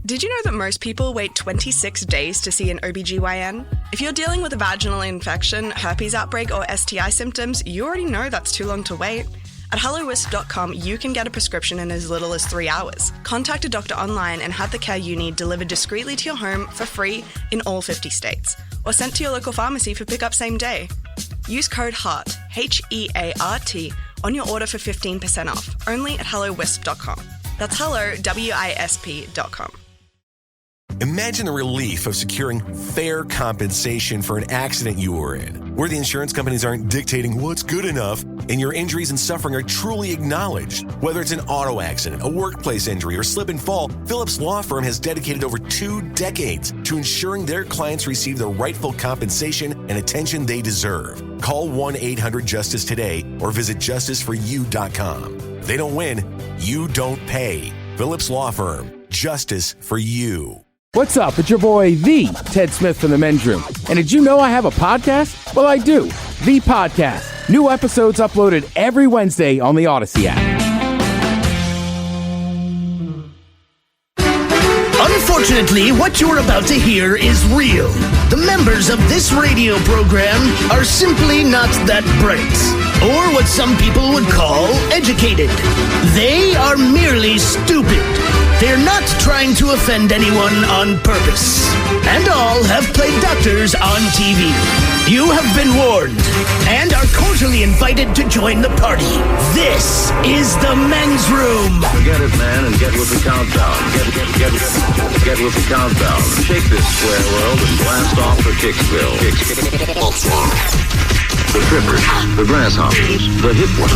Did you know that most people wait 26 days to see an OBGYN? If you're dealing with a vaginal infection, herpes outbreak, or STI symptoms, you already know that's too long to wait. At HelloWisp.com, you can get a prescription in as little as 3 hours. Contact a doctor online and have the care you need delivered discreetly to your home for free in all 50 states. Or sent to your local pharmacy for pickup same day. Use code HEART, HEART, on your order for 15% off, only at HelloWisp.com. That's HelloWisp.com. Imagine the relief of securing fair compensation for an accident you were in, where the insurance companies aren't dictating what's good enough and your injuries and suffering are truly acknowledged. Whether it's an auto accident, a workplace injury, or slip and fall, Phillips Law Firm has dedicated over 2 decades to ensuring their clients receive the rightful compensation and attention they deserve. Call 1-800-JUSTICE today or visit justiceforyou.com. If they don't win, you don't pay. Phillips Law Firm, justice for you. What's up? It's your boy, the Ted Smith from the Men's Room. And did you know I have a podcast? Well, I do. The Podcast. New episodes uploaded every Wednesday on the Odyssey app. Unfortunately, what you're about to hear is real. The members of this radio program are simply not that bright, or what some people would call educated. They are merely stupid. They're not trying to offend anyone on purpose. And all have played doctors on TV. You have been warned and are cordially invited to join the party. This is the Men's Room. Forget it, man, and get with the countdown. Get with the countdown. Shake this square world and blast off for Kicksville. The trippers, the grasshoppers, the hip ones,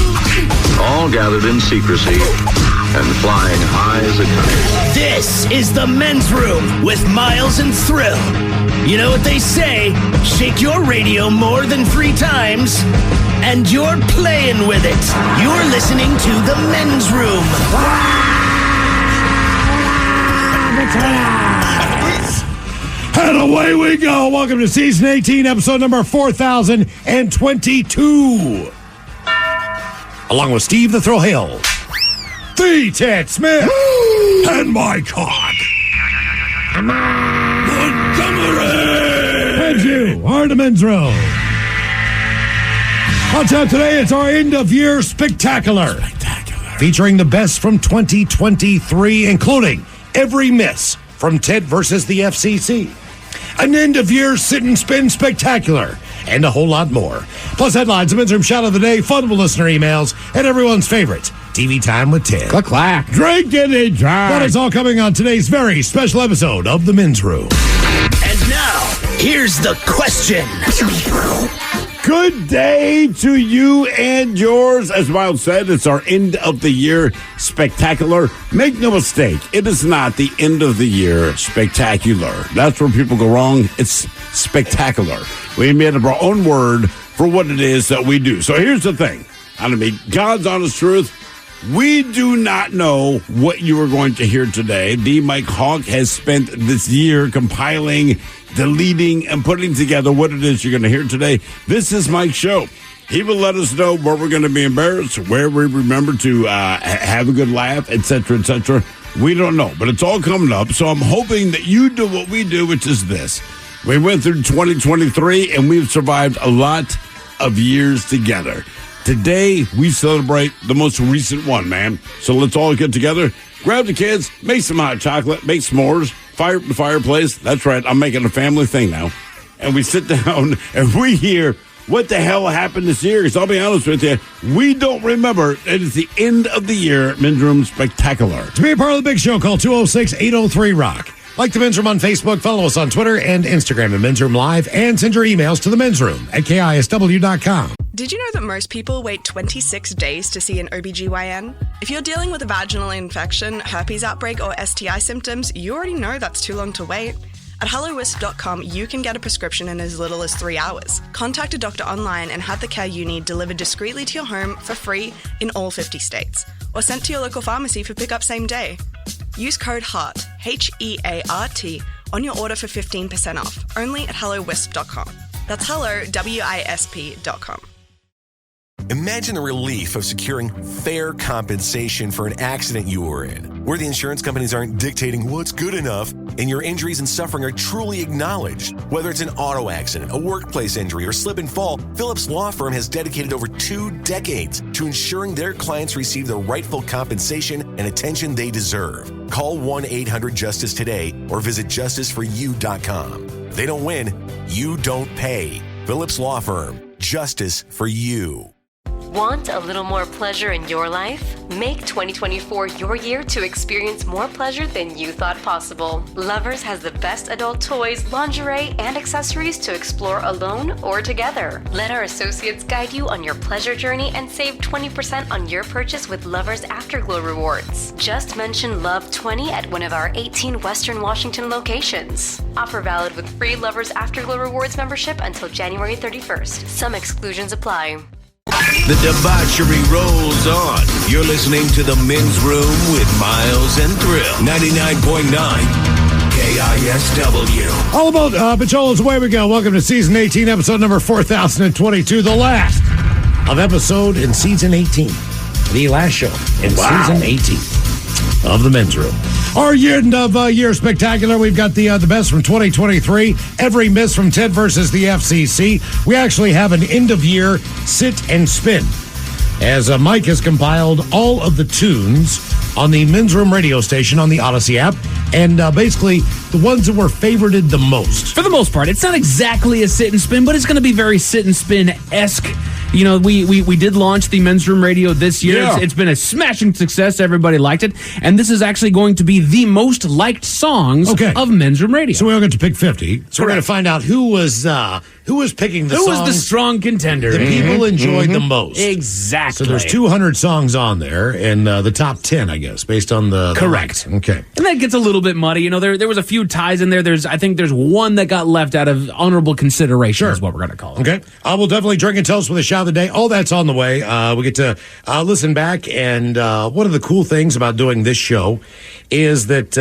all gathered in secrecy and flying high as a kite. This is the Men's Room with Miles and Thrill. You know what they say, shake your radio more than 3 times, and you're playing with it. You're listening to the Men's Room. And away we go. Welcome to Season 18, episode number 4022. Along with Steve the Thrill Hill, the Ted Smith, and Mike Hawk. Montgomery! And you are the Men's Room. On tap today, it's our end-of-year spectacular. Featuring the best from 2023, including every miss from Ted versus the FCC, an end-of-year sit-and-spin spectacular, and a whole lot more. Plus headlines, a Men's Room shout of the day, fun listener emails, and everyone's favorite, TV Time with Ted. Clack. Drink it and drive. That is all coming on today's very special episode of The Men's Room. And now, here's the question. Good day to you and yours. As Miles said, it's our end of the year spectacular. Make no mistake, it is not the end of the year spectacular. That's where people go wrong. It's spectacular. We made up our own word for what it is that we do. So here's the thing. I mean, God's honest truth. We do not know what you are going to hear today. D. Mike Hawk has spent this year compiling, deleting, and putting together what it is you're going to hear today. This is Mike's show. He will let us know where we're going to be embarrassed, where we remember to have a good laugh, etc., etc. We don't know, but it's all coming up. So I'm hoping that you do what we do, which is this. We went through 2023, and we've survived a lot of years together. Today, we celebrate the most recent one, man. So let's all get together, grab the kids, make some hot chocolate, make s'mores, fire up the fireplace. That's right, I'm making a family thing now. And we sit down and we hear what the hell happened this year. Because I'll be honest with you, we don't remember. It is the end of the year Men's Room Spectacular. To be a part of the big show, call 206-803-ROCK. Like the Men's Room on Facebook, follow us on Twitter and Instagram at Men's Room Live, and send your emails to the Men's Room at KISW.com. Did you know that most people wait 26 days to see an OBGYN? If you're dealing with a vaginal infection, herpes outbreak, or STI symptoms, you already know that's too long to wait. At HelloWisp.com, you can get a prescription in as little as 3 hours. Contact a doctor online and have the care you need delivered discreetly to your home for free in all 50 states. Or sent to your local pharmacy for pickup same day. Use code HEART, HEART, on your order for 15% off, only at HelloWisp.com. That's HelloWisp.com. Imagine the relief of securing fair compensation for an accident you were in, where the insurance companies aren't dictating what's good enough and your injuries and suffering are truly acknowledged. Whether it's an auto accident, a workplace injury, or slip and fall, Phillips Law Firm has dedicated over 2 decades to ensuring their clients receive the rightful compensation and attention they deserve. Call 1-800-JUSTICE today or visit justiceforyou.com. They don't win, you don't pay. Phillips Law Firm, justice for you. Want a little more pleasure in your life? Make 2024 your year to experience more pleasure than you thought possible. Lovers has the best adult toys, lingerie, and accessories to explore alone or together. Let our associates guide you on your pleasure journey and save 20% on your purchase with Lovers Afterglow rewards. Just mention LOVE20 at one of our 18 Western Washington locations. Offer valid with free Lovers Afterglow rewards membership until January 31st. Some exclusions apply. The debauchery rolls on. You're listening to The Men's Room with Miles and Thrill. 99.9 KISW. All about Pacholas. Away we go. Welcome to Season 18, Episode number 4022. The last of episode in Season 18. The last show in Season 18 of The Men's Room. Our end of year spectacular. We've got the best from 2023. Every miss from Ted versus the FCC. We actually have an end of year sit and spin, as Mike has compiled all of the tunes on the Men's Room radio station on the Odyssey app, and basically the ones that were favorited the most. For the most part, it's not exactly a sit and spin, but it's going to be very sit and spin-esque. You know, we did launch the Men's Room Radio this year. Yeah. It's been a smashing success. Everybody liked it. And this is actually going to be the most liked songs of Men's Room Radio. So we all get to pick 50. So we're going to find out who was picking the songs. Who was the strong contender? The people enjoyed the most. Exactly. So there's 200 songs on there, and the top 10, I guess, based on the Correct. Okay. And that gets a little bit muddy. You know, there was a few ties in there. I think there's one that got left out of honorable consideration, is what we're going to call it. Okay. We'll definitely drink and toast with a shout of the day. All that's on the way. We get to listen back, and one of the cool things about doing this show is that,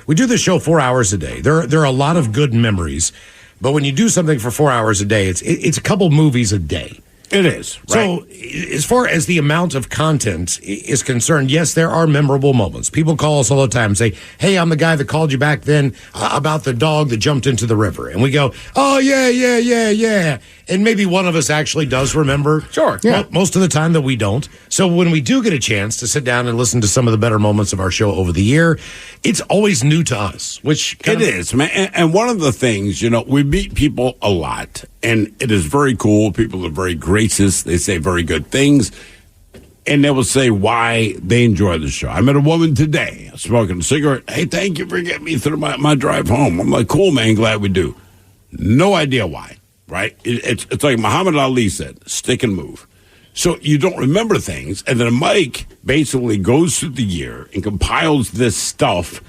we do this show 4 hours a day. There are a lot of good memories, but when you do something for 4 hours a day, it's a couple movies a day. It is. Right? So, as far as the amount of content is concerned, yes, there are memorable moments. People call us all the time and say, hey, I'm the guy that called you back then about the dog that jumped into the river. And we go, oh, yeah. And maybe one of us actually does remember. Sure. Yeah. Most of the time that we don't. So when we do get a chance to sit down and listen to some of the better moments of our show over the year, it's always new to us, which it is, man. And one of the things, we meet people a lot, and it is very cool. People are very gracious. They say very good things, and they will say why they enjoy the show. I met a woman today smoking a cigarette. Hey, thank you for getting me through my drive home. I'm like, cool, man, glad we do. No idea why, right? It's like Muhammad Ali said, stick and move. So you don't remember things, and then Mike basically goes through the year and compiles this stuff,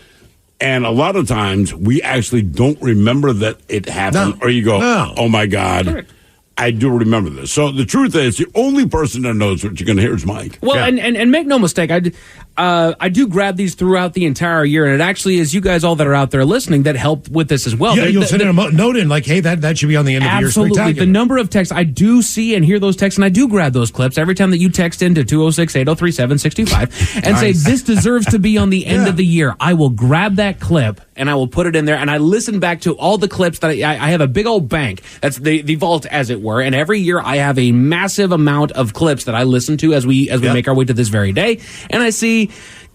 and a lot of times we actually don't remember that it happened, or you go, oh my God. Correct. I do remember this. So the truth is, the only person that knows what you're going to hear is Mike. Well, and make no mistake, I do grab these throughout the entire year, and it actually is you guys all that are out there listening that help with this as well. Yeah, you'll send a note in like, hey, that should be on the end of the year spectacular. Absolutely. The number of texts, I do see and hear those texts, and I do grab those clips every time that you text into 206-8037-625 and say, this deserves to be on the end of the year. I will grab that clip, and I will put it in there, and I listen back to all the clips that I have a big old bank. That's the vault, as it were, and every year I have a massive amount of clips that I listen to as we make our way to this very day, and I see,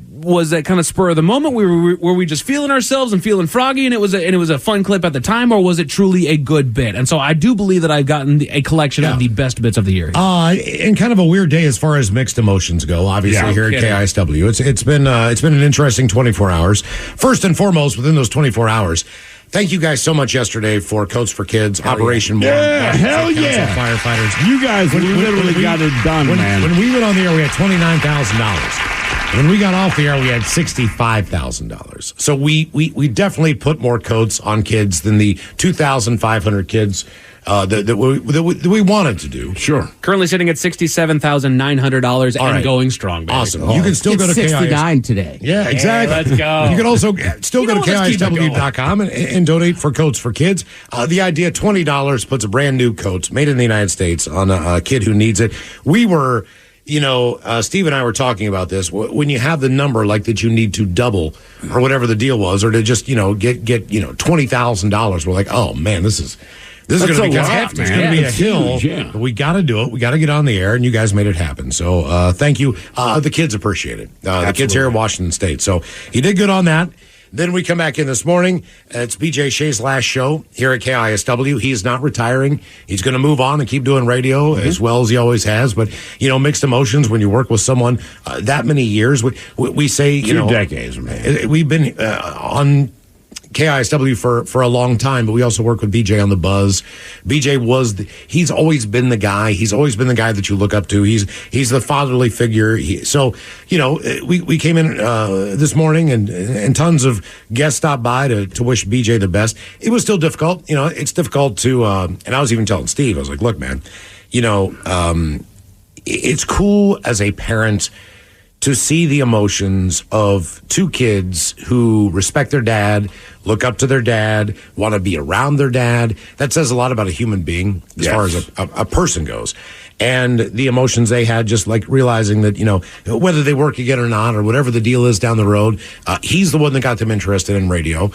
was that kind of spur of the moment? Were we just feeling ourselves and feeling froggy, and it was a fun clip at the time, or was it truly a good bit? And so I do believe that I've gotten a collection of the best bits of the year. And kind of a weird day as far as mixed emotions go. Obviously, here at KISW, it's been an interesting 24 hours. First and foremost, within those 24 hours. Thank you guys so much yesterday for Coats for Kids, Operation Warm. Yeah, hell yeah. Firefighters. You guys literally got it done, man. When we went on the air, we had $29,000. When we got off the air, we had $65,000. So we definitely put more coats on kids than the 2,500 kids that we wanted to do. Sure. Currently sitting at $67,900 and going strong, baby. Awesome. You can still go to 69 today. Yeah, exactly. Let's go. You can also still go to let's keep it KISW.com and donate for coats for kids. The idea, $20 puts a brand new coat made in the United States on a kid who needs it. We were, Steve and I were talking about this. When you have the number like that you need to double or whatever the deal was, or to just, get $20,000, we're like, oh man, this is going to be hefty. It's going to be a hill. Huge, But we got to do it. We got to get on the air, and you guys made it happen. So thank you. The kids appreciate it. The kids here in Washington State. So he did good on that. Then we come back in this morning. It's BJ Shea's last show here at KISW. He is not retiring. He's going to move on and keep doing radio as well as he always has. But, mixed emotions when you work with someone that many years. We say, 2 decades, man. We've been on KISW for a long time, but we also work with BJ on the Buzz. BJ he's always been the guy. He's always been the guy that you look up to. He's the fatherly figure. We came in this morning and tons of guests stopped by to wish BJ the best. It was still difficult. It's difficult to, and I was even telling Steve, I was like, look, man, it's cool as a parent to see the emotions of 2 kids who respect their dad, look up to their dad, want to be around their dad. That says a lot about a human being as far as a person goes. And the emotions they had, just like realizing that, whether they work again or not, or whatever the deal is down the road, he's the one that got them interested in radio.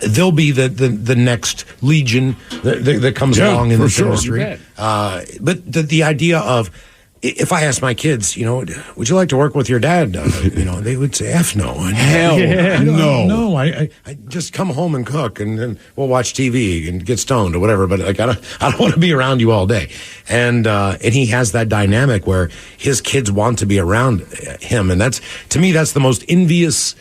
They'll be the next legion that comes along in this industry. But the idea of, if I asked my kids, would you like to work with your dad? They would say, F no. Hell no. No, I just come home and cook, and then we'll watch TV and get stoned or whatever. But I don't want to be around you all day. And he has that dynamic where his kids want to be around him, and to me that's the most envious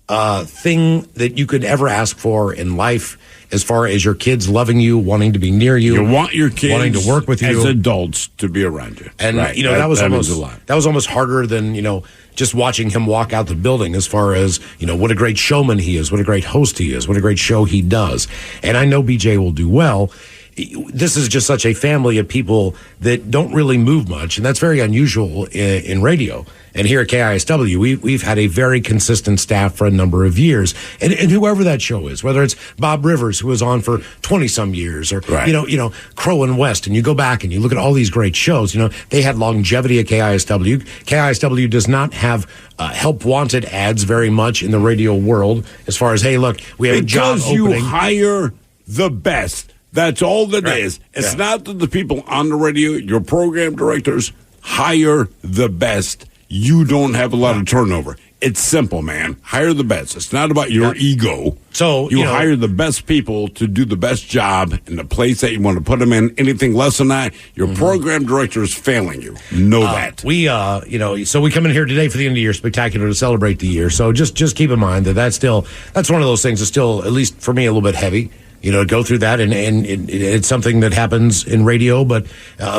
thing that you could ever ask for in life. As far as your kids loving you, wanting to be near you. You want your kids wanting to work with you as adults to be around you. And, that was almost harder than, just watching him walk out the building as far as, what a great showman he is, what a great host he is, what a great show he does. And I know BJ will do well. This is just such a family of people that don't really move much, and that's very unusual in radio. And here at KISW, we've had a very consistent staff for a number of years. And whoever that show is, whether it's Bob Rivers, who was on for 20-some years, or, Crow and West, and you go back and you look at all these great shows, they had longevity at KISW. KISW does not have help wanted ads very much in the radio world as far as, hey, look, we have a job opening. Because you hire the best. That's all that is. It's not that the people on the radio, your program directors, hire the best. You don't have a lot of turnover. It's simple, man. Hire the best. It's not about your ego. So you hire the best people to do the best job in the place that you want to put them in. Anything less than that, your program director is failing you. Know that. So we come in here today for the end of the year spectacular to celebrate the year. So just keep in mind that's one of those things that's still, at least for me, a little bit heavy. Go through that, and it's something that happens in radio, but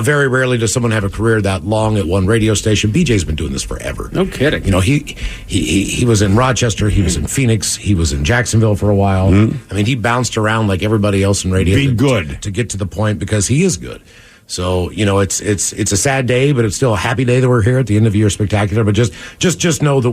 very rarely does someone have a career that long at one radio station. BJ's been doing this forever. No kidding. He was in Rochester, he was in Phoenix, he was in Jacksonville for a while. I mean, he bounced around like everybody else in radio. To get to the point, because he is good. So, it's a sad day, but it's still a happy day that we're here at the end of the year spectacular. But just know that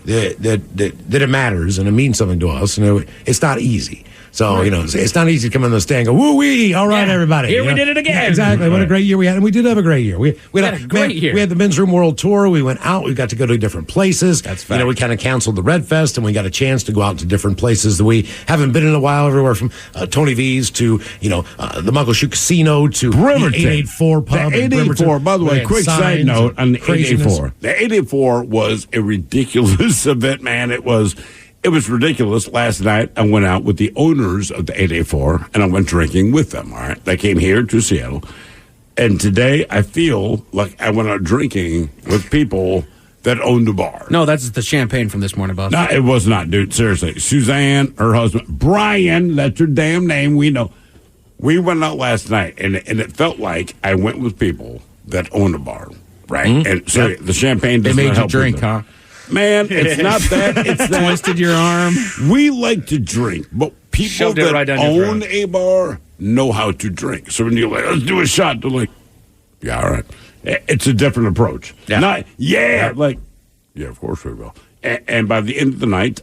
that it matters and it means something to us, and it's not easy. So, it's not easy to come in the stand and go, woo-wee, all right, everybody. Here we did it again. Yeah, exactly. What a great year we had. And we did have a great year. We had a great year. We had the Men's Room World Tour. We went out. We got to go to different places. That's fact. We kind of canceled the Red Fest, and we got a chance to go out to different places that we haven't been in a while, everywhere from Tony V's to, the Muckleshoot Casino to Bremerton. The 884 pub. The 884, by the way, quick side note on the 884. The 884 was a ridiculous event, man. It was ridiculous. Last night, I went out with the owners of the 884, and I went drinking with them, all right? They came here to Seattle. And today, I feel like I went out drinking with people that owned the bar. No, that's the champagne from this morning, boss. No, it was not, dude. Seriously. Suzanne, her husband, Brian, that's her damn name, we know. We went out last night, and it felt like I went with people that own a bar, right? Mm-hmm. And so the champagne does not help. They made you drink, huh? Man, it's not that. It's that. Twisted your arm. We like to drink, but people that own a bar, know how to drink. So when you're like, let's do a shot, they're like, yeah, all right. It's a different approach. Yeah. Not, like, yeah, of course we will. And by the end of the night,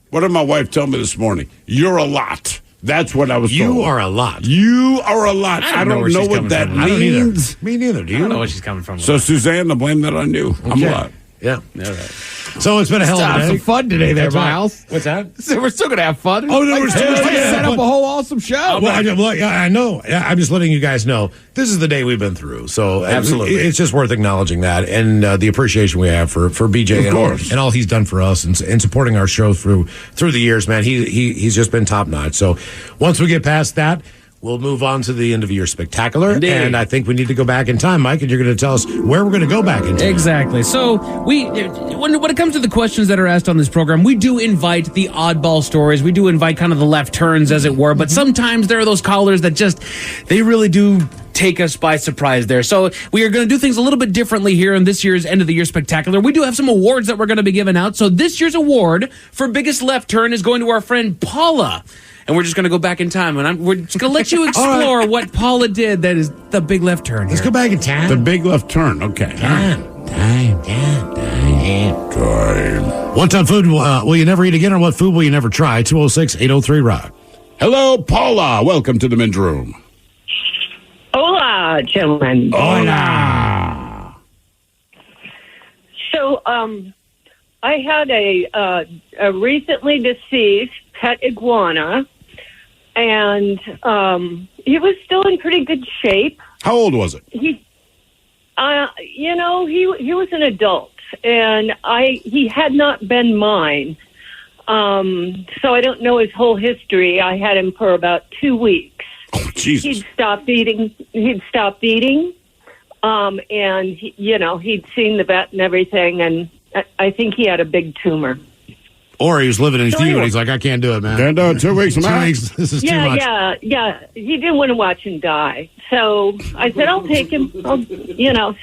what did my wife tell me this morning? You're a lot. That's what I was told. You are a lot. You are a lot. I don't know what that means. I don't either. Me neither. Do you? I don't know where she's coming from. So, Suzanne, I blame that on you. Okay. I'm a lot. Yeah. All right. So it's been a hell of a day. Some fun today there, Miles. What's that? So we're still going to have fun. Oh, no, we're still going to set up a whole awesome show. I know. I know. I'm just letting you guys know this is the day we've been through. So absolutely, it's just worth acknowledging that and the appreciation we have for BJ and all he's done for us and supporting our show through the years, man. He's just been top notch. So once we get past that, we'll move on to the end of year spectacular. Indeed. And I think we need to go back in time, Mike, and you're going to tell us where we're going to go back in time. Exactly. So when it comes to the questions that are asked on this program, we do invite the oddball stories. We do invite kind of the left turns, as it were. But sometimes there are those callers that they really do take us by surprise there. So we are going to do things a little bit differently here in this year's End of the Year Spectacular. We do have some awards that we're going to be giving out. So this year's award for Biggest Left Turn is going to our friend Paula. And we're just going to go back in time, and we're just going to let you explore what Paula did that is the big left turn. Let's go back in time. The big left turn, okay. Time. One-time food will you never eat again, or what food will you never try? 206-803-ROCK. Hello, Paula. Welcome to the men's room. Hola, gentlemen. Hola. So, I had a recently deceased pet iguana, and he was still in pretty good shape. How old was it? He was an adult, and he had not been mine. So I don't know his whole history. I had him for about 2 weeks. Oh, Jesus. He'd stopped eating. And he'd seen the vet and everything, and I think he had a big tumor. Or he was living in his view and he's like, I can't do it, man. Can't do it. 2 weeks, man. 2 weeks. This is too much. Yeah. He didn't want to watch him die. So I said, I'll take him.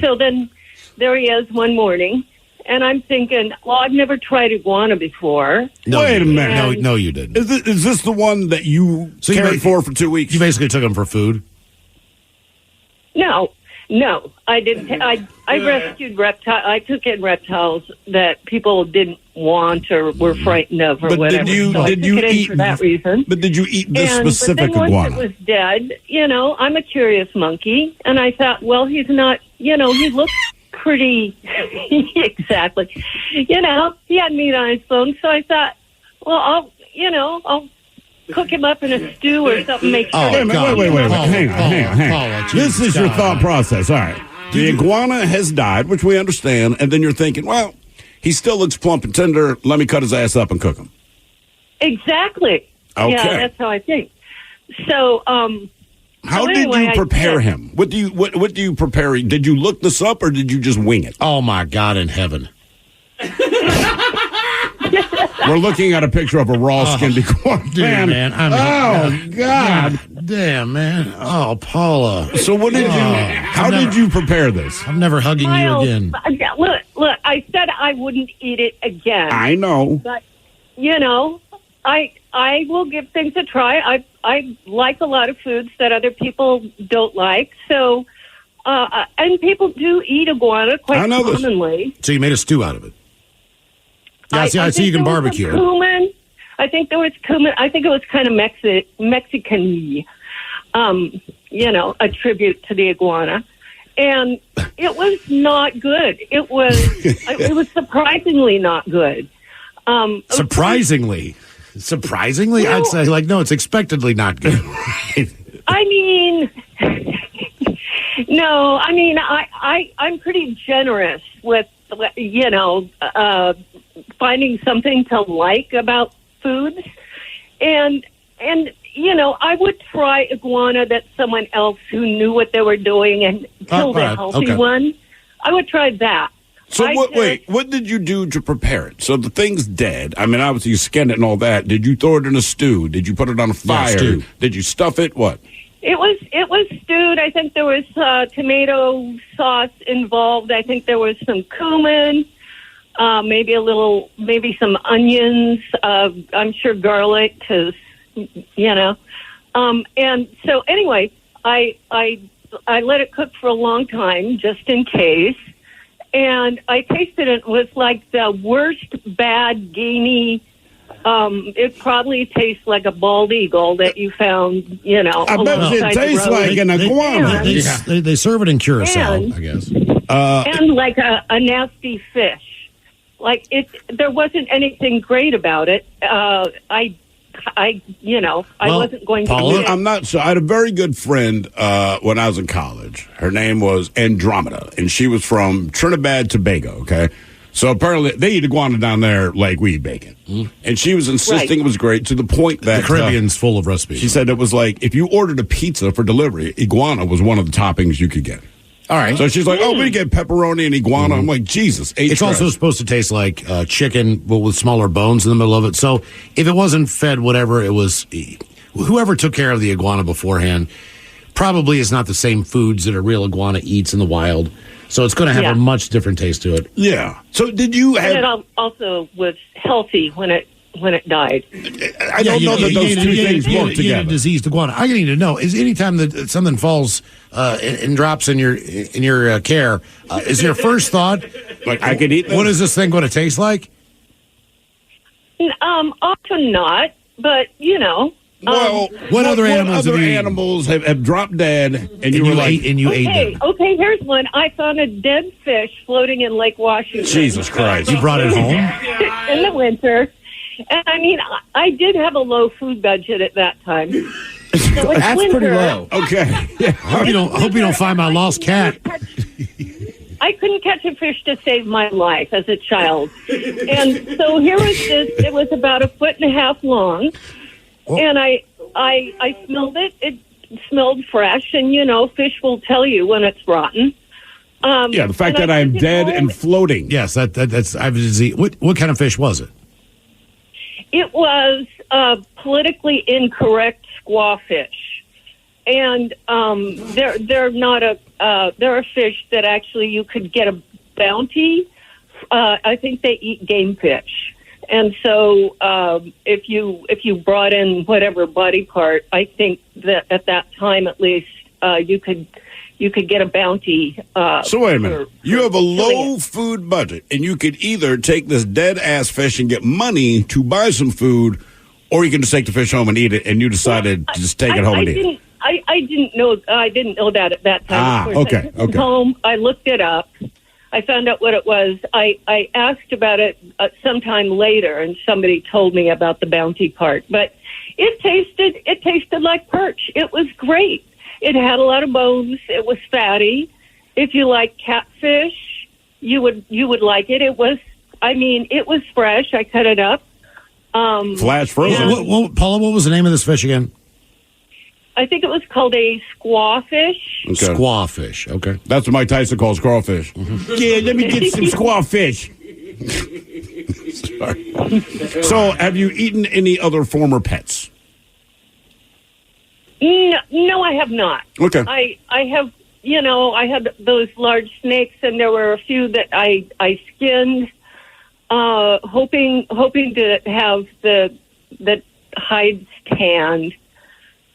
So then there he is one morning. And I'm thinking, well, I've never tried iguana before. No, wait a minute. No, you didn't. Is this the one that you cared for 2 weeks? You basically took him for food? No, I didn't. I rescued reptiles. I took in reptiles that people didn't want or were frightened of or whatever. Did you eat for that reason? But did you eat this specific iguana? Once it was dead, I'm a curious monkey, and I thought, well, he's not. He looks pretty. Exactly. He had meat on his bone, so I thought, well, I'll cook him up in a stew or something. Make sure. Wait. Hang on. This is your thought process. All right. The iguana has died, which we understand, and then you're thinking, well, he still looks plump and tender. Let me cut his ass up and cook him. Exactly. Okay. Yeah, that's how I think. So, how did you prepare him? What do you prepare? Did you look this up or did you just wing it? Oh my God in heaven. We're looking at a picture of a raw-skinned iguana. Dude, man. God. Damn, man. Oh, Paula. So what did how did you prepare this? I'm never hugging you again. Look, I said I wouldn't eat it again. I know. But, I will give things a try. I like a lot of foods that other people don't like. So, and people do eat iguana quite commonly. So you made a stew out of it? Yeah, I see you can barbecue. Cumin. I think there was cumin. I think it was kind of Mexican-y, a tribute to the iguana. And it was not good. It was surprisingly not good. Surprisingly? Well, I'd say, no, it's expectedly not good. I mean, no, I'm pretty generous with, finding something to like about foods. And I would try iguana that someone else who knew what they were doing and killed a healthy one. I would try that. So what did you do to prepare it? So the thing's dead. Obviously you skinned it and all that. Did you throw it in a stew? Did you put it on a fire? Yeah, did you stuff it? What? It was stewed. I think there was tomato sauce involved. I think there was some cumin, maybe some onions. I'm sure garlic, because And so anyway, I let it cook for a long time just in case. And I tasted it. It was like the worst bad, gamey. It probably tastes like a bald eagle that you found, I bet it tastes like an iguana. They serve it in Curacao, I guess. And like a nasty fish. Like there wasn't anything great about it. I wasn't going to eat it. I'm not sure. I had a very good friend when I was in college. Her name was Andromeda, and she was from Trinidad and Tobago, okay? So apparently they eat iguana down there like we eat bacon. And she was insisting it was great to the point that the Caribbean's full of recipes. She said it was like if you ordered a pizza for delivery, iguana was one of the toppings you could get. All right. So she's like, we get pepperoni and iguana. I'm like, Jesus. It's also supposed to taste like chicken, but with smaller bones in the middle of it. So if it wasn't fed whatever it was, whoever took care of the iguana beforehand probably is not the same foods that a real iguana eats in the wild. So it's going to have a much different taste to it. Yeah. So did you have... And it also was healthy when it died. I don't know that those two things work together. You get a diseased iguana. I need to know, is any time that something falls and drops in your care, is your first thought, like, I could eat this? What is this thing going to taste like? Often not, but, Well, what other animals have dropped dead and you were like... you ate them? Okay, here's one. I found a dead fish floating in Lake Washington. Jesus Christ. You brought it home? In the winter. And I mean, I did have a low food budget at that time. So that's winter, pretty low. Okay. I hope you don't find my lost cat. I couldn't catch a fish to save my life as a child. And so here was this, it was about 1.5 feet long. And I smelled it. It smelled fresh. And, fish will tell you when it's rotten. The fact that I'm dead and floating. Yes, that's... What kind of fish was it? It was politically incorrect squawfish. And they're not they're a fish that actually you could get a bounty. I think they eat game fish. And so if you brought in whatever body part, I think that at that time at least you could get a bounty. So wait a minute. You have a low food budget, and you could either take this dead-ass fish and get money to buy some food, or you can just take the fish home and eat it, and you decided to just take it home and eat it. I didn't know that at that time. Okay. I took it home, I looked it up. I found out what it was. I asked about it sometime later, and somebody told me about the bounty part. But it tasted like perch. It was great. It had a lot of bones. It was fatty. If you like catfish, you would like it. It was fresh. I cut it up. Flash frozen. Paula, what was the name of this fish again? I think it was called a squawfish. Okay. Squawfish. Okay. That's what Mike Tyson calls crawfish. Yeah, let me get some squawfish. Sorry. So, have you eaten any other former pets? No, I have not. Okay. I have, I had those large snakes, and there were a few that I skinned, hoping to have the hides tanned.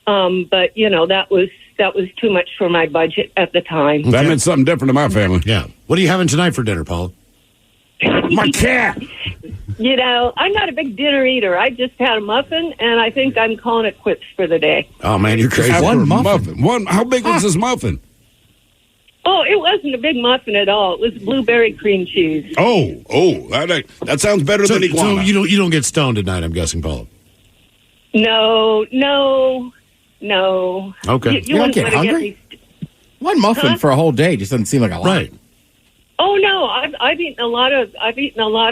But that was too much for my budget at the time. That meant something different to my family. Yeah. What are you having tonight for dinner, Paula? My cat. I'm not a big dinner eater. I just had a muffin, and I think I'm calling it quits for the day. Oh, man, you're crazy. One muffin. How big was this muffin? Oh, it wasn't a big muffin at all. It was blueberry cream cheese. Oh, that sounds better than iguana. So you don't get stoned at night, I'm guessing, Paula? No. Okay. You don't get hungry? One muffin for a whole day just doesn't seem like a lot. Right. Oh no, I've eaten a lot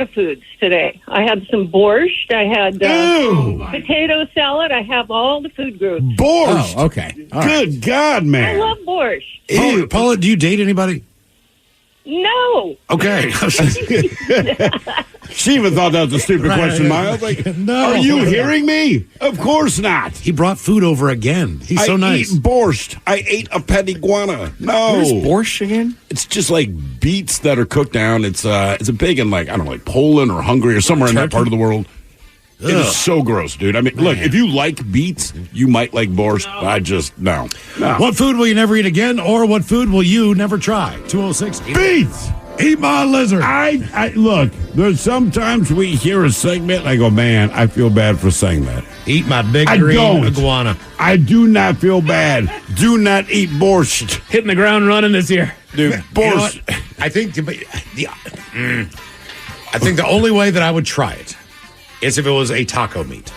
of foods today. I had some borscht. I had potato salad. I have all the food groups. Borscht. Oh, okay. All Good right. God, man. I love borscht. Paula, do you date anybody? No. Okay. She even thought that was a stupid question, Miles. Like, no. Are you hearing me? Of course not. He brought food over again. He's so nice. I eat borscht. I ate a pet iguana. No. What is borscht again? It's just like beets that are cooked down. It's a big in like Poland or Hungary or somewhere in that part of the world. It is so gross, dude. I mean, look, if you like beets, you might like borscht. I just, no. What food will you never eat again, or what food will you never try? 206. Beets! Eat my lizard. I look, there's sometimes we hear a segment, and I go, man, I feel bad for saying that. Eat my big green iguana. I do not feel bad. Do not eat borscht. Hitting the ground running this year. Dude, borscht. You know I think the only way that I would try it is if it was a taco meat.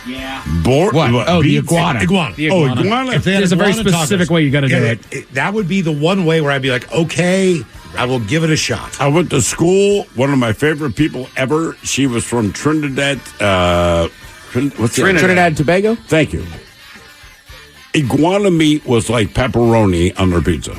Yeah. What? Oh, the iguana. Iguana. The iguana. Iguana. If they had There's a very iguana specific tacos, way you got to do yeah, it. That would be the one way where I'd be like, okay, I will give it a shot. I went to school. One of my favorite people ever. She was from Trinidad. Trinidad and Tobago? Thank you. Iguana meat was like pepperoni on their pizza.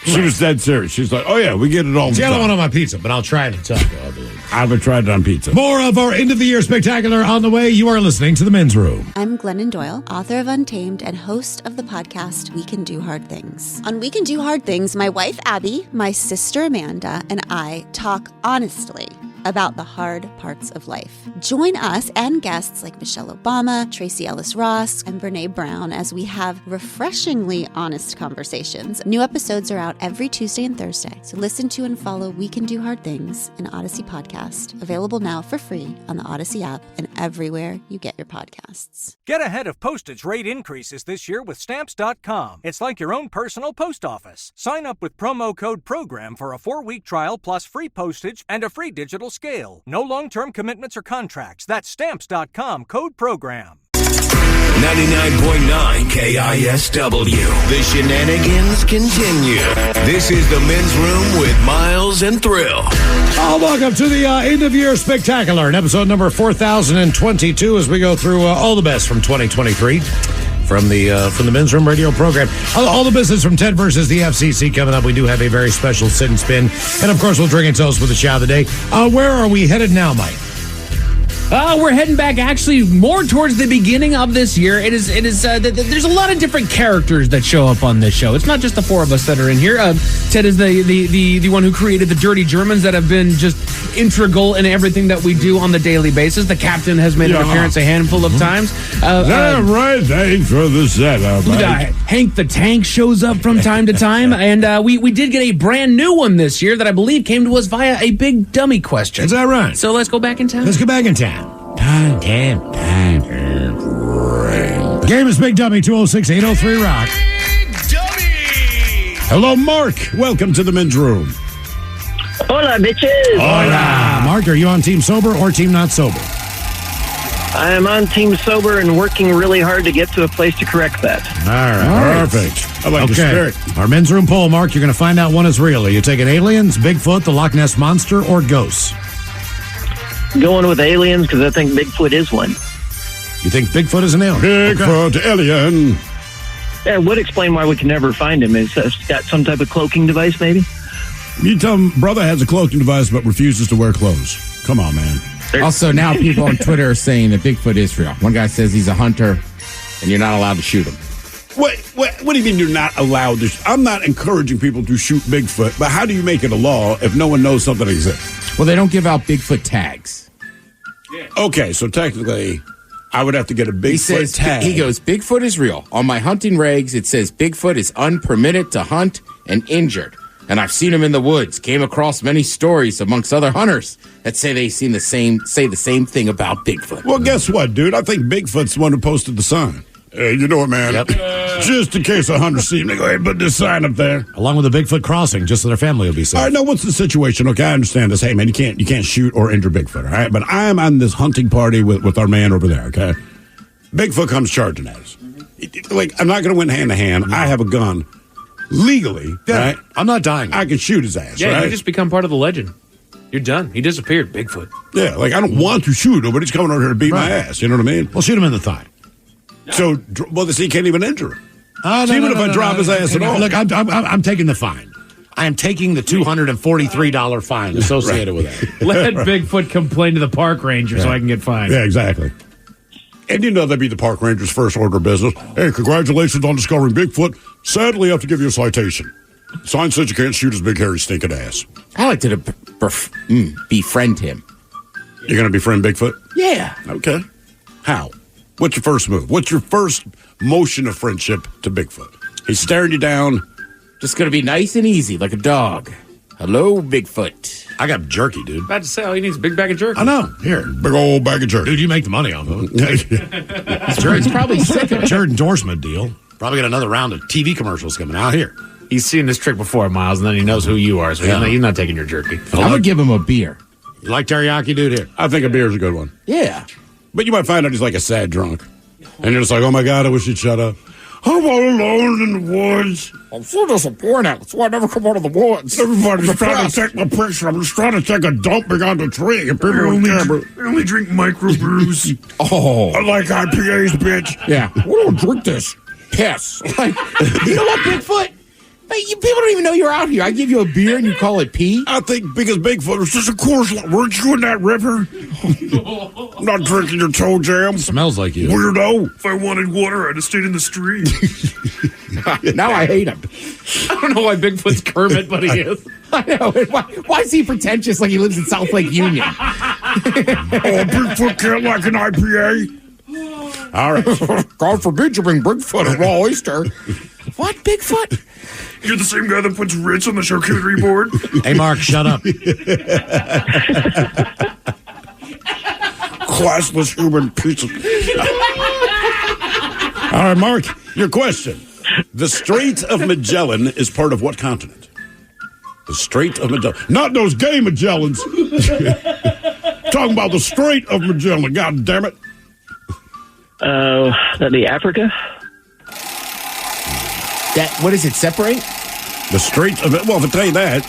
She was dead serious. She's like, oh, yeah, we get it all the See, I time. don't want it on my pizza, but I'll try it in taco, I believe. I haven't tried it on pizza. More of our end of the year spectacular on the way. You are listening to The Men's Room. I'm Glennon Doyle, author of Untamed and host of the podcast We Can Do Hard Things. On We Can Do Hard Things, my wife Abby, my sister Amanda, and I talk honestly about the hard parts of life. Join us and guests like Michelle Obama, Tracy Ellis Ross, and Brene Brown as we have refreshingly honest conversations. New episodes are out every Tuesday and Thursday, so listen to and follow We Can Do Hard Things, an Odyssey podcast, available now for free on the Odyssey app and everywhere you get your podcasts. Get ahead of postage rate increases this year with Stamps.com. It's like your own personal post office. Sign up with promo code PROGRAM for a 4-week trial plus free postage and a free digital scale. No long-term commitments or contracts. That's Stamps.com, code PROGRAM. 99.9 KISW. The shenanigans continue. This is the Men's Room with Miles and Thrill. Welcome to the end of year spectacular, and episode number 4022 as we go through all the best from 2023. From the Men's Room radio program. All the business from Ted versus the FCC coming up. We do have a very special sit and spin. And, of course, we'll drink and toast with the shout of the day. Where are we headed now, Mike? We're heading back actually more towards the beginning of this year. It is. There's a lot of different characters that show up on this show. It's not just the four of us that are in here. Ted is the one who created the Dirty Germans that have been just integral in everything that we do on the daily basis. The captain has made an appearance a handful of times. Right, thanks for the setup. Hank the Tank shows up from time to time, and we did get a brand new one this year that I believe came to us via a big dummy question. Is that right? So let's go back in time. Let's go back in time. Time. The game is Big Dummy, 206-803-ROCK. Dummy! Hello, Mark. Welcome to the Men's Room. Hola, bitches. Hola. Mark, are you on Team Sober or Team Not Sober? I am on Team Sober and working really hard to get to a place to correct that. All right. Perfect. I like the spirit. Our Men's Room poll, Mark, you're going to find out one is real. Are you taking aliens, Bigfoot, the Loch Ness Monster, or ghosts? Going with aliens because I think Bigfoot is one. You think Bigfoot is an alien? Bigfoot, alien. Yeah, it would explain why we can never find him. Is got some type of cloaking device, maybe? You tell him brother has a cloaking device but refuses to wear clothes. Come on, man. Also, now people on Twitter are saying that Bigfoot is real. One guy says he's a hunter, and you're not allowed to shoot him. What do you mean you're not allowed to? I'm not encouraging people to shoot Bigfoot, but how do you make it a law if no one knows something exists? Well, they don't give out Bigfoot tags. Yeah. Okay, so technically, I would have to get a Bigfoot tag. He goes, Bigfoot is real. On my hunting regs, it says Bigfoot is unpermitted to hunt and injured. And I've seen him in the woods. Came across many stories amongst other hunters that say they say the same thing about Bigfoot. Well, guess what, dude? I think Bigfoot's the one who posted the sign. Hey, you know what, man? Yep. Just in case a hunter sees me, go ahead and put this sign up there. Along with the Bigfoot crossing, just so their family will be safe. All right, now what's the situation? Okay, I understand this. Hey, man, you can't shoot or injure Bigfoot, all right? But I am on this hunting party with our man over there, okay? Bigfoot comes charging at us. Like, I'm not going to win hand to hand. I have a gun. Legally, right? I'm not dying. I can shoot his ass, Yeah, right? you just become part of the legend. You're done. He disappeared, Bigfoot. Yeah, like, I don't want to shoot him, but he's coming over here to beat my ass. You know what I mean? We'll shoot him in the thigh. So, well, he can't even injure him. So even if I drop his ass at all. Look, I'm taking the fine. I am taking the $243 fine associated with that. Let Bigfoot complain to the park ranger so I can get fined. Yeah, exactly. And you know that'd be the park ranger's first order of business. Hey, congratulations on discovering Bigfoot. Sadly, I have to give you a citation. Sign says you can't shoot his big hairy stinking ass. I like to befriend him. You're going to befriend Bigfoot? Yeah. Okay. How? What's your first move? What's your first motion of friendship to Bigfoot? He's staring you down. Just going to be nice and easy, like a dog. Hello, Bigfoot. I got jerky, dude. About to say, all he needs is a big bag of jerky. I know. Here. Big old bag of jerky. Dude, you make the money on it. He's probably sick of it. Jared endorsement deal. Probably got another round of TV commercials coming out here. He's seen this trick before, Miles, and then he knows who you are, so he's not taking your jerky. I'm going to give him a beer. You like teriyaki, dude? Here. I think a beer's a good one. Yeah. But you might find out he's like a sad drunk. And you're just like, oh my God, I wish he'd shut up. I'm all alone in the woods. I'm so disappointed. That's why I never come out of the woods. Everybody's trying to take my picture. I'm just trying to take a dump behind the tree. And people on camera. I only drink microbrews. I like IPAs, bitch. Yeah. We don't drink this. Piss. Like, you know what, Bigfoot? Hey, people don't even know you're out here. I give you a beer and you call it pee? I think because Bigfoot was just a course. Weren't you in that river? I'm not drinking your toe jam. Smells like you. Weirdo. If I wanted water, I'd have stayed in the stream. Now I hate him. I don't know why Bigfoot's Kermit, but he is. I know. Why is he pretentious like he lives in South Lake Union? Bigfoot can't like an IPA. All right. God forbid you bring Bigfoot a raw oyster. What, Bigfoot? You're the same guy that puts Ritz on the charcuterie board? Hey, Mark, shut up. Classless human piece of... All right, Mark, your question. The Strait of Magellan is part of what continent? The Strait of Magellan. Not those gay Magellans. Talking about the Strait of Magellan. God damn it. That'd be Africa? What does it separate? The Strait of it. Well, if I tell you that,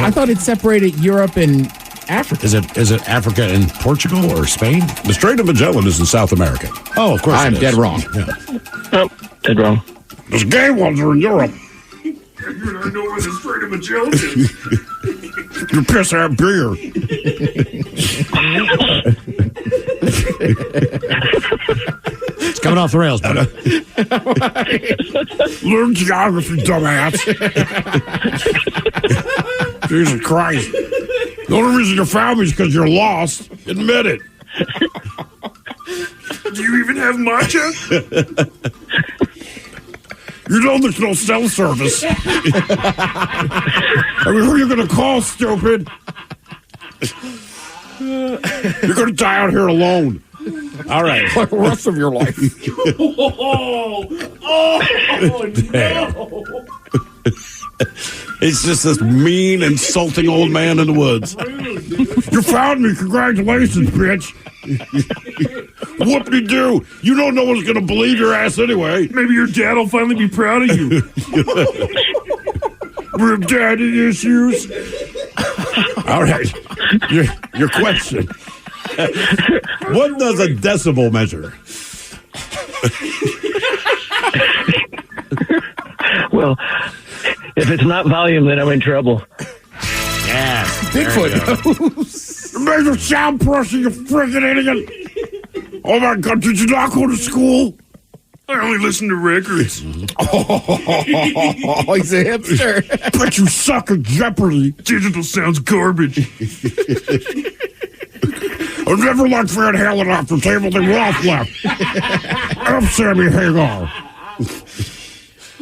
I thought it separated Europe and Africa. Is it Africa and Portugal or Spain? The Strait of Magellan is in South America. Oh, of course. I'm dead wrong. Yeah. Oh, dead wrong. Those gay ones are in Europe. You and I know where the Strait of Magellan is. You piss out beer. It's coming off the rails, buddy. Learn geography, dumbass. Jesus Christ. The only reason you found me is because you're lost. Admit it. Do you even have matcha? You know there's no cell service. I mean, who are you going to call, stupid? You're going to die out here alone. All right. For the rest of your life. No. It's just this mean, insulting old man in the woods. You found me. Congratulations, bitch. Whoop-de-doo. You don't know what's going to believe your ass anyway. Maybe your dad will finally be proud of you. We're daddy issues. All right. Your question. What does a decibel measure? Well, if it's not volume, then I'm in trouble. Yeah. Bigfoot knows. It measures sound pressure, you freaking idiot. Oh, my God. Did you not go to school? I only listen to records. Oh, he's a hipster. But you suck at Jeopardy. Digital sounds garbage. I never liked Van Halen off the table. They were off left. I'm Sammy Hagar.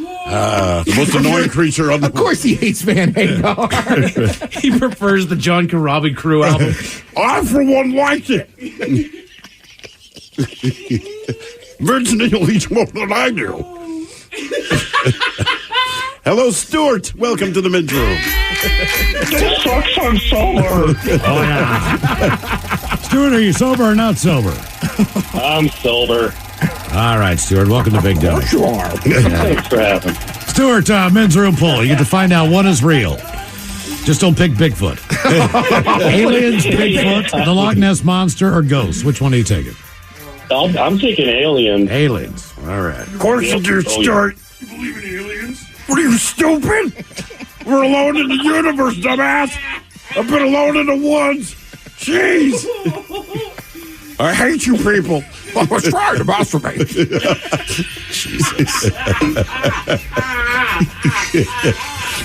The most annoying creature on the... Of course he hates Van Hagar. He prefers the John Corabi Crew album. I, for one, liked it. Vince Neil eats more than I do. Hello, Stuart. Welcome to the men's room. This sucks, I'm sober. Oh, yeah. Stuart, are you sober or not sober? I'm sober. All right, Stuart. Welcome to Big Dog. You are. Thanks for having me. Stuart, men's room poll. You get to find out what is real. Just don't pick Bigfoot. Aliens, Bigfoot, the Loch Ness Monster, or ghosts. Which one are you taking? I'm taking aliens. Aliens. All right. Of course you do, Stuart. You believe in aliens? What are you, stupid? We're alone in the universe, dumbass. I've been alone in the woods. Jeez. I hate you people. I was trying to masturbate. Jesus.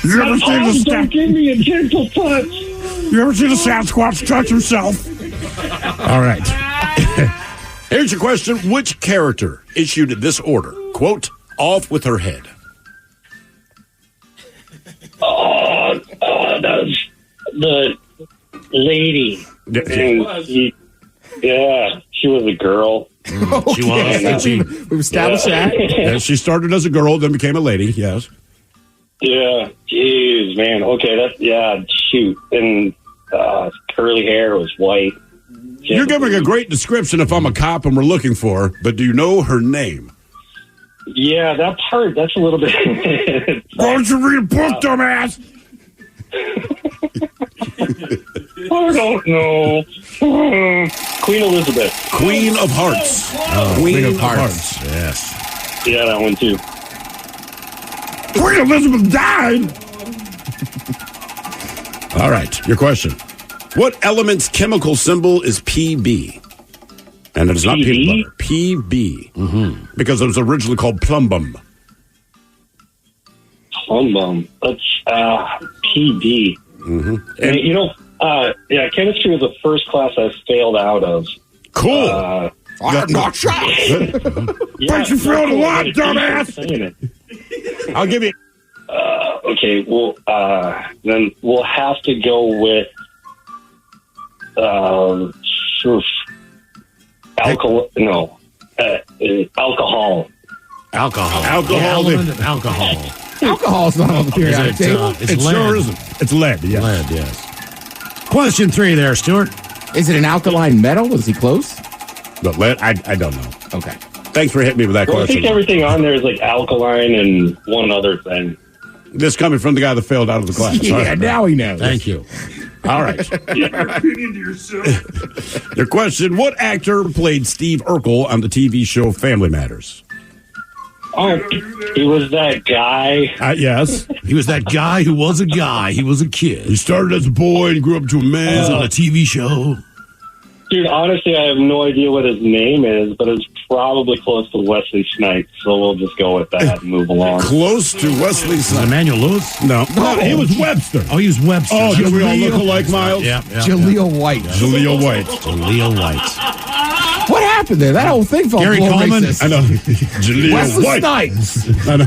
You ever seen the Don't give me a gentle touch. You ever seen a Sasquatch touch himself? All right. Here's your question. Which character issued this order? Quote, off with her head. That's the lady. She was a girl. She was. We've established that. Yeah, she started as a girl, then became a lady, yes. Yeah. Jeez, man. Okay, shoot. And curly hair was white. You're giving a great description if I'm a cop and we're looking for her, but do you know her name? Yeah, that part, that's a little bit... Why don't you read a book, dumbass? I don't know. Queen Elizabeth. Queen of Hearts. Queen of Hearts. Yes. Yeah, that one too. Queen Elizabeth died. All right, your question. What element's chemical symbol is PB? And it is not peanut butter. PB. Mm-hmm. Because it was originally called plumbum. Plumbum. That's PB. Mm-hmm. And, chemistry was the first class I failed out of. Cool. I am not shocked. But you failed a lot, dumbass. I'll give you... Okay, well, then we'll have to go with alcohol. Alcohol. Alcohol's not on the periodic table. It's It lead. sure isn't. It's lead, yes. Lead, yes. Question 3 there, Stuart. Is it an alkaline metal? Is he close? But lead, I don't know. Okay. Thanks for hitting me with that Well, I question. think everything on there is like alkaline and one other thing. This coming from the guy that failed out of the class. Yeah, All right. now he knows. Thank you. All right. Keep your opinion to yourself. Your question, what actor played Steve Urkel on the TV show Family Matters? Oh, he was that guy. Yes. He was that guy who was a guy. He was a kid. He started as a boy and grew up to a He was man. on a TV show. Dude, honestly, I have no idea what his name is, but it's probably close to Wesley Snipes, so we'll just go with that and move along. Close to Wesley Snipes. Emmanuel Lewis? No, he was Webster. Oh, he was Webster. Oh, do we all look alike, Miles? Yeah. Jaleel White. Jaleel White. Jaleel White. What happened there? That whole thing felt Gary Coleman? racist. I know. Jaleel Wesley White. Snipes. I know.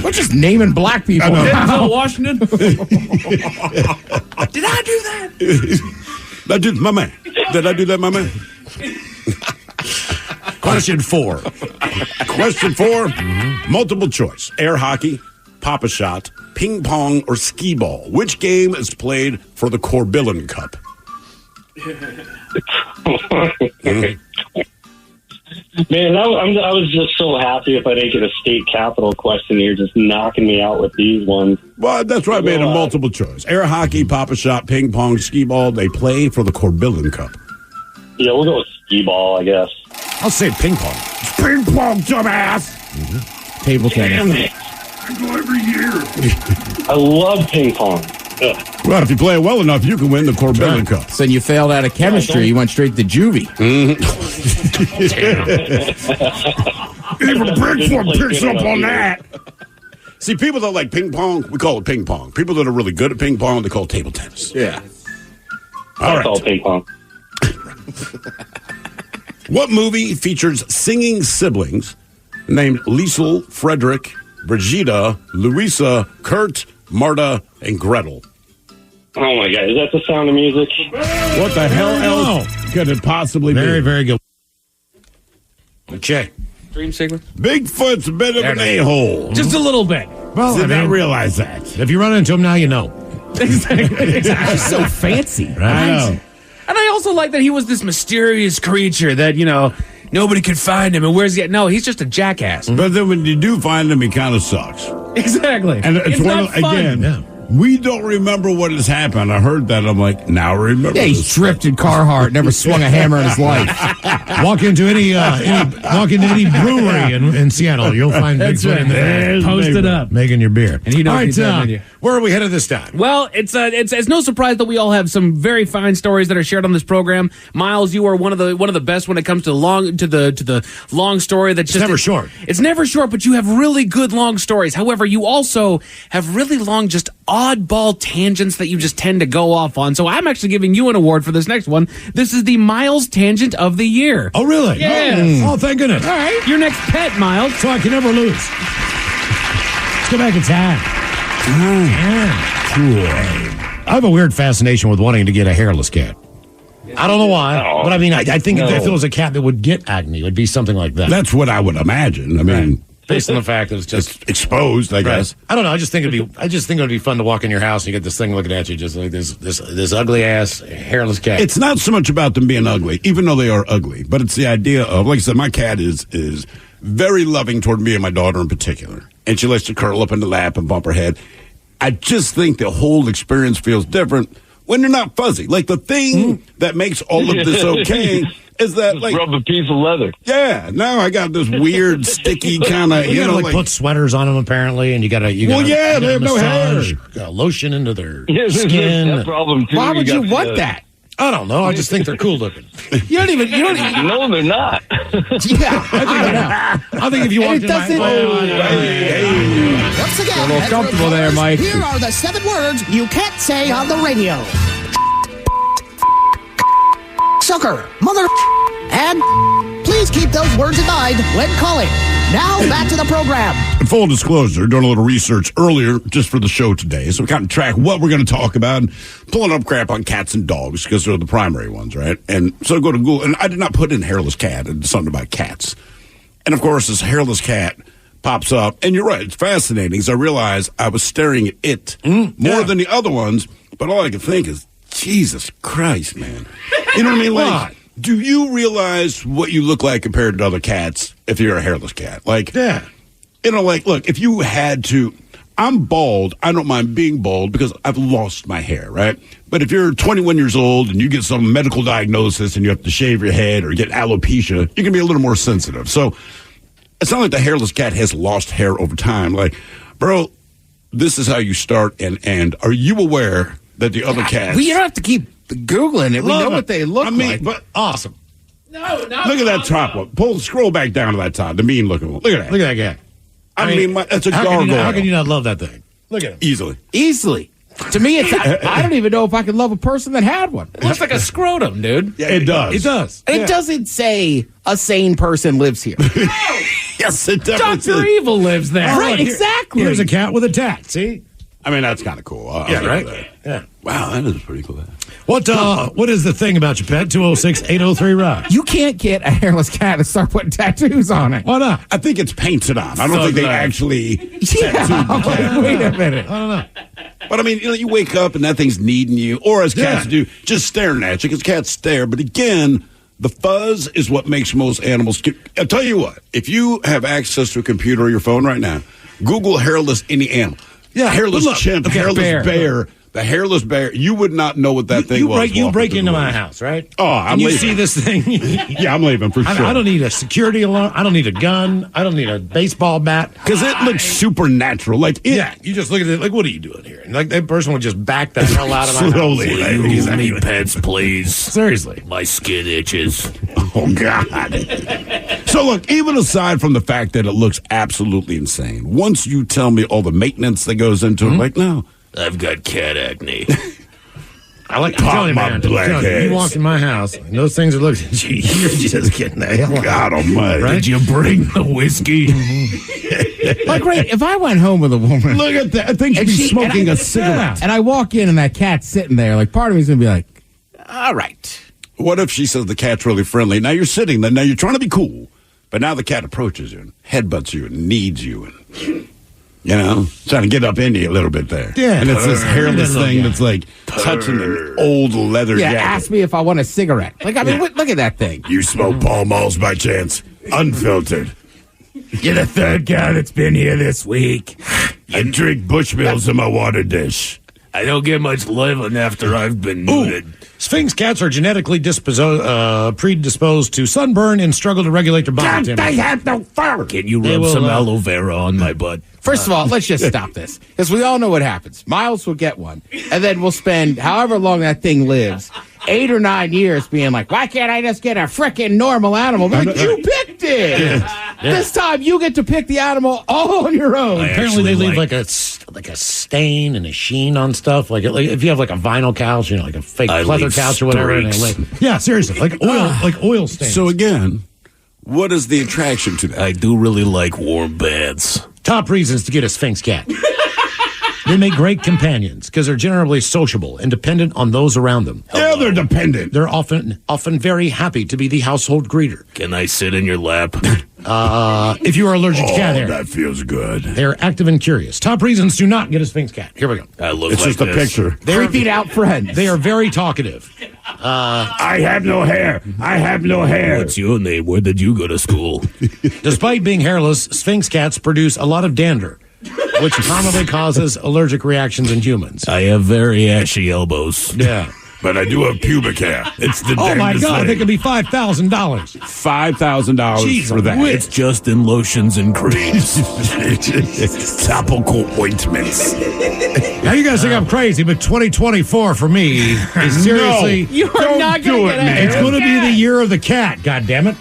We're just naming black people. Denzel Washington. Did I do that? That did my man. Did I do that, my man? Question 4. Question 4. Multiple choice. Air hockey, pop a shot, ping pong, or skee ball. Which game is played for the Corbillon Cup? Man, I was just so happy if I didn't get a state capital question. You're just knocking me out with these ones. Well, that's why I made a multiple choice. Air hockey, pop a shot, ping pong, skee ball. They play for the Corbillon Cup. Yeah, we'll go with skee ball, I guess. I'll say ping pong. It's ping pong, dumbass. Table Damn tennis. it. I go every year. I love ping pong. Ugh. Well, if you play it well enough, you can win the Corbillon Cup. So you failed out of chemistry. You went straight to juvie. Even Bigfoot Didn't picks play up good on enough that. See, people that like ping pong, we call it ping pong. People that are really good at ping pong, they call it table tennis. Yeah. All That's all right. ping pong. What movie features singing siblings named Liesel, Frederick, Brigida, Louisa, Kurt, Marta, and Gretel? Oh my God, is that the Sound of Music? What the hell else could it possibly be? Very, very good. Okay. Dream sequence. Bigfoot's a bit of an a-hole. Just a little bit. Well, Did I not mean, realize that. if you run into him now, you know. Exactly. So fancy. I know. And I also like that he was this mysterious creature that, nobody could find him. And where's he at? No, he's just a jackass. But then when you do find him, he kind of sucks. Exactly. And it's one not of, fun. again, we don't remember what has happened. I heard that. I'm like, now I remember. Yeah, he's this. tripped in Carhartt, never swung a hammer in his life. Walk into any brewery in Seattle, you'll find Bigfoot in there. Post it up. Making your beer. And he knows all right, he's that menu. where are we headed this time? Well, it's no surprise that we all have some very fine stories that are shared on this program. Miles, you are one of the best when it comes to the long story. That's just never short. It's never short, but you have really good long stories. However, you also have really long just oddball tangents that you just tend to go off on. So I'm actually giving you an award for this next one. This is the Miles Tangent of the Year. Oh, really? Yes. Oh, thank goodness. All right. Your next pet, Miles. So I can never lose. Let's go back in time. Cool. I have a weird fascination with wanting to get a hairless cat. I don't know why, but I mean, I think if it was a cat that would get acne, it would be something like that. That's what I would imagine. I mean, based on the fact that it's just exposed, I guess. I don't know. I just think it'd be fun to walk in your house and you get this thing looking at you, just like this ugly ass hairless cat. It's not so much about them being ugly, even though they are ugly, but it's the idea of, like I said, my cat is very loving toward me and my daughter in particular, and she likes to curl up in the lap and bump her head. I just think the whole experience feels different when you're not fuzzy. Like, the thing that makes all of this okay is that, like, rub a piece of leather. Yeah, now I got this weird, sticky kind of, you gotta put sweaters on them apparently, and you gotta they have no hair. Lotion into their There's skin. that problem too. Why would you want that? I don't know. I just think they're cool looking. You don't even. No, they're not. Yeah, I think if you walked in my Once again, a little comfortable there, Mike. Here are the 7 words you can't say on the radio. Sucker, mother, and please keep those words in mind when calling. Now back to the program. In full disclosure, doing a little research earlier just for the show today, so we kind of track what we're going to talk about, and pulling up crap on cats and dogs because they're the primary ones, right? And so I go to Google, and I did not put in hairless cat and something about cats. And of course, this hairless cat pops up, and you're right, it's fascinating because I realized I was staring at it more than the other ones, but all I could think is, Jesus Christ, man. You know what I mean? Like, do you realize what you look like compared to other cats if you're a hairless cat? Like, you know, like, look, if you had to, I'm bald. I don't mind being bald because I've lost my hair, right? But if you're 21 years old and you get some medical diagnosis and you have to shave your head or get alopecia, you can be a little more sensitive. So it's not like the hairless cat has lost hair over time. Like, bro, this is how you start and end. Are you aware that the other cats... Well, you don't have to keep Googling it. We know what they look like. But awesome. No. Look at that top one. Scroll back down to that top, the mean looking one. Look at that. Look at that guy. I mean, that's a gargoyle. How can you not love that thing? Look at him. Easily. To me, it's. I don't even know if I could love a person that had one. It looks like a scrotum, dude. Yeah, it does. It does. It doesn't say a sane person lives here. Yes, it does. Dr. Evil lives there. Right, exactly. Here's a cat with a tat. See? I mean, that's kind of cool. Right? Yeah. Wow, that is pretty cool. What is the thing about your pet? 206-803-ROCK. You can't get a hairless cat and start putting tattoos on it. Why not? I think it's painted on. I don't think they actually tattooed the cat. Wait a minute. I don't know. But I mean, you wake up and that thing's needing you, or as cats do, just staring at you, because cats stare. But again, the fuzz is what makes most animals. I'll tell you what, if you have access to a computer or your phone right now, Google hairless any animal. Yeah, hairless chimp, hairless bear. The hairless bear, you would not know what that thing was. You break into my house, right? Oh, I'm leaving. leaving. You see this thing? Yeah, I'm leaving for sure. I don't need a security alarm. I don't need a gun. I don't need a baseball bat. Because it looks supernatural. You just look at it like, what are you doing here? And like that person would just back the hell out of my Slowly. house. You need pets, please. Seriously. My skin itches. Oh, God. So, look, even aside from the fact that it looks absolutely insane, once you tell me all the maintenance that goes into it, like, no. I've got cat acne. I like to tell you, man. You walk in my house, and those things are looking at you. You're just getting the hell out. God almighty. Right? Did you bring the whiskey? Like, great, if I went home with a woman. Look at that. I think she'd be smoking a cigarette. And I walk in and that cat's sitting there, like, part of me's going to be like, all right. What if she says the cat's really friendly? Now you're sitting there. Now you're trying to be cool. But now the cat approaches you and headbutts you and needs you and... You know, trying to get up in you a little bit there. Yeah. And it's this hairless thing that's like touching an old leather jacket. Ask me if I want a cigarette. Like, I mean, look at that thing. You smoke Pall Malls by chance? Unfiltered. You're the third guy that's been here this week. I drink Bushmills in my water dish. I don't get much living after I've been neutered. Sphinx cats are genetically predisposed to sunburn and struggle to regulate their body temperature. They have no fur. Can you rub some aloe vera on my butt? First of all, let's just stop this. Because we all know what happens. Miles will get one. And then we'll spend however long that thing lives, 8 or 9 years being like, why can't I just get a frickin' normal animal? Like, you picked it. This time you get to pick the animal all on your own. Apparently they leave like a stain and a sheen on stuff. Like if you have like a vinyl couch, like a fake leather couch or whatever. And yeah, seriously, like oil stains. So again, what is the attraction to that? I do really like warm beds. Top reasons to get a Sphinx cat. They make great companions because they're generally sociable and dependent on those around them. Yeah, they're dependent. They're often very happy to be the household greeter. Can I sit in your lap? If you are allergic to cat hair. That feels good. They're active and curious. Top reasons to not get a Sphinx cat. Here we go. It's just a picture. Creeping out friends. They are very talkative. I have no hair. I have no hair. What's your name? Where did you go to school? Despite being hairless, Sphinx cats produce a lot of dander, which commonly causes allergic reactions in humans. I have very ashy elbows. Yeah. But I do have pubic hair. It's the Oh my damnedest God! thing. They could be $5,000. $5,000 for that. It's just in lotions and creams. Topical ointments. Now you guys think I'm crazy, but 2024 for me is seriously. You are not going to get it. It's going to be the year of the cat. God damn it!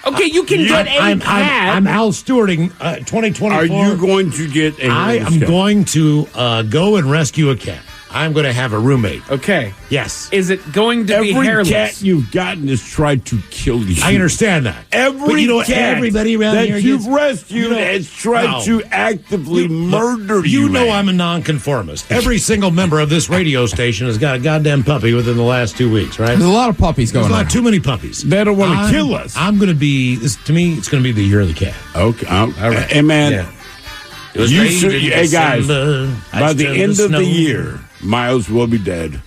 Okay, you can get a cat. I'm Al Stewarding 2024. Are you going to get a I am going to go and rescue a cat. I'm going to have a roommate. Okay. Yes. Is it going to be Every hairless? cat you've gotten has tried to kill you. I understand that. Every cat everybody around that here you've rescued has tried to actively murder you. You know I'm a nonconformist. Every single member of this radio station has got a goddamn puppy within the last 2 weeks, right? There's a lot of puppies going on. There's not too many puppies. They don't want to kill us. I'm going to be, to me, it's going to be the year of the cat. Okay. All right. Hey, man. Yeah. Hey, guys. By the end of the year, Miles will be dead.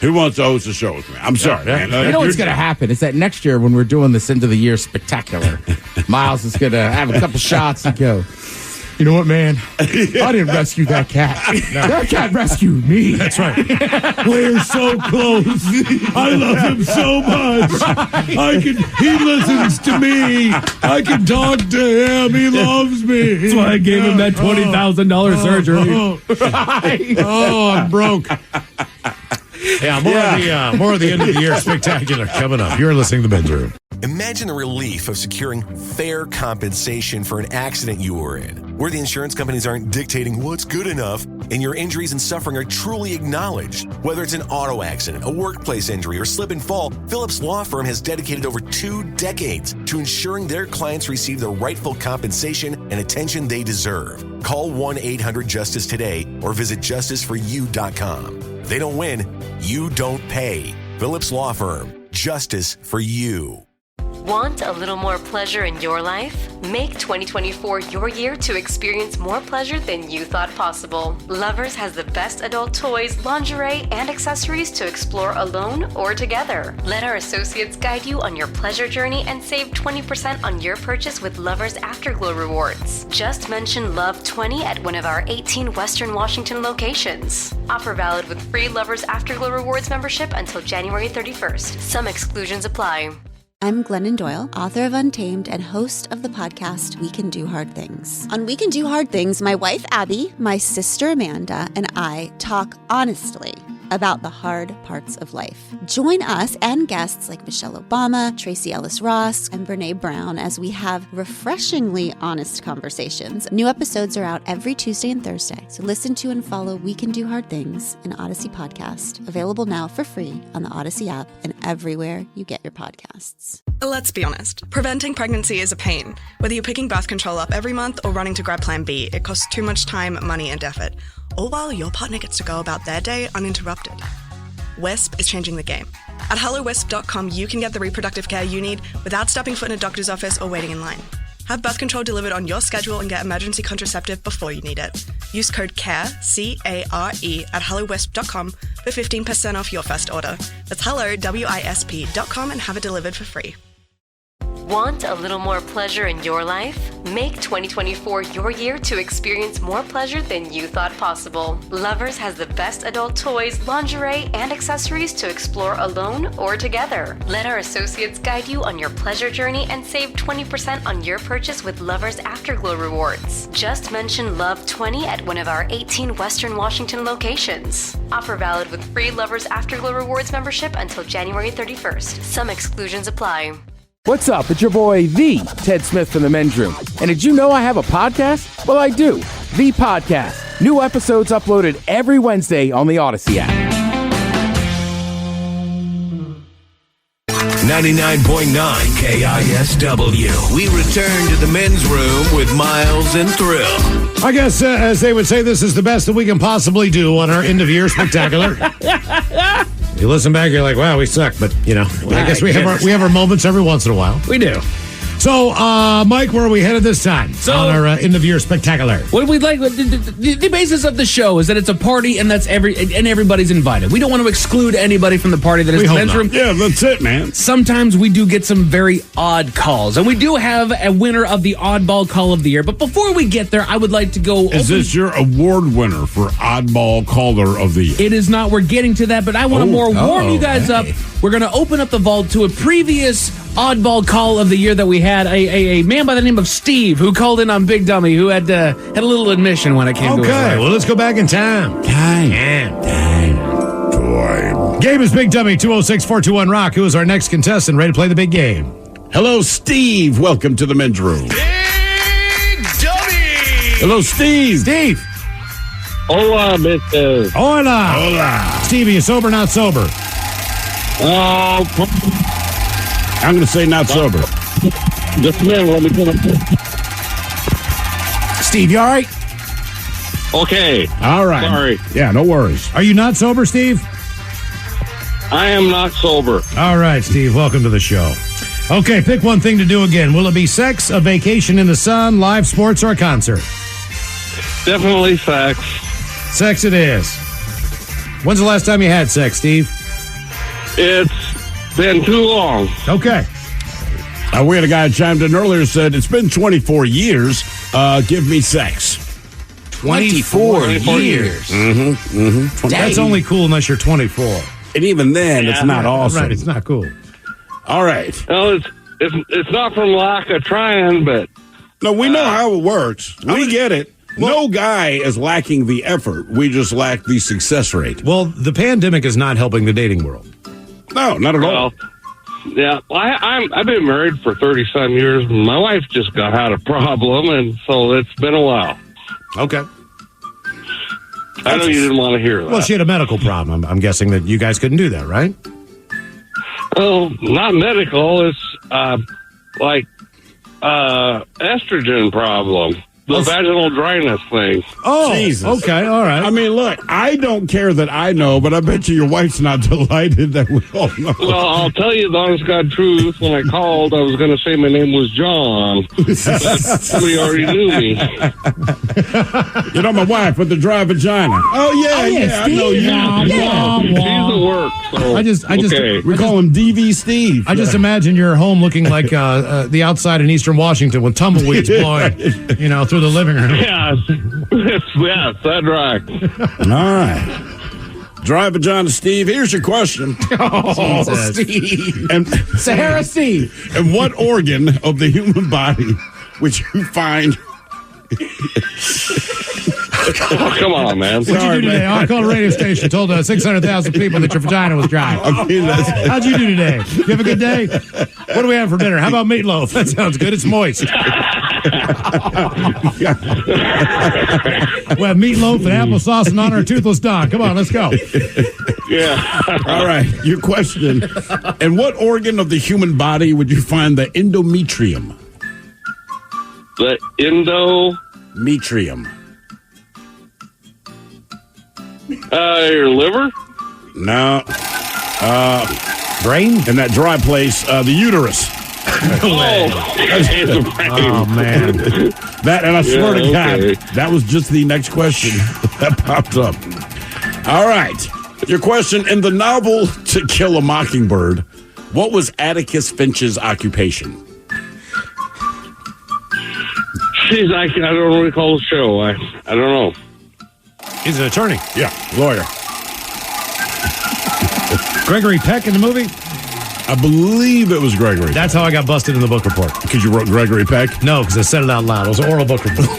Who wants to host a show with me? I'm sorry, man. You know what's going to happen is that next year when we're doing this end of the year spectacular, Miles is going to have a couple shots and go, you know what, man? I didn't rescue that cat. That cat rescued me. That's right. We're so close. I love him so much. He listens to me. I can talk to him. He loves me. That's why I gave him that $20,000 surgery. I'm broke. Yeah, more of the end of the year spectacular coming up. You're listening to the Men's Room. Imagine the relief of securing fair compensation for an accident you were in, where the insurance companies aren't dictating what's good enough and your injuries and suffering are truly acknowledged. Whether it's an auto accident, a workplace injury, or slip and fall, Phillips Law Firm has dedicated over 2 decades to ensuring their clients receive the rightful compensation and attention they deserve. Call 1-800-JUSTICE today or visit justiceforyou.com. If they don't win, you don't pay. Phillips Law Firm. Justice for you. Want a little more pleasure in your life? Make 2024 your year to experience more pleasure than you thought possible. Lovers has the best adult toys, lingerie, and accessories to explore alone or together. Let our associates guide you on your pleasure journey and save 20% on your purchase with Lovers Afterglow rewards. Just mention Love 20 at one of our 18 Western Washington locations. Offer valid with free Lovers Afterglow rewards membership until January 31st. Some exclusions apply. I'm Glennon Doyle, author of Untamed and host of the podcast We Can Do Hard Things. On We Can Do Hard Things, my wife Abby, my sister Amanda, and I talk honestly about the hard parts of life. Join us and guests like Michelle Obama, Tracy Ellis Ross, and Brene Brown as we have refreshingly honest conversations. New episodes are out every Tuesday and Thursday, so listen to and follow We Can Do Hard Things, an Odyssey podcast, available now for free on the Odyssey app and everywhere you get your podcasts. Let's be honest, preventing pregnancy is a pain. Whether you're picking birth control up every month or running to grab Plan B, it costs too much time, money, and effort. All while your partner gets to go about their day uninterrupted. Wisp is changing the game. At hellowisp.com, you can get the reproductive care you need without stepping foot in a doctor's office or waiting in line. Have birth control delivered on your schedule and get emergency contraceptive before you need it. Use code CARE, C-A-R-E, at hellowisp.com for 15% off your first order. That's hello.wisp.com and have it delivered for free. Want a little more pleasure in your life? Make 2024 your year to experience more pleasure than you thought possible. Lovers has the best adult toys, lingerie, and accessories to explore alone or together. Let our associates guide you on your pleasure journey and save 20% on your purchase with Lovers Afterglow rewards. Just mention Love 20 at one of our 18 Western Washington locations. Offer valid with free Lovers Afterglow rewards membership until January 31st. Some exclusions apply. What's up? It's your boy, the Ted Smith from the Men's Room. And did you know I have a podcast? Well, I do. The Podcast. New episodes uploaded every Wednesday on the Odyssey app. 99.9 KISW. We return to the Men's Room with Miles and Thrill. I guess, as they would say, this is the best that we can possibly do on our end-of-year spectacular. You listen back, you're like, wow, we suck. But, I guess we have our moments every once in a while. We do. So, Mike, where are we headed this time on our end-of-year spectacular? What we'd like, the basis of the show is that it's a party and everybody's invited. We don't want to exclude anybody from the party that is the Men's Room. Yeah, that's it, man. Sometimes we do get some very odd calls, and we do have a winner of the Oddball Call of the Year. But before we get there, I would like to go... Is this your award winner for Oddball Caller of the Year? It is not. We're getting to that, but I want to warm you guys up. We're going to open up the vault to a previous Oddball Call of the Year that we had. A man by the name of Steve who called in on Big Dummy who had a little admission when it came to his life. Well, let's go back in time. Time. Game is Big Dummy, 206-421-ROCK. Who is our next contestant? Ready to play the big game? Hello, Steve. Welcome to the Men's Room. Big Dummy! Hello, Steve. Steve. Hola, mister. Hola. Hola. Steve, are you sober or not sober? I'm going to say not sober. Just a minute, let me put up. Steve, you all right? Okay. All right. Sorry. Yeah, no worries. Are you not sober, Steve? I am not sober. All right, Steve, welcome to the show. Okay, pick one thing to do again. Will it be sex, a vacation in the sun, live sports, or a concert? Definitely sex. Sex it is. When's the last time you had sex, Steve? It's been too long. Okay. We had a guy who chimed in earlier said, it's been 24 years. Give me sex. 24 years. That's only cool unless you're 24. And even then, it's not awesome. Right, it's not cool. All right. No, it's not from lack of trying, but... No, we know how it works. We get it. No guy is lacking the effort. We just lack the success rate. Well, the pandemic is not helping the dating world. No, not at all. Yeah, I've been married for 30-some years. My wife just had a problem, and so it's been a while. Okay. I know you didn't want to hear that. Well, she had a medical problem. I'm guessing that you guys couldn't do that, right? Well, not medical. It's estrogen problem. The vaginal dryness thing. Oh, Jesus. Okay, all right. I mean, look, I don't care that I know, but I bet you your wife's not delighted that we all know. Well, I'll tell you the honest God truth. When I called, I was going to say my name was John, but somebody already knew me. You know my wife with the dry vagina. Oh, yeah, I know you. She's at work. So, I just we call him DV Steve. I just imagine your home looking like the outside in Eastern Washington with tumbleweeds blowing, through the living room. Yes, that's right. All right. Dry vagina Steve, here's your question. Oh, Steve. And Sahara Steve. And what organ of the human body would you find... Oh, come on, man. What'd you do today? I called a radio station, told 600,000 people that your vagina was dry. How'd you do today? You have a good day? What do we have for dinner? How about meatloaf? That sounds good. It's moist. We have meatloaf and applesauce in honor of Toothless Don. Come on, let's go. Yeah. All right, your question. In what organ of the human body would you find the endometrium? The metrium. Your liver? No. Brain? In that dry place, the uterus. Oh, man. That, and I swear to God, that was just the next question that popped up. All right. Your question, in the novel To Kill a Mockingbird, what was Atticus Finch's occupation? Jeez, I don't recall the show. I don't know. He's an attorney. Yeah, lawyer. Gregory Peck in the movie? I believe it was Gregory. That's how I got busted in the book report. Because you wrote Gregory Peck? No, because I said it out loud. It was an oral book report.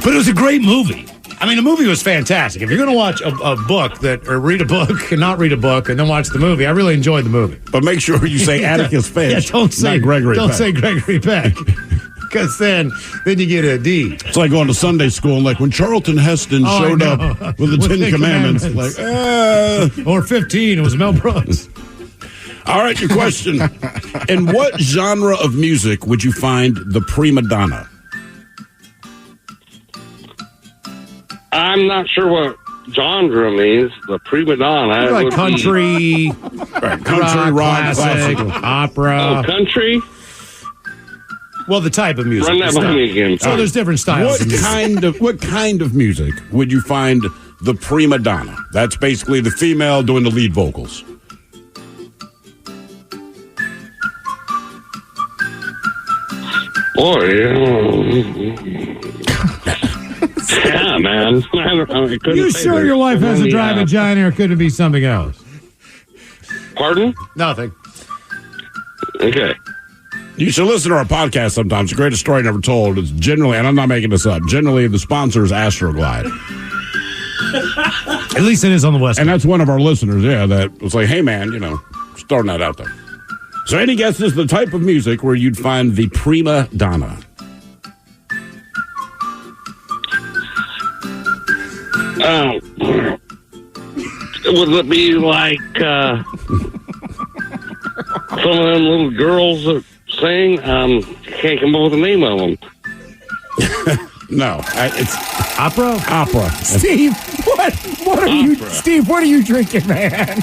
But it was a great movie. I mean, the movie was fantastic. If you're going to watch a book or read a book and not read a book and then watch the movie, I really enjoyed the movie. But make sure you say Atticus Finch. Yeah, don't say Gregory Don't Peck. say Gregory Peck. Because then you get a D. It's like going to Sunday school, like when Charlton Heston showed up with the Ten Commandments. Like, Or 15, it was Mel Brooks. All right, your question. In what genre of music would you find the prima donna? I'm not sure what genre means. The prima donna. Like country, country, rock, classic, opera. Oh, country? Well, the type of music. Run that by me again. So there's different styles. What kind of music would you find the prima donna? That's basically the female doing the lead vocals. Boy, yeah, man. I couldn't You say sure there's your wife has a any, dry vagina, or could it be something else? Pardon? Nothing. Okay. You should listen to our podcast sometimes. The greatest story never told. It's generally, and I'm not making this up, generally the sponsor is Astroglide. At least it is on the West. And that's one of our listeners, that was like, hey, man, starting that out there. So any guesses the type of music where you'd find the prima donna? Would it be like some of them little girls that sing? Can't come up with the name of them. No, it's opera. Opera. Steve, what are you? Steve, what are you drinking, man?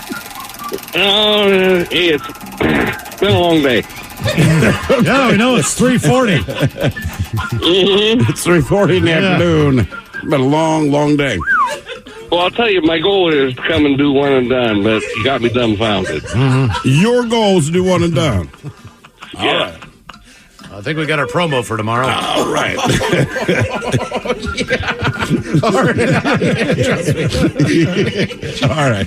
Oh, it's been a long day. Yeah, we know it's 3:40. It's 3:40 in the afternoon. It's been a long, long day. Well, I'll tell you, my goal is to come and do one and done, but you got me dumbfounded. Your goal is to do one and done. Yeah. All right. I think we got our promo for tomorrow. All right. All right.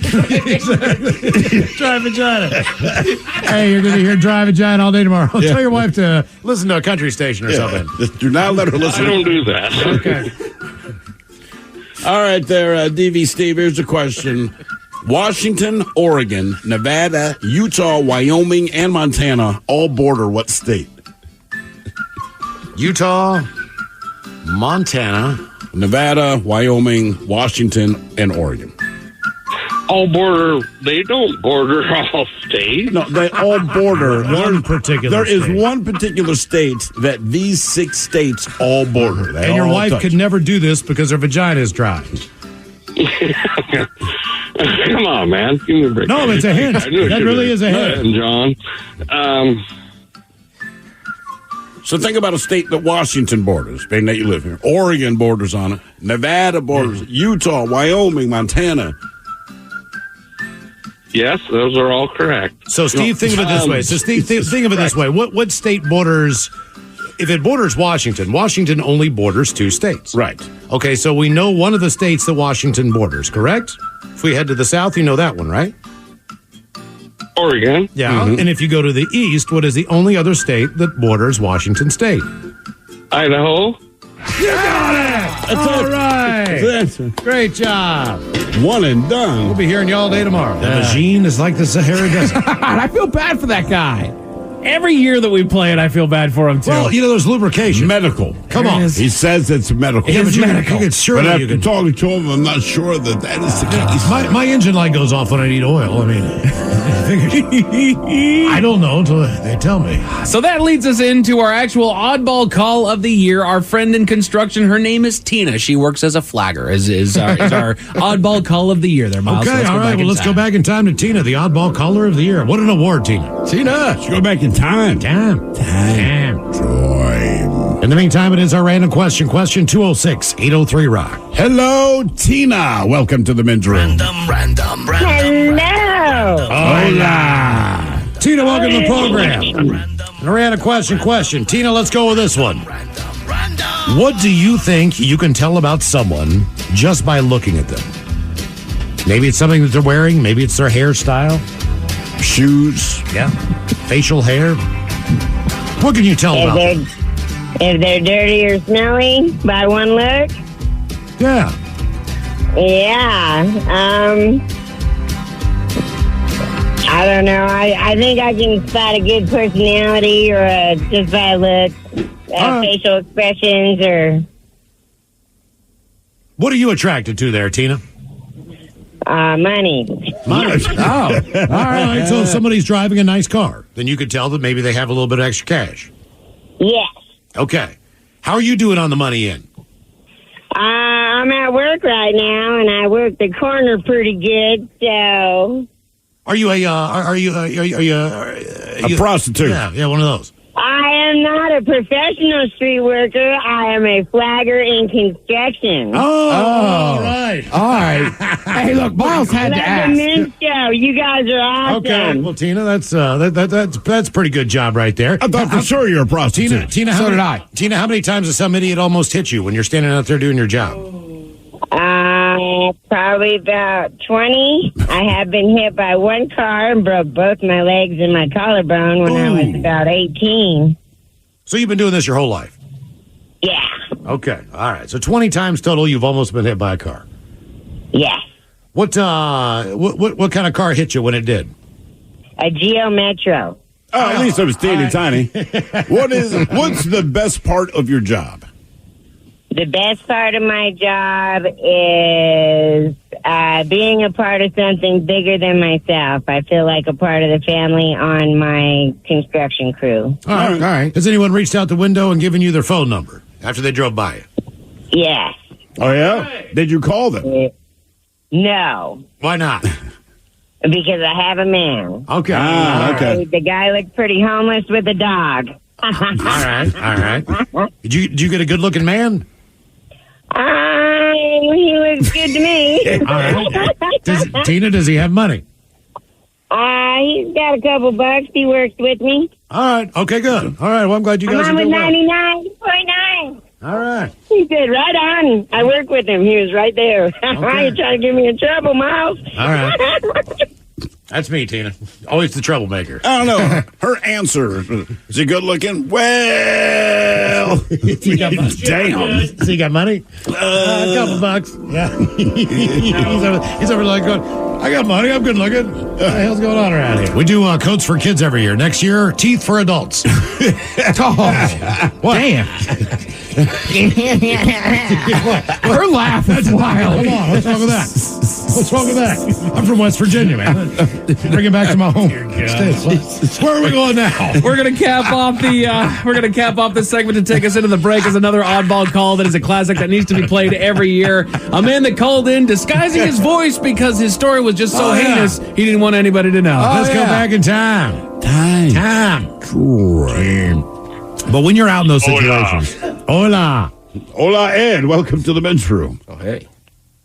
Dry vagina. Hey, you're going to hear dry vagina all day tomorrow. Tell your wife to listen to a country station or something. Just do not let her listen. I don't do that. Okay. All right, there, DV Steve. Here's the question: Washington, Oregon, Nevada, Utah, Wyoming, and Montana all border what state? Utah, Montana, Nevada, Wyoming, Washington, and Oregon. All border. They don't border all states. No, they all border one particular There is state. one particular state that these 6 states all border. They And your all wife touch. could never do this because her vagina is dry. Come on, man. Give me a break. No, it's a hint. I knew it That should really be. is a hint. John. So think about a state that Washington borders, being that you live here. Oregon borders on it. Nevada borders it. Utah, Wyoming, Montana. Yes, those are all correct. So, Steve, think of it this way. So, Steve, think of it this way. What state borders? If it borders Washington, Washington only borders 2 states. Right. Okay, so we know one of the states that Washington borders, correct? If we head to the south, you know that one, right? Oregon. Yeah. And if you go to the east, what is the only other state that borders Washington State? Idaho. You got it! All right. That's it. Great job. One and done. We'll be hearing you all day tomorrow. The Vagine is like the Sahara Desert. I feel bad for that guy. Every year that we play it, I feel bad for him, too. Well, there's lubrication. Medical. Come on. He says it's medical. Yeah, but you medical. can surely But you after can. talking to him, I'm not sure that is the case. My engine light goes off when I need oil. I mean, I don't know until they tell me. So that leads us into our actual oddball call of the year. Our friend in construction, her name is Tina. She works as a flagger. Is our oddball call of the year there, Miles. Okay, all right. Well, let's go back in time to Tina, the oddball caller of the year. What an award, Tina. Tina, let's go back in time. Time. In the meantime, it is our random question. Question 206-803-ROCK. Hello, Tina. Welcome to the men's room. Hello. Hola. Tina, welcome to the program. And a random question. Tina, let's go with this one. What do you think you can tell about someone just by looking at them? Maybe it's something that they're wearing. Maybe it's their hairstyle. Shoes. Yeah. Facial hair. What can you tell about them? If they're dirty or smelly by one look, Yeah. Yeah. I don't know. I think I can spot a good personality or just by look, facial expressions or... What are you attracted to there, Tina? Money. Money. Oh. All right. So if somebody's driving a nice car, then you could tell that maybe they have a little bit of extra cash. Yes. Okay. How are you doing on the money end? I'm at work right now, and I work the corner pretty good, so... Are you a prostitute? Yeah, one of those. I am not a professional street worker. I am a flagger in construction. All right. Hey, look, Miles had to ask. Men's show. You guys are awesome. Okay, well, Tina, that's a pretty good job right there. I thought for sure you're a prostitute. Tina, So did I. Tina, how many times has some idiot almost hit you when you're standing out there doing your job? Probably about 20. I have been hit by one car and broke both my legs and my collarbone when I was about 18. So you've been doing this your whole life? Yeah. Okay, all right. So 20 times total you've almost been hit by a car. Yeah. What kind of car hit you when it did? A Geo Metro. Oh, at least it was teeny tiny. What's the best part of your job? The best part of my job is being a part of something bigger than myself. I feel like a part of the family on my construction crew. All right. Has anyone reached out the window and given you their phone number after they drove by you? Yes. Oh, yeah? Did you call them? No. Why not? Because I have a man. Okay. Okay. The guy looked pretty homeless with a dog. All right. Did you get a good-looking man? He looks good to me. All right. Tina, does he have money? He's got a couple bucks. He works with me. All right. Okay, good. All right. Well, I'm glad you guys I'm are on with doing well. 99.9. All right. He said, right on. I work with him. He was right there. Okay. You trying to get me in trouble, Miles? All right. That's me, Tina. Always the troublemaker. I don't know. Her answer, is he good looking? Well, damn. So you got money? A couple bucks. Yeah. he's over like going, I got money. I'm good looking. What the hell's going on around here? We do coats for kids every year. Next year, teeth for adults. What? Damn. Her laugh is wild. Come on. What's wrong with that? What's wrong with that? I'm from West Virginia, man. Bring it back to my home state. Where are we going now? We're gonna cap off the segment to take us into the break as another oddball call that is a classic that needs to be played every year. A man that called in disguising his voice because his story was just so heinous he didn't want anybody to know. Let's go back in time. Time. But when you're out in those situations, hola, Ed. Welcome to the men's room. Oh, hey.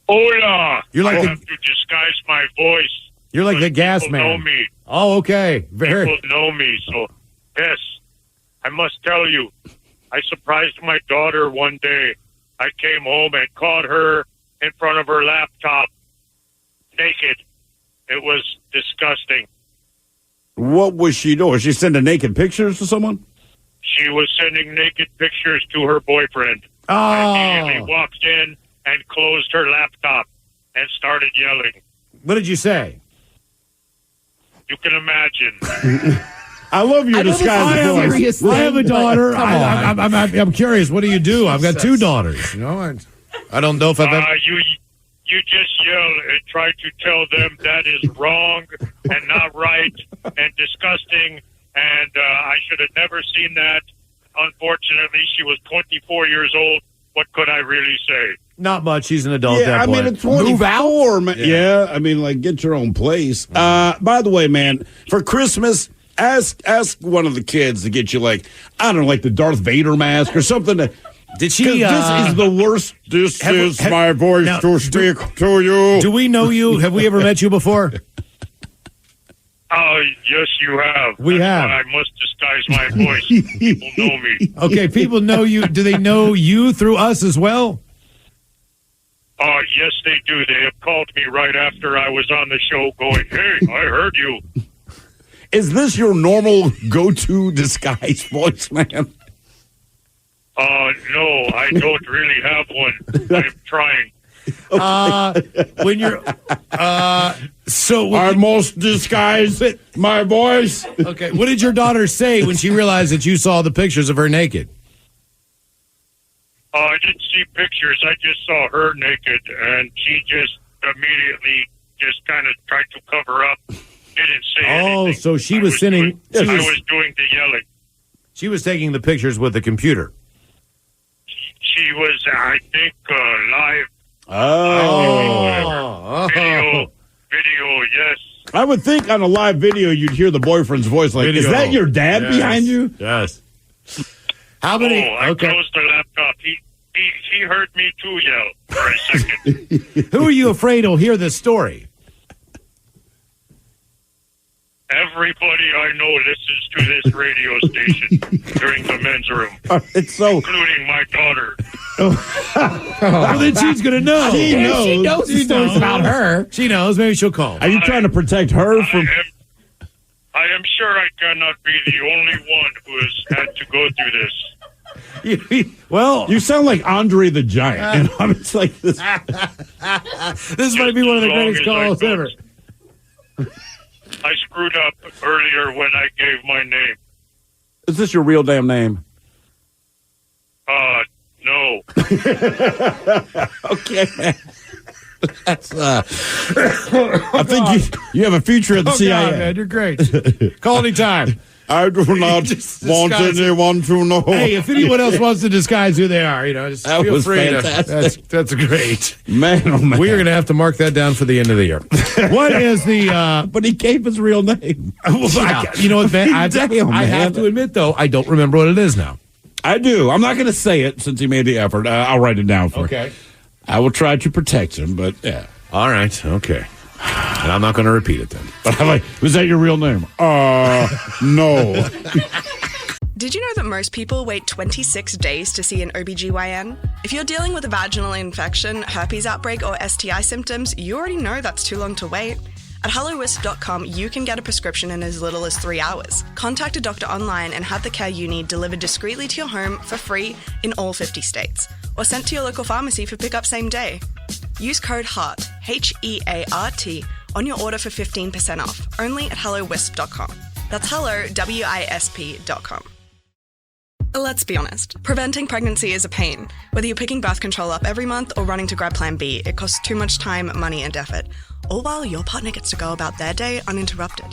Hola. You're like I the- have to disguise my voice. You're like the gas People man. know me. Oh, okay. Very. People know me. So, yes, I must tell you, I surprised my daughter one day. I came home and caught her in front of her laptop naked. It was disgusting. What was she doing? Was she sending naked pictures to someone? She was sending naked pictures to her boyfriend. Oh. Immediately walked in and closed her laptop and started yelling. What did you say? You can imagine. I love your disguise voice. I have a daughter. Come on. I'm curious. What do you do? I've got two daughters. You know, I don't know if I've ever. You just yell and try to tell them that is wrong and not right and disgusting, and I should have never seen that. Unfortunately, she was 24 years old. What could I really say? Not much. She's an adult. Yeah, at that I mean, point. it's 24, Move out? man. Yeah, I mean, like, get your own place. By the way, man, for Christmas, ask one of the kids to get you, like, I don't know, like the Darth Vader mask or something. Did she? This is the worst. This is my voice to speak to you. Do we know you? Have we ever met you before? Oh, yes, you have. We That's have. why I must disguise my voice. People know me. Okay, people know you. Do they know you through us as well? Oh, yes, they do. They have called me right after I was on the show going, hey, I heard you. Is this your normal go-to disguise voice, man? No, I don't really have one. I'm trying. When you're I must disguise my voice. Okay, what did your daughter say when she realized that you saw the pictures of her naked? I didn't see pictures. I just saw her naked, and she just immediately just kind of tried to cover up. Didn't say anything. Oh, so she was sending. I was doing the yelling. She was taking the pictures with the computer. She was, I think, live. Video, yes. I would think on a live video you'd hear the boyfriend's voice like, is that your dad behind you? Yes. How many? I closed the laptop. He heard me too yell for a second. Who are you afraid will hear this story? Everybody I know listens to this radio station during the men's room. Including my daughter. Well, then she's going to know. She knows the stories about her. She knows. Maybe she'll call. Are you trying to protect her from... I am sure I cannot be the only one who has had to go through this. Well, you sound like Andre the Giant. It's like this. This might be one of the greatest calls ever. I screwed up earlier when I gave my name. Is this your real damn name? No. Okay, man. That's, I think you have a future at the CIA. God, man, you're great. Call anytime. I do not want anyone to know. Hey, if anyone else wants to disguise who they are, just that feel was free fantastic. That's great. Man, oh man. We're going to have to mark that down for the end of the year. What is the... but he gave his real name. You know what, man? I have to admit, though, I don't remember what it is now. I do. I'm not going to say it since he made the effort. I'll write it down for him. Okay. I will try to protect him, but yeah. All right. Okay. And I'm not going to repeat it then. But I'm like, was that your real name? No. Did you know that most people wait 26 days to see an OBGYN? If you're dealing with a vaginal infection, herpes outbreak, or STI symptoms, you already know that's too long to wait. At HelloWisp.com, you can get a prescription in as little as 3 hours. Contact a doctor online and have the care you need delivered discreetly to your home for free in all 50 states, or sent to your local pharmacy for pickup same day. Use code HEART, HEART, on your order for 15% off, only at HelloWisp.com. That's HelloWisp.com. Let's be honest, preventing pregnancy is a pain. Whether you're picking birth control up every month or running to grab Plan B, it costs too much time, money, and effort, all while your partner gets to go about their day uninterrupted.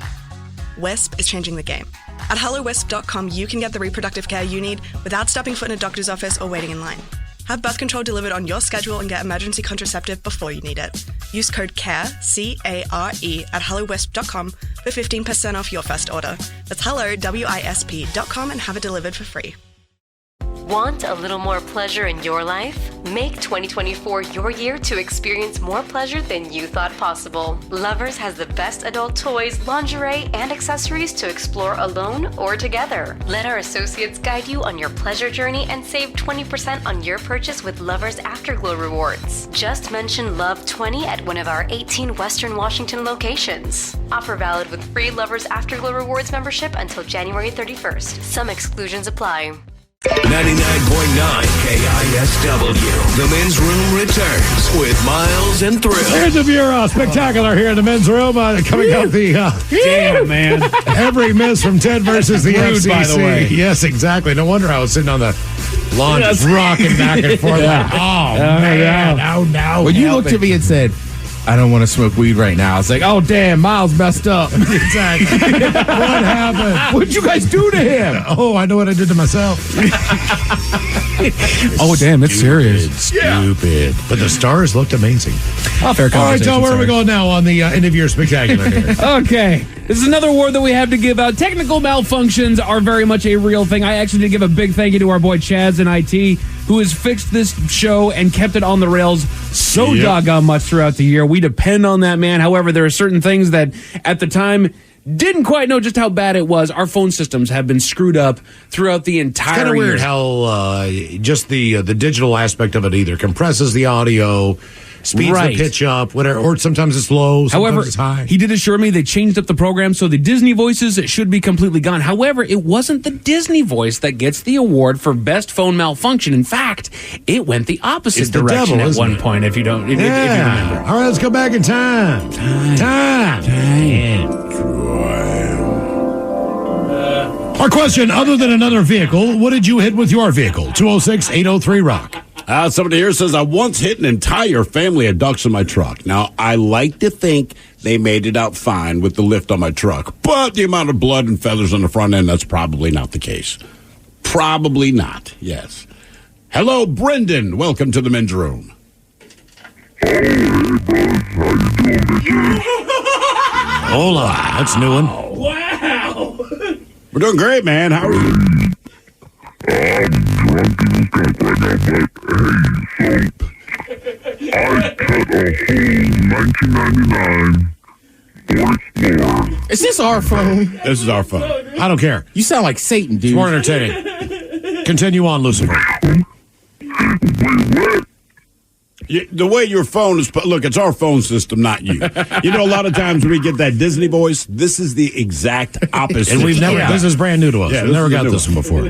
Wisp is changing the game. At HelloWisp.com, you can get the reproductive care you need without stepping foot in a doctor's office or waiting in line. Have birth control delivered on your schedule and get emergency contraceptive before you need it. Use code CARE, C-A-R-E, at HelloWisp.com for 15% off your first order. That's HelloWisp.com and have it delivered for free. Want a little more pleasure in your life? Make 2024 your year to experience more pleasure than you thought possible. Lovers has the best adult toys, lingerie, and accessories to explore alone or together. Let our associates guide you on your pleasure journey and save 20% on your purchase with Lovers Afterglow rewards. Just mention Love20 at one of our 18 Western Washington locations. Offer valid with free Lovers Afterglow rewards membership until January 31st. Some exclusions apply. 99.9 KISW. The men's room returns with Miles and Thrill. Here's a Bureau Spectacular here in the men's room. Coming up the damn man, every miss from Ted versus the rude, FCC. by the way. Yes, exactly. No wonder I was sitting on the lawn just rocking back and forth. Like, oh man, no. When you looked at me and said, I don't want to smoke weed right now, I was like, oh damn, Miles messed up. Exactly. What happened? What'd you guys do to him? Oh, I know what I did to myself. Oh damn, it's serious. Stupid. But the stars looked amazing. Oh, fair All right, conversation, Tom, where are we sir. going now on the end of year spectacular here? Okay. This is another award that we have to give out. Technical malfunctions are very much a real thing. I actually did give a big thank you to our boy Chaz in IT, who has fixed this show and kept it on the rails so doggone much throughout the year. We depend on that man. However, there are certain things that at the time didn't quite know just how bad it was. Our phone systems have been screwed up throughout the entire It's kind of weird year. how just the digital aspect of it either compresses the audio, speeds the pitch up, whatever, or sometimes it's low, sometimes However, it's high. he did assure me they changed up the program so the Disney voices should be completely gone. However, it wasn't the Disney voice that gets the award for best phone malfunction. In fact, it went the opposite It's the direction devil, at isn't one it? point, if you don't, if you remember. All right, let's go back in time. Our question, other than another vehicle, what did you hit with your vehicle? 206-803-ROCK. Somebody here says, I once hit an entire family of ducks in my truck. Now, I like to think they made it out fine with the lift on my truck, but the amount of blood and feathers on the front end, that's probably not the case. Probably not, yes. Hello, Brendan. Welcome to the men's room. Hola, that's a new one. Wow. We're doing great, man. How are you? I'm drunk as a skunk right now, but hey, so I cut a whole 1999 Ford Explorer. Is this our phone? This is our phone. I don't care. You sound like Satan, dude. It's more entertaining. Continue on, Lucifer. The way your phone is, look, it's our phone system, not you. You know, a lot of times when we get that Disney voice, this is the exact opposite. And we've never, this is brand new to us. Yeah, We've never got this one before. I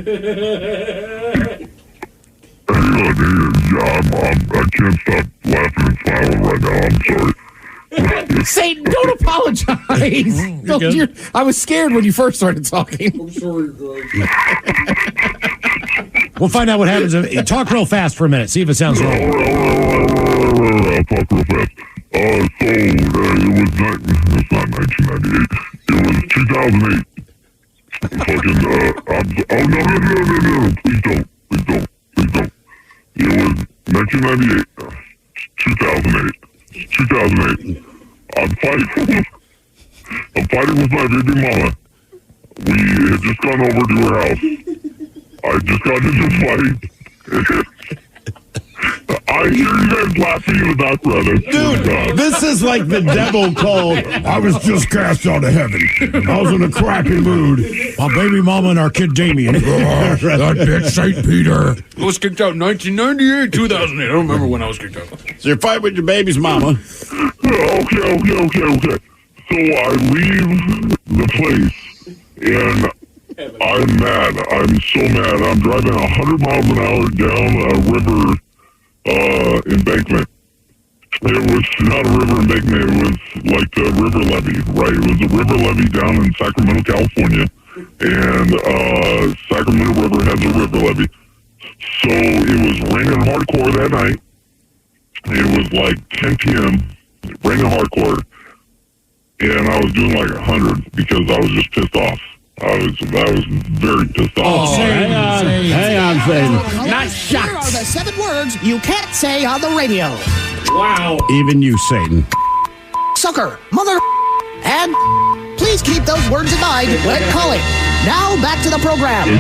can't stop laughing and smiling right now. I'm sorry. Satan, don't apologize. I was scared when you first started talking. I'm sorry, We'll find out what happens. Talk real fast for a minute. See if it sounds wrong. I'll talk real fast. It was not 1998. It was 2008. Fucking, no. Please don't. It was 1998. 2008. I'm fighting with my baby mama. We had just gone over to her house. I just got into a fight. I hear you guys laughing in the background. Dude, this is like the devil called. I was just cast out of heaven. I was in a crappy mood. My baby mama and our kid Damien. That bitch St. Peter. I was kicked out in 1998, 2008. I don't remember when I was kicked out. So you're fighting with your baby's mama. Okay. So I leave the place, and I'm mad. I'm so mad. I'm driving 100 miles an hour down a river embankment. It was not a river embankment. It was like the river levee, right? It was a river levee down in Sacramento, California. And Sacramento River has a river levee. So it was raining hardcore that night. It was like 10 p.m. Raining hardcore. And I was doing like 100 because I was just pissed off. I was very pissed off. Hang on, Satan. Not shocked. Here are the 7 words you can't say on the radio. Wow. Even you, Satan. Sucker, mother, and please keep those words in mind when calling. Now back to the program.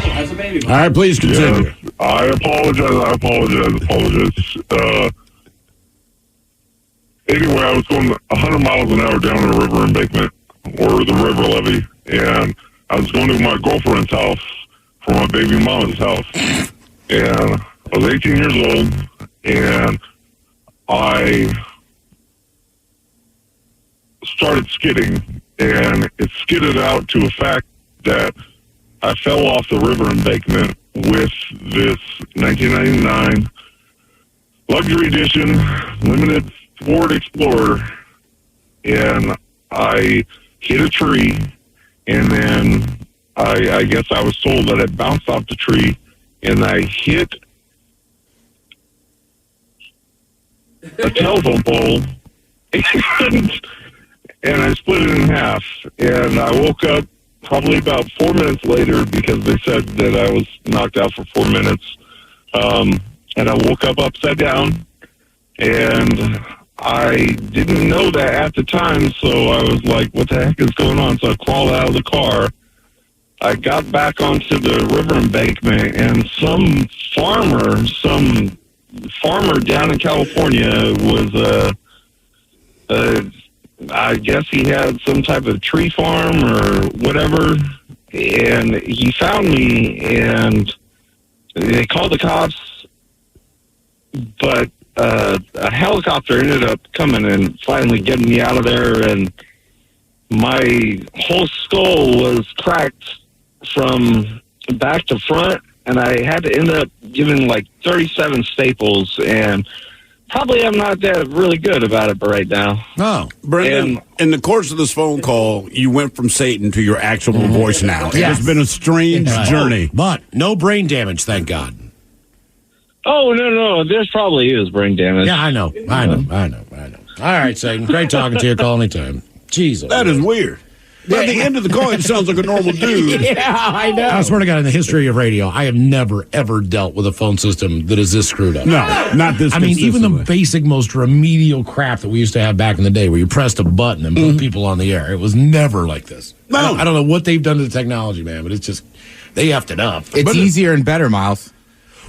All right, please continue. Yes, I apologize. Anyway, I was going 100 miles an hour down a river embankment, or the river levee, and I was going to my girlfriend's house from my baby mama's house. And I was 18 years old, and I started skidding, and it skidded out to a fact that I fell off the river embankment with this 1999 luxury edition limited Ford Explorer, and I hit a tree, and then I guess I was told that it bounced off the tree, and I hit a telephone pole, and I split it in half, and I woke up probably about 4 minutes later because they said that I was knocked out for 4 minutes, and I woke up upside down, and I didn't know that at the time, so I was like, what the heck is going on? So I crawled out of the car. I got back onto the river embankment, and some farmer down in California was, I guess he had some type of tree farm or whatever, and he found me, and they called the cops, but I a helicopter ended up coming and finally getting me out of there, and my whole skull was cracked from back to front, and I had to end up giving like 37 staples, and probably I'm not that really good about it right now. Oh, Brendan, in the course of this phone call, you went from Satan to your actual voice now. It has been a strange journey. But no brain damage, thank God. Oh, no, there probably is brain damage. Yeah, I know. All right, Satan, great talking to you. Call anytime. Jesus. That is weird. By the end of the call, it sounds like a normal dude. Yeah, I know. I swear to God, in the history of radio, I have never, ever dealt with a phone system that is this screwed up. No, not this. I mean, even the basic, most remedial crap that we used to have back in the day where you pressed a button and put people on the air, it was never like this. No. I don't know what they've done to the technology, man, but it's just, they effed it up. It's easier and better, Miles.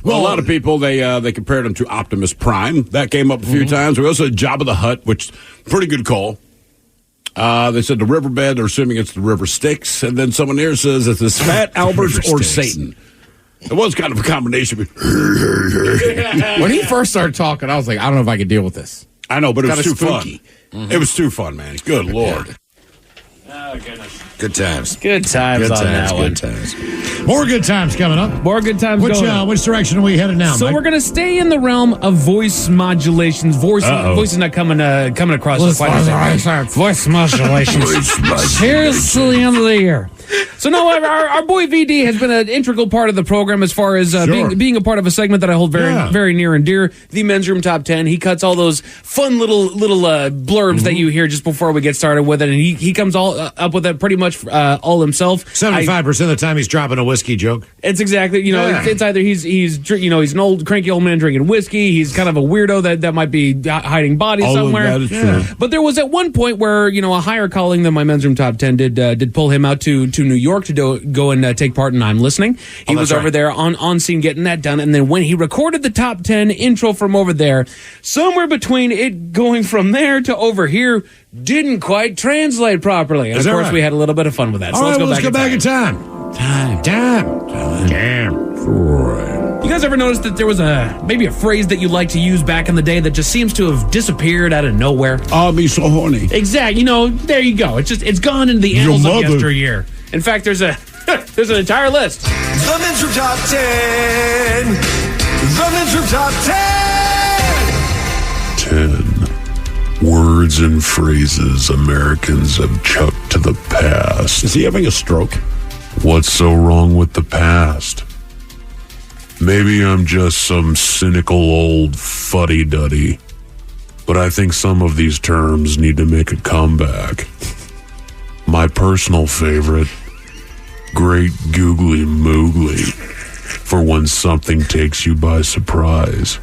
Well, a lot of people, they compared him to Optimus Prime. That came up a few times. We also had Jabba the Hutt, which pretty good call. They said the riverbed, they're assuming it's the river Styx. And then someone here says it's this Fat Albert or Satan. It was kind of a combination. When he first started talking, I was like, I don't know if I could deal with this. I know, but it was too spooky. fun. It was too fun, man. Good Lord. Oh, goodness. Good times. Good times on that one. Good times. More good times coming up. More good times going on. Which direction are we headed now, So Mike? we're going to stay in the realm of voice modulations. Voice is not coming across quite as voice modulations. Here's to the end of the year. So no, our boy VD has been an integral part of the program as far as being a part of a segment that I hold very near and dear. The Men's Room Top 10. He cuts all those fun little blurbs that you hear just before we get started with it, and he comes all up with it pretty much all himself. 75% of the time he's dropping a whiskey joke. It's exactly, it's either he's an old cranky old man drinking whiskey. He's kind of a weirdo that might be hiding bodies somewhere. That is true. But there was at one point where a higher calling than my Men's Room Top 10 did pull him out to New York to go and take part in I'm Listening. He was over there on scene getting that done, and then when he recorded the Top 10 intro from over there, somewhere between it going from there to over here didn't quite translate properly. And of course, we had a little bit of fun with that. So let's go back in time. Time. You guys ever notice that there was maybe a phrase that you like to use back in the day that just seems to have disappeared out of nowhere? I'll be so horny. Exactly. There you go. It's gone into the annals of yesteryear. In fact, there's an entire list. The Men's Room Top 10. The Men's Room Top 10. 10 words and phrases Americans have chucked to the past. Is he having a stroke? What's so wrong with the past? Maybe I'm just some cynical old fuddy-duddy, but I think some of these terms need to make a comeback. My personal favorite, great googly moogly, for when something takes you by surprise.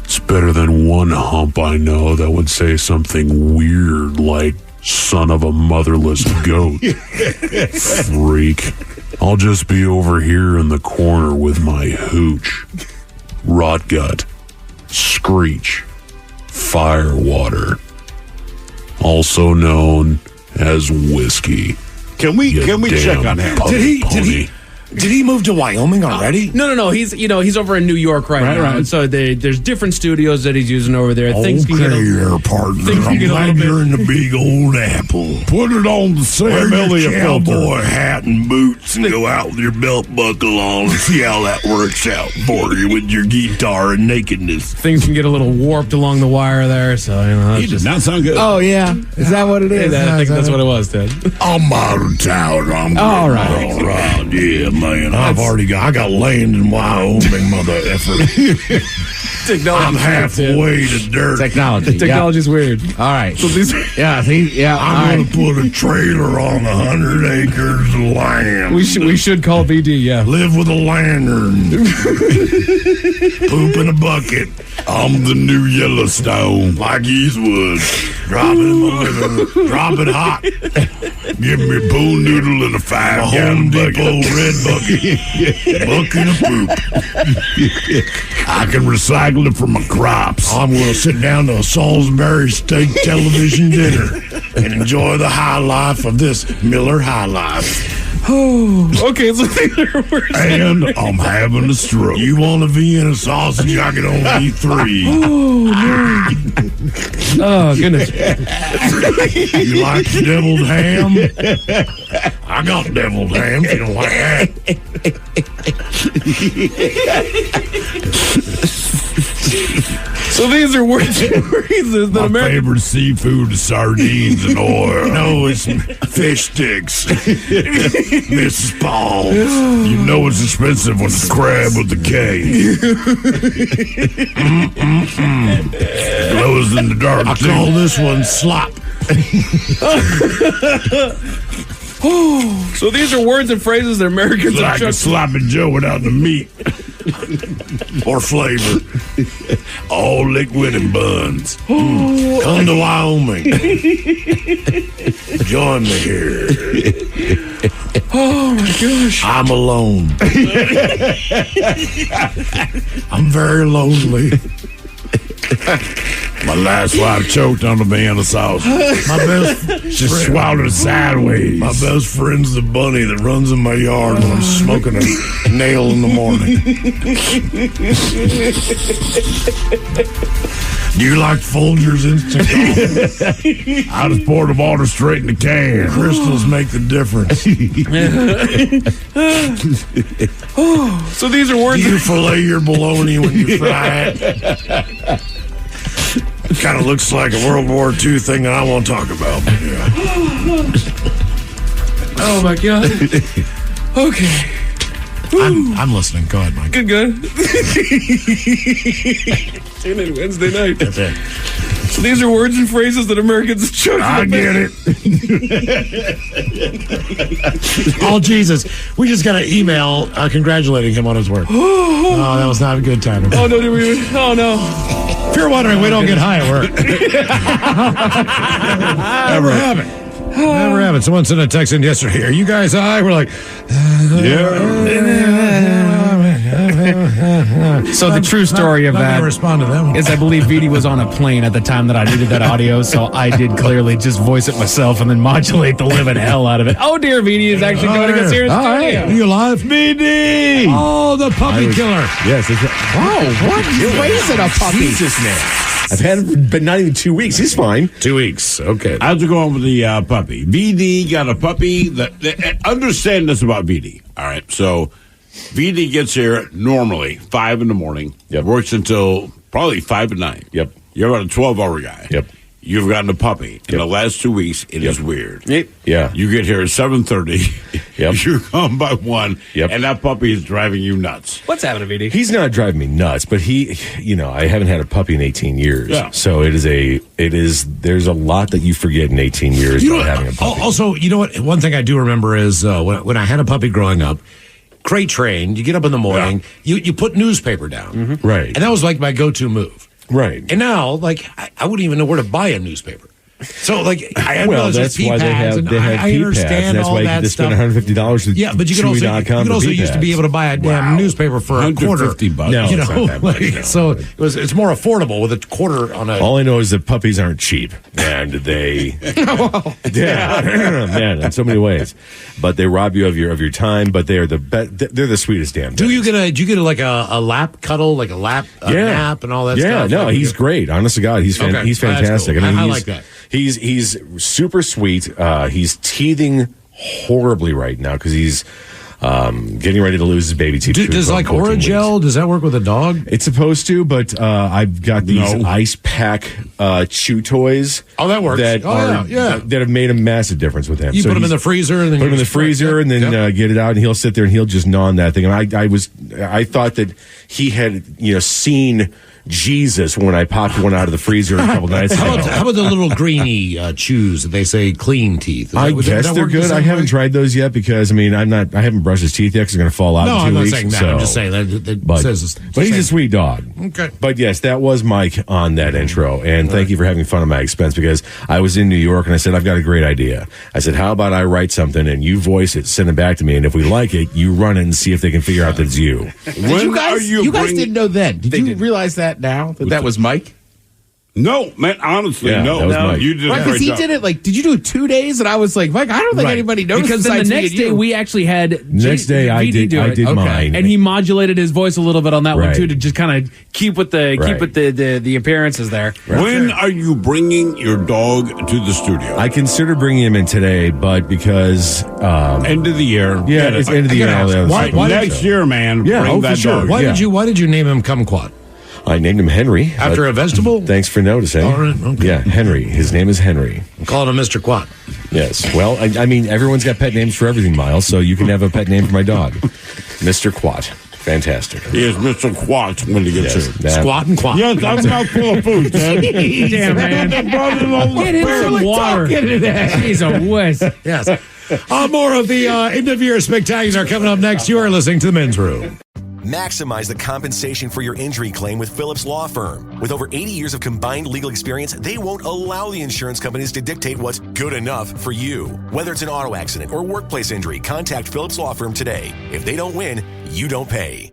It's better than one hump I know that would say something weird like son of a motherless goat. Freak. I'll just be over here in the corner with my hooch. Rot gut. Screech. Firewater. Also known as whiskey. Can we check on him? Did he move to Wyoming already? No. He's over in New York right now. Right. And so there's different studios that he's using over there. Things can get partner. I'm glad you're in the big old apple. Put it on the Sam Wear your Elliott cowboy filter. hat and boots and go out with your belt buckle on and see how that works out for you with your guitar and nakedness. Things can get a little warped along the wire there. So He does not sound good. Oh, yeah. Is that what it is? I think that's what it was, Ted. I'm out of town. I'm All right. Yeah, man. I got land in Wyoming, mother effer. Technology. I'm halfway to dirt. Technology. Technology's weird. All right. So these, I'm going to put a trailer on 100 acres of land. we should call VD. Yeah. Live with a lantern. Poop in a bucket. I'm the new Yellowstone, like Eastwood. Drop it in my living room. Drop it hot. Give me a pool noodle and a 5-gallon Depot red bucket. Bucket of poop. I can recycle it for my crops. I'm going to sit down to a Salisbury steak television dinner and enjoy the high life of this Miller High Life. Oh, okay. So these are words. And I'm having a stroke. You want a Vienna sausage? I can only eat 3. Oh, man. Oh, goodness. You like deviled ham? I got deviled ham. You don't like that? So these are words and phrases that My favorite seafood is sardines and oil. No, it's fish sticks. Mrs. Paul. You know it's expensive when it's crab with the K. Glows in the dark. I call this one slop. So these are words and phrases that Americans like a sloppy Joe without the meat or flavor. All liquid and buns. Come to Wyoming. Join me here. Oh my gosh. I'm alone. I'm very lonely. My last wife choked on the Vienna sauce. My best, she swallowed it sideways. My best friend's the bunny that runs in my yard when I'm smoking a nail in the morning. Do you like Folgers instant coffee? I just pour the water straight in the can. Crystals make the difference. So these are words. Do you fillet your bologna when you fry it? Kind of looks like a World War II thing that I won't talk about. Yeah. Oh my god. Okay. I'm listening. Go ahead, Mike. Good. Tune in Wednesday night. That's it. So these are words and phrases that Americans chose. I get it. Oh, Jesus. We just got an email congratulating him on his work. Oh, that was not a good time. Oh, no, did we? Oh, no. If you're wondering, we don't get high at work. Never happen. Never happen. Someone sent a text in yesterday. Are you guys high? We're like, So the true story of that respond to them. is I believe Vidi was on a plane at the time that I needed that audio, so I did clearly just voice it myself and then modulate the living hell out of it. Oh dear, Vidi is actually joining us here in studio. Are you alive? VD! Oh, the puppy killer. Yes. Oh, what? Why is it a puppy? Jesus, man. I've had him, but not even 2 weeks. He's fine. 2 weeks. Okay. How's it going with the puppy? VD got a puppy. Understand this about VD. All right. So VD gets here normally 5 in the morning. Yep. Works until probably 5 at night. Yep. You're about a 12-hour guy. Yep. You've gotten a puppy. In the last 2 weeks, it is weird. Yeah. You get here at 7:30. Yep. You come by 1. Yep. And that puppy is driving you nuts. What's happening, Vidi? He's not driving me nuts, but I haven't had a puppy in 18 years. Yeah. So there's a lot that you forget in 18 years about having a puppy. Also, you know what? One thing I do remember is when I had a puppy growing up, crate trained, you get up in the morning, you put newspaper down. Mm-hmm. Right. And that was like my go-to move. Right. And now, like, I wouldn't even know where to buy a newspaper. So, like, I realize that's there's why they have P-pads, pay pads. I understand That's all why you that can stuff. spend $150 with Yeah, but you could also used to be able to buy a damn newspaper for a quarter. $150. No, You it's know, not that much, like, no. so it's more affordable with a quarter on a. All I know is that puppies aren't cheap, and they, man, in so many ways. But they rob you of your time. But they are the they're the sweetest damn. Do you get a lap cuddle, like a lap nap and all that stuff? Yeah, no, Like, he's great. Honest to God, he's Okay. he's That's fantastic. cool. I mean, I he's, like that. He's super sweet. He's teething horribly right now because he's getting ready to lose his baby teeth. Does like Oragel, does that work with a dog? It's supposed to, but I've got these ice pack chew toys. Oh, that works. That have made a massive difference with him. You put them in the freezer and then put him in the freezer and then get it out, and he'll sit there and he'll just gnaw on that thing. And I thought that he had seen Jesus when I popped one out of the freezer a couple nights ago. How about the little greeny chews that they say clean teeth? I guess they're good. I haven't tried those yet because I haven't brushed his teeth yet because they're going to fall out in 2 I'm not weeks. saying that. So. I'm just saying that But he's a sweet dog. Okay. But yes, that was Mike on that intro, and thank you for having fun at my expense because I was in New York and I said I've got a great idea. I said, how about I write something and you voice it, send it back to me, and if we like it, you run it and see if they can figure out that it's you. You guys didn't know then. Did you realize that now? That was Mike? No, man, honestly, Yeah, no. that was Mike. You did a Because great he job. did it like, did you do it 2 days? And I was like, Mike, I don't think anybody noticed. Because then the besides me next and day you. we actually had Next day I VD do did it. mine. And he modulated his voice a little bit on that one Right. too to just kind of keep with the appearances there. When are you bringing your dog to the studio? I considered bringing him in today, but because end of the year. Yeah, it's end of the year. And all the other stuff. Next year, man. Yeah, bring that for sure. dog. Why did you name him Kumquat? I named him Henry. After a vegetable? Thanks for noticing. All right, okay. Yeah, Henry. His name is Henry. I'm calling him Mr. Quat. Yes. Well, I mean, everyone's got pet names for everything, Miles, so you can have a pet name for my dog. Mr. Quat. Fantastic. He is Mr. Quat when he gets here. Squat and quat. Yes, I'm not full of food, Ted. Damn, man. Get him some water. He's a whiz. Yes. More of the end of year spectacular coming up next. You are listening to the Men's Room. Maximize the compensation for your injury claim with Phillips Law Firm. With over 80 years of combined legal experience, they won't allow the insurance companies to dictate what's good enough for you. Whether it's an auto accident or workplace injury, contact Phillips Law Firm today. If they don't win, you don't pay.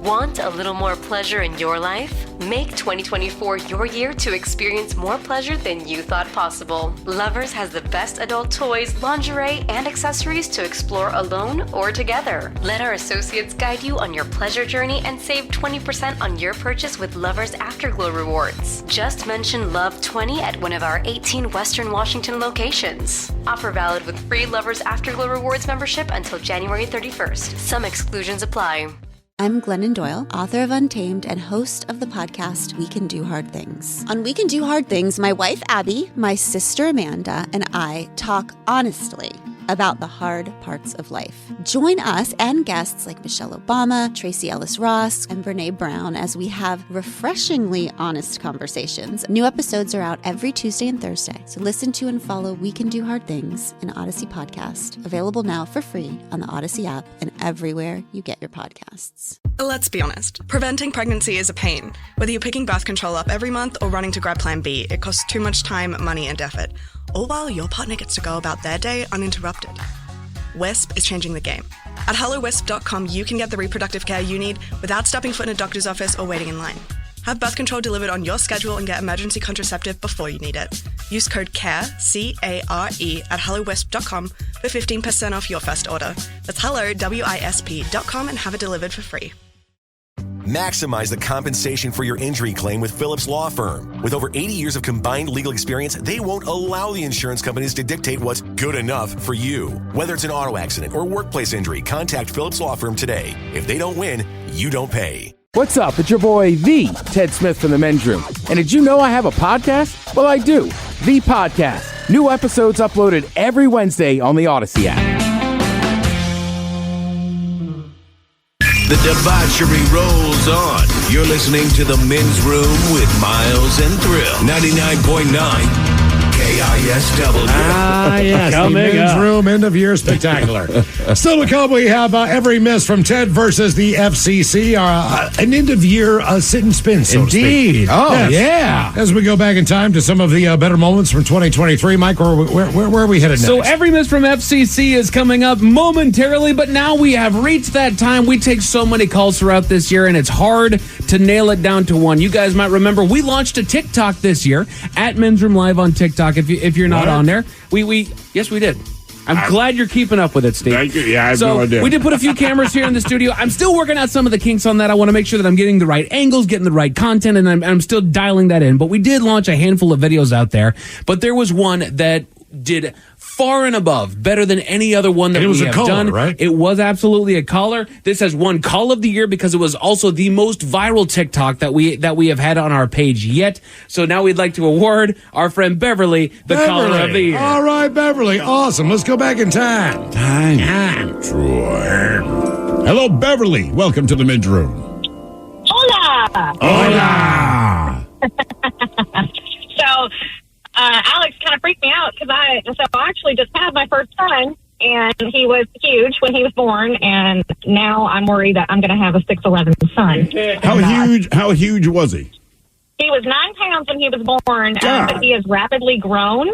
Want a little more pleasure in your life? Make 2024 your year to experience more pleasure than you thought possible. Lovers has the best adult toys, lingerie, and accessories to explore alone or together. Let our associates guide you on your pleasure journey and save 20% on your purchase with Lovers Afterglow rewards. Just mention Love 20 at one of our 18 Western Washington locations. Offer valid with free Lovers Afterglow rewards membership until January 31st. Some exclusions apply. I'm Glennon Doyle, author of Untamed and host of the podcast We Can Do Hard Things. On We Can Do Hard Things, my wife Abby, my sister Amanda, and I talk honestly about the hard parts of life. Join us and guests like Michelle Obama, Tracy Ellis Ross, and Brene Brown as we have refreshingly honest conversations. New episodes are out every Tuesday and Thursday, so listen to and follow We Can Do Hard Things, an Odyssey podcast, available now for free on the Odyssey app and everywhere you get your podcasts. Let's be honest, preventing pregnancy is a pain. Whether you're picking birth control up every month or running to grab Plan B, it costs too much time, money, and effort. All while your partner gets to go about their day uninterrupted. WISP is changing the game. At hellowisp.com, you can get the reproductive care you need without stepping foot in a doctor's office or waiting in line. Have birth control delivered on your schedule and get emergency contraceptive before you need it. Use code CARE, C-A-R-E, at hellowisp.com for 15% off your first order. That's hello-wisp.com and have it delivered for free. Maximize the compensation for your injury claim with Phillips Law Firm. With over 80 years of combined legal experience, they won't allow the insurance companies to dictate what's good enough for you. Whether it's an auto accident or workplace injury, contact Phillips Law Firm today. If they don't win, you don't pay. What's up? It's your boy, the Ted Smith from the Men's Room. And did you know I have a podcast? Well, I do. The Podcast. New episodes uploaded every Wednesday on the Odyssey app. The debauchery rolls on. You're listening to The Men's Room with Miles and Thrill. 99.9 KISW. Yes, the Men's Room end of year spectacular. Still to come, we have every miss from Ted versus the FCC. An end of year sit and spin, so Indeed. to speak. Oh, Yes. yeah. As we go back in time to some of the better moments from 2023, Mike, where are we headed next? So every miss from FCC is coming up momentarily, but now we have reached that time. We take so many calls throughout this year, and it's hard to nail it down to one. You guys might remember we launched a TikTok this year at Men's Room Live on TikTok. If you're not on there, yes, we did. I'm glad you're keeping up with it, Steve. Thank you. Yeah, I have so no idea. We did put a few cameras here in the studio. I'm still working out some of the kinks on that. I want to make sure that I'm getting the right angles, getting the right content, and I'm still dialing that in. But we did launch a handful of videos out there. But there was one that did far and above, better than any other one that we have done. Right? It was absolutely a caller. This has won Call of the Year because it was also the most viral TikTok that we have had on our page yet. So now we'd like to award our friend Beverly the Caller of the Year. All right, Beverly. Awesome. Let's go back in time. Hello, Beverly. Welcome to the Men's Room. Hola! Hola! So, Alex kind of freaked me out because I actually just had my first son, and he was huge when he was born, and now I'm worried that I'm going to have a 6'11" son. How huge was he? He was 9 pounds when he was born, but he has rapidly grown.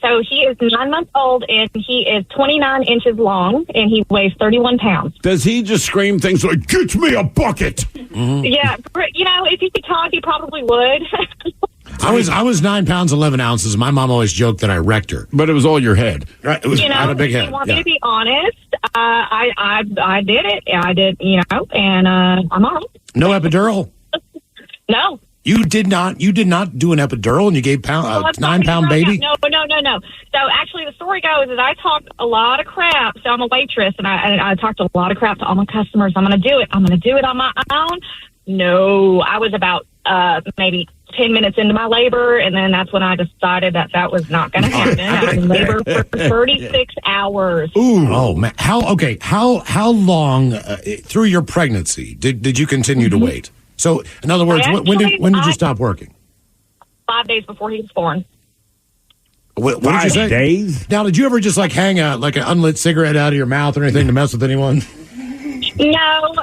So he is 9 months old, and he is 29 inches long, and he weighs 31 pounds. Does he just scream things like, "Get me a bucket"? Yeah, if he could talk, he probably would. I was 9 pounds 11 ounces. My mom always joked that I wrecked her, but it was all your head. Right? It was. I had a big if head. you want me to be honest, I did it. I did, and I'm all right. No epidural. No. You did not do an epidural, and you gave 9-pound baby. No. So actually, the story goes is I talked a lot of crap. So I'm a waitress, and I talked a lot of crap to all my customers. I'm going to do it. I'm going to do it on my own. No, I was about maybe 10 minutes into my labor, and then that's when I decided that was not going to happen. I was in labor for 36 hours. Ooh, oh man! How long through your pregnancy did you continue to wait? So, in other words, when did you stop working? 5 days before he was born. What did you say? 5 days? Now, did you ever just hang an unlit cigarette out of your mouth or anything to mess with anyone? No.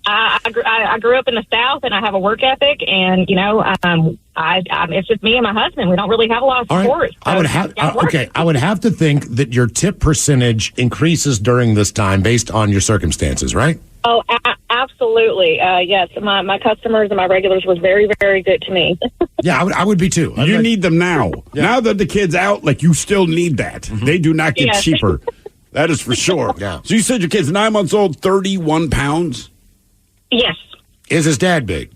I grew up in the South, and I have a work ethic, and it's just me and my husband. We don't really have a lot of support. I would have to think that your tip percentage increases during this time based on your circumstances, right? Oh, absolutely. Yes, my customers and my regulars was very, very good to me. Yeah, I would be too. You need them now. Yeah. Now that the kid's out, you still need that. Mm-hmm. They do not get cheaper. That is for sure. Yeah. So you said your kid's 9 months old, 31 pounds? Yes. Is his dad big?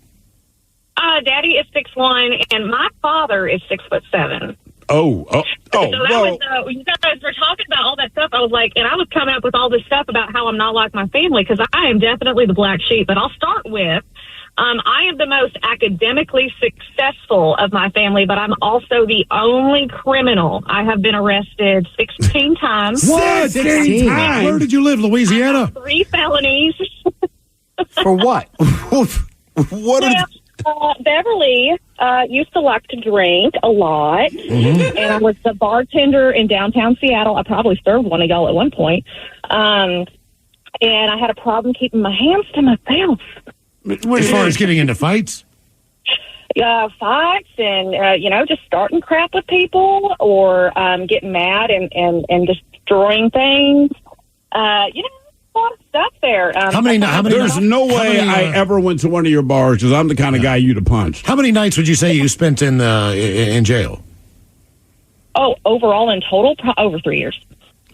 Daddy is 6'1", and my father is 6'7". Oh. So that was, you guys were talking about all that stuff. I was like, and I was coming up with all this stuff about how I'm not like my family, because I am definitely the black sheep. But I'll start with, I am the most academically successful of my family, but I'm also the only criminal. I have been arrested 16 times. What? 16 times? Where did you live, Louisiana? 3 felonies. For what? Beverly used to like to drink a lot, and I was the bartender in downtown Seattle. I probably served one of y'all at one point. And I had a problem keeping my hands to myself. As far as getting into fights? Fights and, just starting crap with people or getting mad and destroying things. A lot of stuff there. There's no way I ever went to one of your bars, because I'm the kind of guy you'd have punched. How many nights would you say you spent in jail? Oh, overall in total, over 3 years.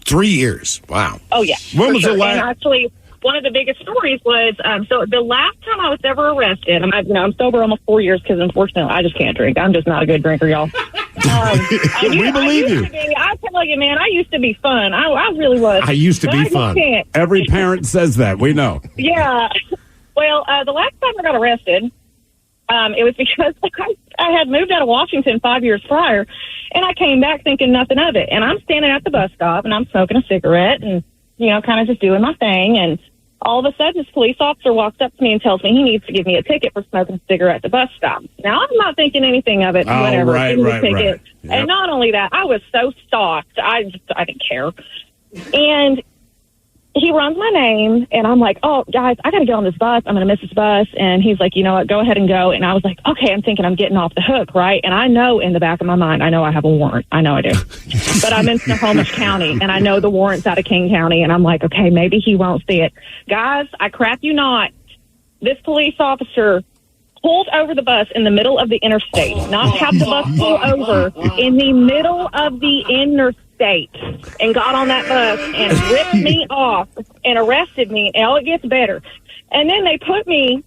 3 years. Wow. Oh, yeah. When was the last? And actually, one of the biggest stories was, so the last time I was ever arrested, I'm sober almost 4 years because, unfortunately, I just can't drink. I'm just not a good drinker, y'all. We believe you. I tell you, man, I used to be fun. I really was. I used to be fun. Every parent says that. We know. Yeah. Well, the last time I got arrested, it was because I had moved out of Washington 5 years prior, and I came back thinking nothing of it. And I'm standing at the bus stop, and I'm smoking a cigarette and, kind of just doing my thing. And all of a sudden, this police officer walks up to me and tells me he needs to give me a ticket for smoking a cigarette at the bus stop. Now, I'm not thinking anything of it. Whatever. Right. Yep. And not only that, I was so stalked. I didn't care. And he runs my name, and I'm like, oh, guys, I got to get on this bus. I'm going to miss this bus. And he's like, you know what, go ahead and go. And I was like, okay, I'm thinking I'm getting off the hook, right? And I know in the back of my mind, I know I have a warrant. I know I do. But I'm in Snohomish County, and I know the warrant's out of King County. And I'm like, okay, maybe he won't see it. Guys, I crap you not. This police officer pulled over the bus in the middle of the interstate, not have the bus pull over in the middle of the interstate, and got on that bus and ripped me off and arrested me. And it gets better. And then they put me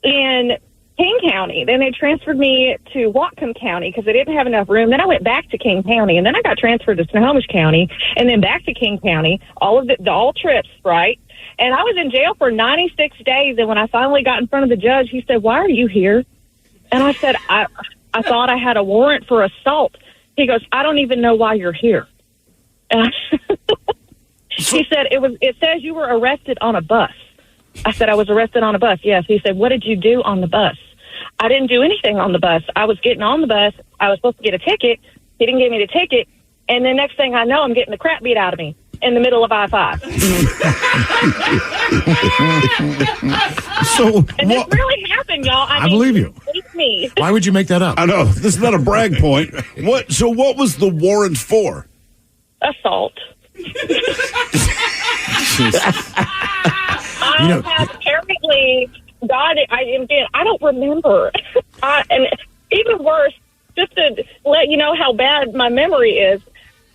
in King County. Then they transferred me to Whatcom County because they didn't have enough room. Then I went back to King County, and then I got transferred to Snohomish County, and then back to King County. All trips, right? And I was in jail for 96 days. And when I finally got in front of the judge, he said, "Why are you here?" And I said, I thought I had a warrant for assault. He goes, "I don't even know why you're here." He said, it says you were arrested on a bus. I said, I was arrested on a bus. Yes. He said, what did you do on the bus? I didn't do anything on the bus. I was getting on the bus. I was supposed to get a ticket. He didn't give me the ticket. And the next thing I know, I'm getting the crap beat out of me in the middle of I-5. And this really happened, y'all. I mean, believe you. Believe me. Why would you make that up? I know. This is not a brag point. So what was the warrant for? Assault. I have apparently got it. I don't remember. And even worse, just to let you know how bad my memory is.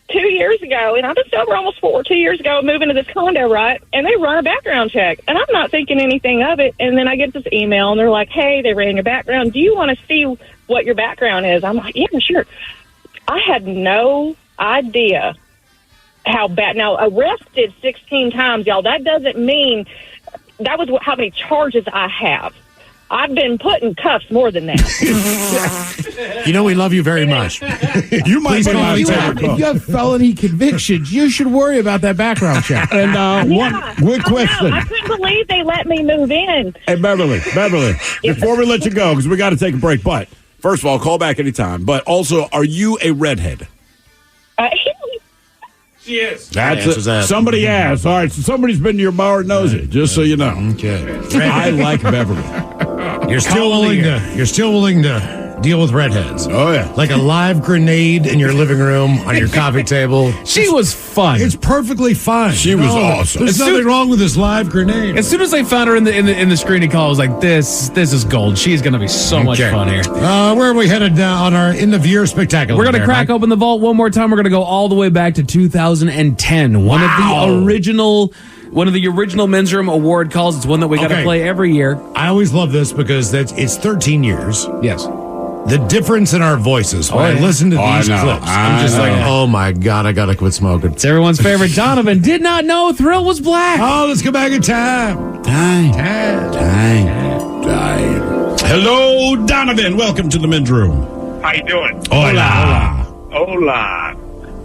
2 years ago, and I've been sober almost 2 years ago, moving to this condo, right? And they run a background check, and I'm not thinking anything of it. And then I get this email, and they're like, "Hey, they ran your background. Do you want to see what your background is?" I'm like, "Yeah, sure." I had no idea how bad. Now, arrested 16 times, y'all. That doesn't mean that was how many charges I have. I've been put in cuffs more than that. You know, we love you very much. You might be If you have felony convictions, you should worry about that background check. And one quick question. I couldn't believe they let me move in. Hey, Beverly, before we let you go, because we got to take a break, but first of all, call back anytime. But also, are you a redhead? She is. Somebody asked. All right, so somebody's been to your bar and knows it, just so you know. Okay. I like Beverly. You're still willing to deal with redheads. Oh, yeah. Like a live grenade in your living room on your coffee table. She was fun. It's perfectly fine. She was awesome. There's nothing wrong with this live grenade. As soon as I found her in the screening call, I was like, this is gold. She's going to be so much fun here. Where are we headed on our end of year spectacular? We're going to crack open the vault one more time. We're going to go all the way back to 2010. One of the original Men's Room Award calls. It's one that we got to play every year. I always love this because it's 13 years. Yes. The difference in our voices when I listen to these clips, I'm just like, oh my God, I got to quit smoking. It's everyone's favorite. Donovan did not know Thrill was black. Oh, let's go back in time. Time. Hello, Donovan. Welcome to the Men's Room. How you doing? Hola.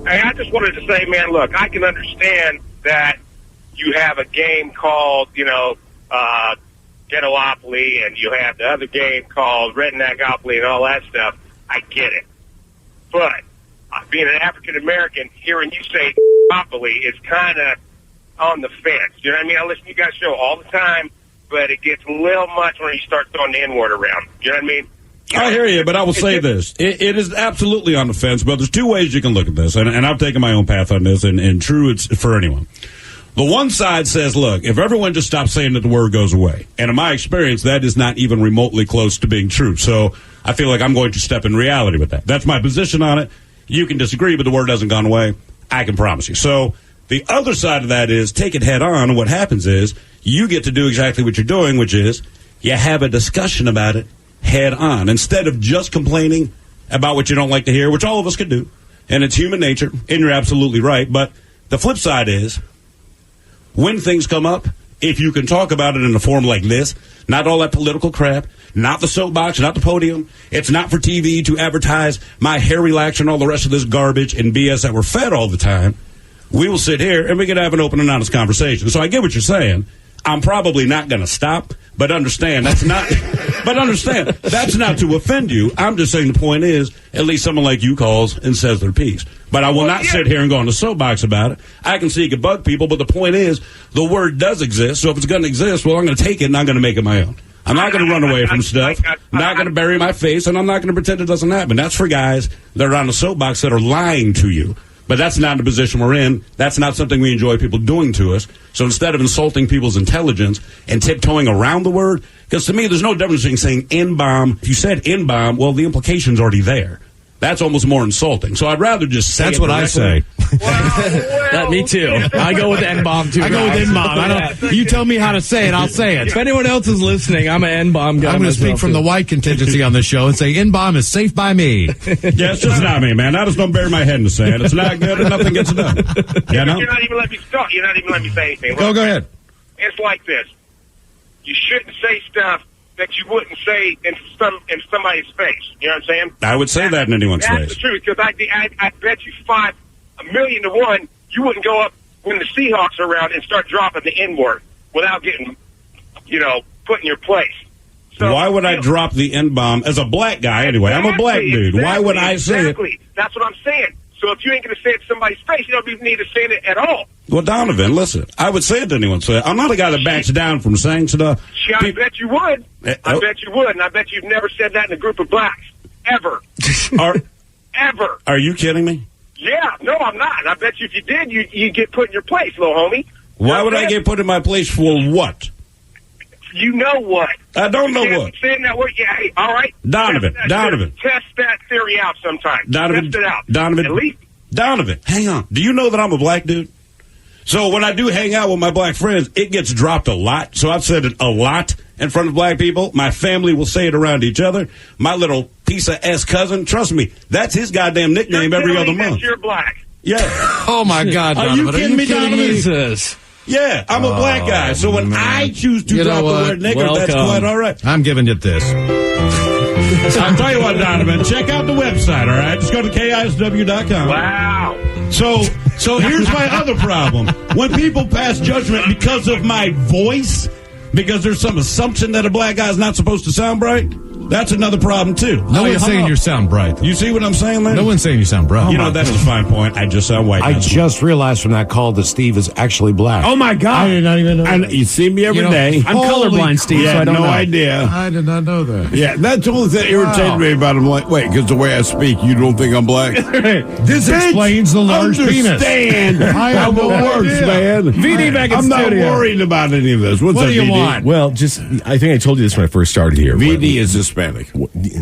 Hey, I just wanted to say, man, look, I can understand that you have a game called, Ghettopoly, and you have the other game called Redneckopoly and all that stuff. I get it. But being an African-American, hearing you say Ghettopoly is kind of on the fence. You know what I mean? I listen to you guys' show all the time, but it gets a little much when you start throwing the N-word around. You know what I mean? I hear you, but I will say this. It is absolutely on the fence, but there's two ways you can look at this, and I've taken my own path on this, and true, it's for anyone. The one side says, look, if everyone just stops saying that the word goes away, and in my experience, that is not even remotely close to being true. So I feel like I'm going to step in reality with that. That's my position on it. You can disagree, but the word hasn't gone away. I can promise you. So the other side of that is take it head on, and what happens is you get to do exactly what you're doing, which is you have a discussion about it head on, instead of just complaining about what you don't like to hear, which all of us can do, and it's human nature, and you're absolutely right. But the flip side is, when things come up, if you can talk about it in a form like this, not all that political crap, not the soapbox, not the podium, it's not for TV to advertise my hair relaxer and all the rest of this garbage and BS that we're fed all the time, we will sit here and we can have an open and honest conversation. So I get what you're saying. I'm probably not going to stop, but understand that's not to offend you. I'm just saying the point is, at least someone like you calls and says their piece. But I will not sit here and go on the soapbox about it. I can see it could bug people, but the point is, the word does exist. So if it's going to exist, well, I'm going to take it and I'm going to make it my own. I'm not going to run away from stuff. I'm not going to bury my face, and I'm not going to pretend it doesn't happen. That's for guys that are on the soapbox that are lying to you. But that's not the position we're in. That's not something we enjoy people doing to us. So instead of insulting people's intelligence and tiptoeing around the word, because to me, there's no difference between saying N-bomb. If you said N-bomb, well, the implication's already there. That's almost more insulting. So I'd rather just say That's what I say. Me too. I go with N-bomb too. I go with N-bomb. You tell me how to say it, I'll say it. If anyone else is listening, I'm an N-bomb guy. I'm going to speak from the white contingency on this show and say N-bomb is safe by me. Yeah, it's just not me, man. I just don't bury my head in the sand. It's not good and nothing gets done. You're not even letting me talk. You're not even letting me say anything. Go ahead. It's like this. You shouldn't say stuff that you wouldn't say in somebody's face. You know what I'm saying? I would say that in anyone's face. That's the truth, because I bet you $1,000,000 to 1, you wouldn't go up when the Seahawks are around and start dropping the N-word without getting, put in your place. So, why would I drop the N-bomb as a black guy anyway? I'm a black dude. Why would I say it? That's what I'm saying. So if you ain't going to say it to somebody's face, you don't even need to say it at all. Well, Donovan, listen, I would say it to anyone. So I'm not a guy that backs down from saying stuff. Yeah, I bet you would. I bet you would, and I bet you've never said that in a group of blacks. Ever. Ever. Are you kidding me? Yeah, no, I'm not. And I bet you if you did, you'd get put in your place, little homie. Why would I get put in my place for what? You know what? I don't know what. Saying that word, yeah, hey, all right. Donovan. Test that theory out sometime. Donovan. Test it out. Donovan. At least. Donovan, hang on. Do you know that I'm a black dude? So when I do hang out with my black friends, it gets dropped a lot. So I've said it a lot in front of black people. My family will say it around each other. My little piece of S cousin, trust me, that's his goddamn nickname every other month. You're black. Yeah. Oh, my God, Donovan. Are you kidding me, Donovan? Jesus. Yeah, I'm a black guy. So when I choose to drop the word nigger, that's quite all right. I'm giving it this. I'll tell you what, Donovan, check out the website, all right? Just go to KISW.com. Wow. So here's my other problem. When people pass judgment because of my voice, because there's some assumption that a black guy's not supposed to sound bright, that's another problem, too. No one's saying you sound bright. You see what I'm saying, man? No one's saying you sound bright. You know, that's a fine point. I just sound white. I just realized from that call that Steve is actually black. Oh, my God. I did not even know that. You see me every day. I'm colorblind, Steve, so I don't know. Idea. I did not know that. Yeah, that's the only thing that irritated me about him. Like, wait, because the way I speak, you don't think I'm black? This explains the large penis. Understand how it works, man. VD back in I'm not studio. worried about any of this. What's What up, do you VD? want? Well, I think I told you this when I first started here. VD is Hispanic.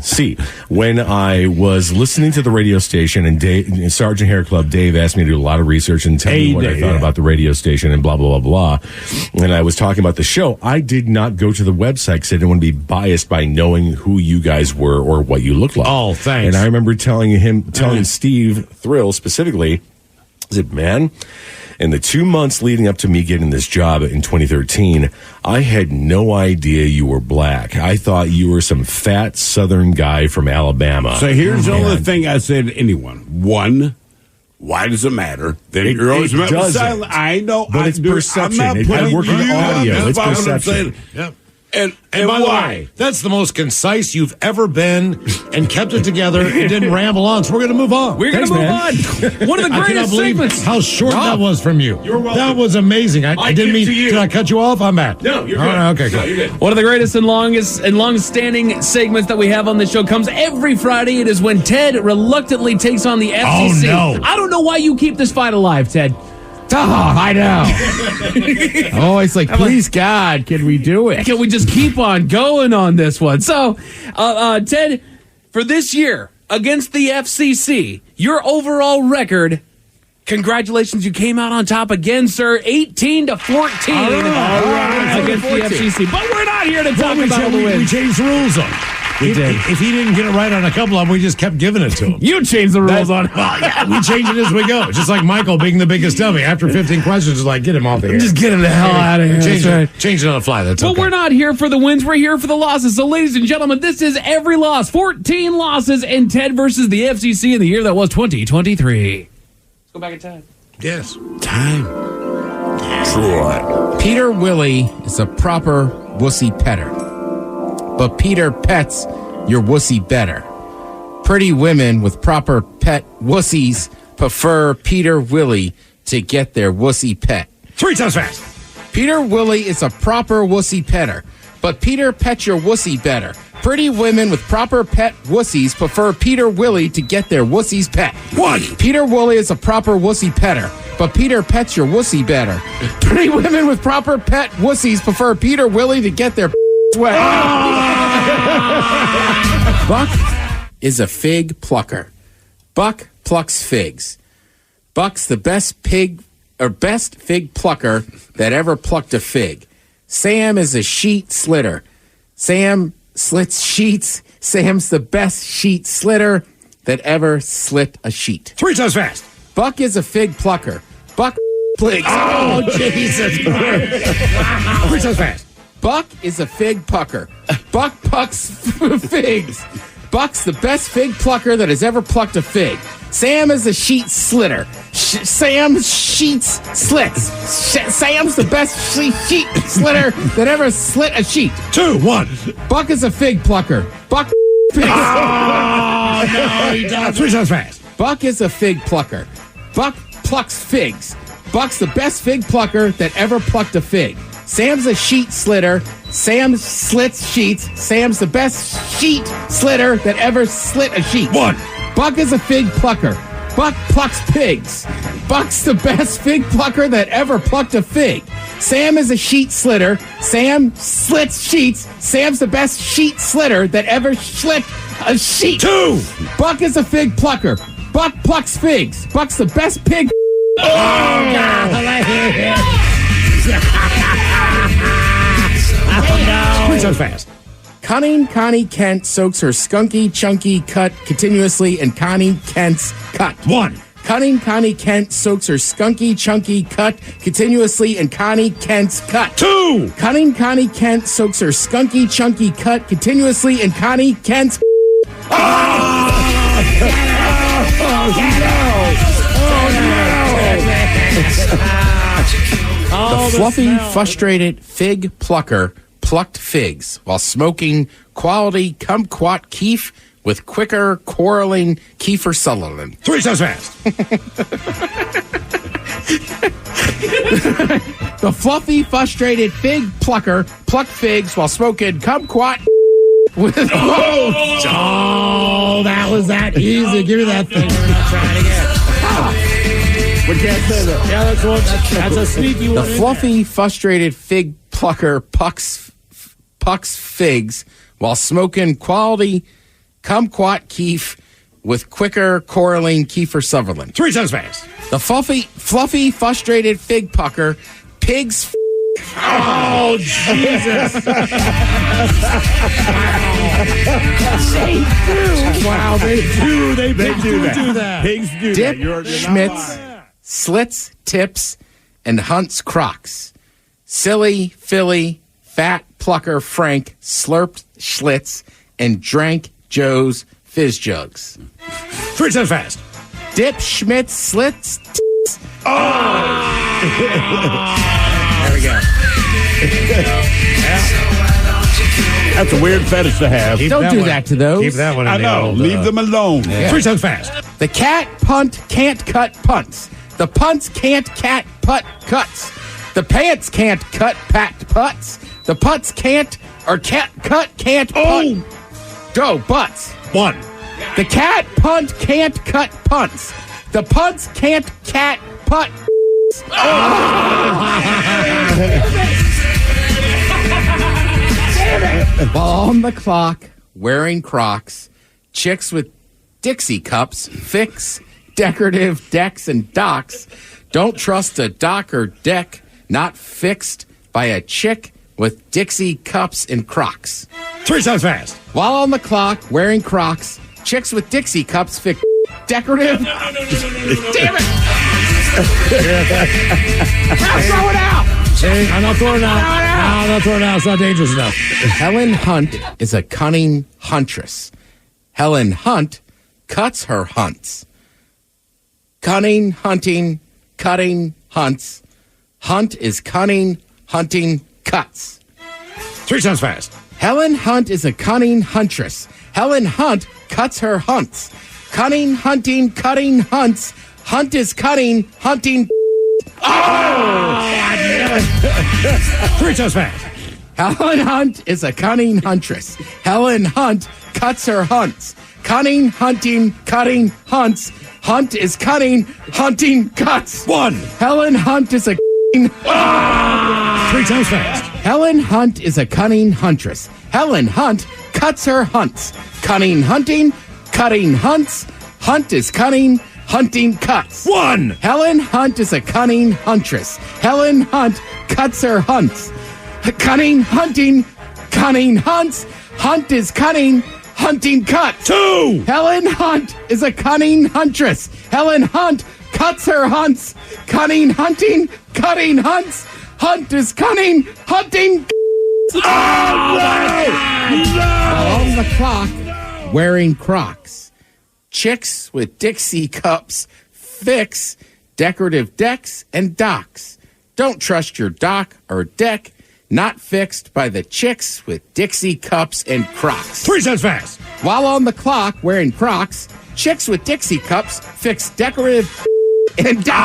See, when I was listening to the radio station and Sergeant Hair Club, Dave asked me to do a lot of research and tell me what I thought about the radio station and blah, blah, blah, blah. And I was talking about the show. I did not go to the website because I didn't want to be biased by knowing who you guys were or what you looked like. Oh, thanks. And I remember telling Steve Thrill specifically, I said, man, in the 2 months leading up to me getting this job in 2013, I had no idea you were black. I thought you were some fat Southern guy from Alabama. So here's the only thing I say to anyone. One, why does it matter? Then you're always met with silence. I know. But it's perception. I'm not putting I work in you audio. on. It's That's what I'm perception. saying. Yep. And by the why? way, that's the most concise you've ever been and kept it together and didn't ramble on. So we're going to move on. We're going to move on. One of the I cannot greatest believe segments. how short Rob. that was from you. You're welcome. That was amazing. I didn't mean. Did I cut you off? I'm bad. No, you're All good. right, okay, No, good. you're good. One of the greatest and longest-standing segments that we have on this show comes every Friday. It is when Ted reluctantly takes on the FCC. Oh, no. I don't know why you keep this fight alive, Ted. I know. Oh, it's like, please, God, can we do it? Can we just keep on going on this one? So, Ted, for this year against the FCC, your overall record. Congratulations, you came out on top again, sir. 18-14 against the FCC. But we're not here to talk about the We wins. changed the rules on. We did. If he didn't get it right on a couple of them, we just kept giving it to him. You changed the rules on it. We change it as we go. Just like Michael being the biggest dummy. After 15 questions, it's like, get him off the air. Just get him the hell out of here. Change That's it, change it on the fly. That's But okay. we're not here for the wins. We're here for the losses. So, ladies and gentlemen, this is every loss. 14 losses in Ted versus the FCC in the year that was 2023. Let's go back in time. Yes. Time. Peter Willie is a proper wussy petter. But Peter pets your wussy better. Pretty women with proper pet wussies prefer Peter Willie to get their wussy pet. 3 times fast. Peter Willie is a proper wussy petter, but Peter pets your wussy better. Pretty women with proper pet wussies prefer Peter Willie to get their wussies pet. 1. Peter Willie is a proper wussy petter, but Peter pets your wussy better. Pretty women with proper pet wussies prefer Peter Willie to get their wet. Buck is a fig plucker. Buck plucks figs. Buck's the best fig plucker that ever plucked a fig. Sam is a sheet slitter. Sam slits sheets. Sam's the best sheet slitter that ever slit a sheet. 3 times fast. Buck is a fig plucker. Buck figs. Oh, Jesus Christ. 3 times fast. Buck is a fig pucker. Buck pucks figs. Buck's the best fig plucker that has ever plucked a fig. Sam is a sheet slitter. Sam sheets slits. Sam's the best sheet slitter that ever slit a sheet. 2, 1. Buck is a fig plucker. Buck figs. Oh, no, he does. 3 times fast. Buck is a fig plucker. Buck plucks figs. Buck's the best fig plucker that ever plucked a fig. Sam's a sheet slitter. Sam slits sheets. Sam's the best sheet slitter that ever slit a sheet. 1. Buck is a fig plucker. Buck plucks pigs. Buck's the best fig plucker that ever plucked a fig. Sam is a sheet slitter. Sam slits sheets. Sam's the best sheet slitter that ever slit a sheet. 2. Buck is a fig plucker. Buck plucks figs. Buck's the best pig. Three times fast. Cunning Connie Kent soaks her skunky chunky cut continuously in Connie Kent's cut. 1. Cunning Connie Kent soaks her skunky chunky cut continuously in Connie Kent's cut. 2. Cunning Connie Kent soaks her skunky chunky cut continuously in Connie Kent's. The fluffy, frustrated fig plucker plucked figs while smoking quality kumquat keef with quicker, quarreling Kiefer Sutherland. 3 times fast. The fluffy, frustrated fig plucker plucked figs while smoking kumquat with. Oh, that was that easy. Give me that thing. We're not trying again. We can't say that. Yeah, that's a sneaky one. The fluffy, frustrated fig plucker pucks figs while smoking quality kumquat keef with quicker, quarreling Kiefer Sutherland. 3 times fast. The fluffy, frustrated fig pucker pigs. Oh, Jesus. Wow, they do. They do that. Pigs do Dip, that. You're Schmitz, slits, tips, and hunts crocs. Silly, Philly, fat plucker Frank slurped Schlitz and drank Joe's fizz jugs. 3 times fast. Dip, Schmitz, slits. There we go. That's a weird fetish to have. Don't do that to those. Keep that one in I the know. old, Leave them alone. 3 times fast. The cat punt can't cut punts. The punts can't cat putt cuts. The pants can't cut packed putts. The putts can't or cat cut can't putt. Go butts. 1. The cat punt can't cut punts. The punts can't cat putt. While on the clock, wearing Crocs, chicks with Dixie cups fix decorative decks and docks. Don't trust a dock or deck not fixed by a chick with Dixie cups and Crocs. 3 times fast. While on the clock, wearing Crocs, chicks with Dixie cups fix decorative. Damn it! Now throw it out! I'm not throwing it out. No, I'm not throwing it out. It's not dangerous enough. Helen Hunt is a cunning huntress. Helen Hunt cuts her hunts. Cunning, hunting, cutting, hunts. Hunt is cunning, hunting, cuts. 3 times fast. Helen Hunt is a cunning huntress. Helen Hunt cuts her hunts. Cunning, hunting, cutting, hunts. Hunt is cutting, hunting. Oh! 3 times fast. Helen Hunt is a cunning huntress. Helen Hunt cuts her hunts. Cunning, hunting, cutting, hunts. Hunt is cutting, hunting, cuts. 1. Helen Hunt is a 3 times fast. Helen Hunt is a cunning huntress. Helen Hunt cuts her hunts. Cunning, hunting, cutting, hunts. Hunt is cunning, hunting, cuts. 1. Helen Hunt is a cunning huntress. Helen Hunt cuts her hunts. Cunning, hunting, cunning, hunts. Hunt is cunning, hunting, cuts. 2. Helen Hunt is a cunning huntress. Helen Hunt cuts her hunts. Cunning, hunting, cutting, hunts. Hunt is cunning, hunting. On the clock, wearing Crocs. Chicks with Dixie cups fix decorative decks and docks. Don't trust your dock or deck not fixed by the chicks with Dixie cups and Crocs. 3 times fast. While on the clock, wearing Crocs, chicks with Dixie cups fix decorative and docks.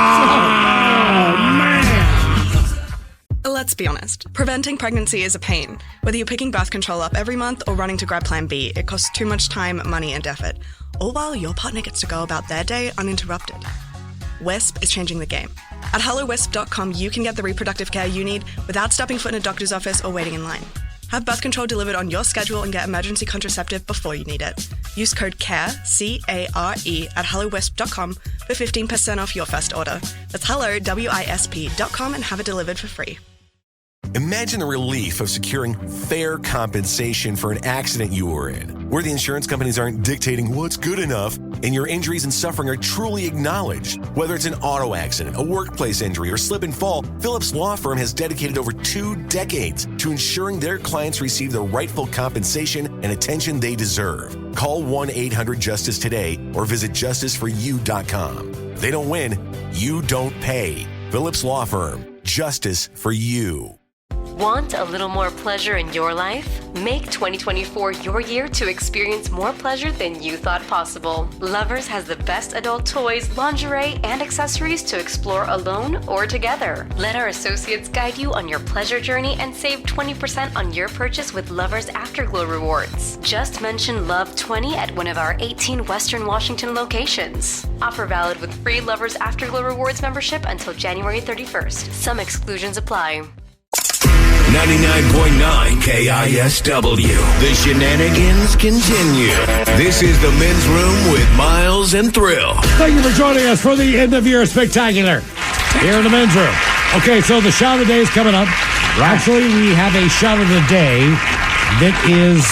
Let's be honest, preventing pregnancy is a pain. Whether you're picking birth control up every month or running to grab Plan B, it costs too much time, money, and effort. all while your partner gets to go about their day uninterrupted. Wisp is changing the game. At hellowisp.com, you can get the reproductive care you need without stepping foot in a doctor's office or waiting in line. Have birth control delivered on your schedule and get emergency contraceptive before you need it. Use code CARE, C-A-R-E, at hellowisp.com for 15% off your first order. That's hello-wisp.com and have it delivered for free. Imagine the relief of securing fair compensation for an accident you were in, where the insurance companies aren't dictating what's good enough and your injuries and suffering are truly acknowledged. Whether it's an auto accident, a workplace injury, or slip and fall, Phillips Law Firm has dedicated over 2 decades to ensuring their clients receive the rightful compensation and attention they deserve. Call 1-800-JUSTICE today or visit justiceforyou.com. If they don't win, you don't pay. Phillips Law Firm. Justice for you. Want a little more pleasure in your life? Make 2024 your year to experience more pleasure than you thought possible. Lovers has the best adult toys, lingerie, and accessories to explore alone or together. Let our associates guide you on your pleasure journey and save 20% on your purchase with Lovers Afterglow rewards. Just mention Love 20 at one of our 18 Western Washington locations. Offer valid with free Lovers Afterglow rewards membership until January 31st. Some exclusions apply. 99.9 KISW. The shenanigans continue. This is the Men's Room with Miles and Thrill. Thank you for joining us for the end of year spectacular here in the Men's Room. Okay, so the shot of the day is coming up. Actually, we have a shot of the day that is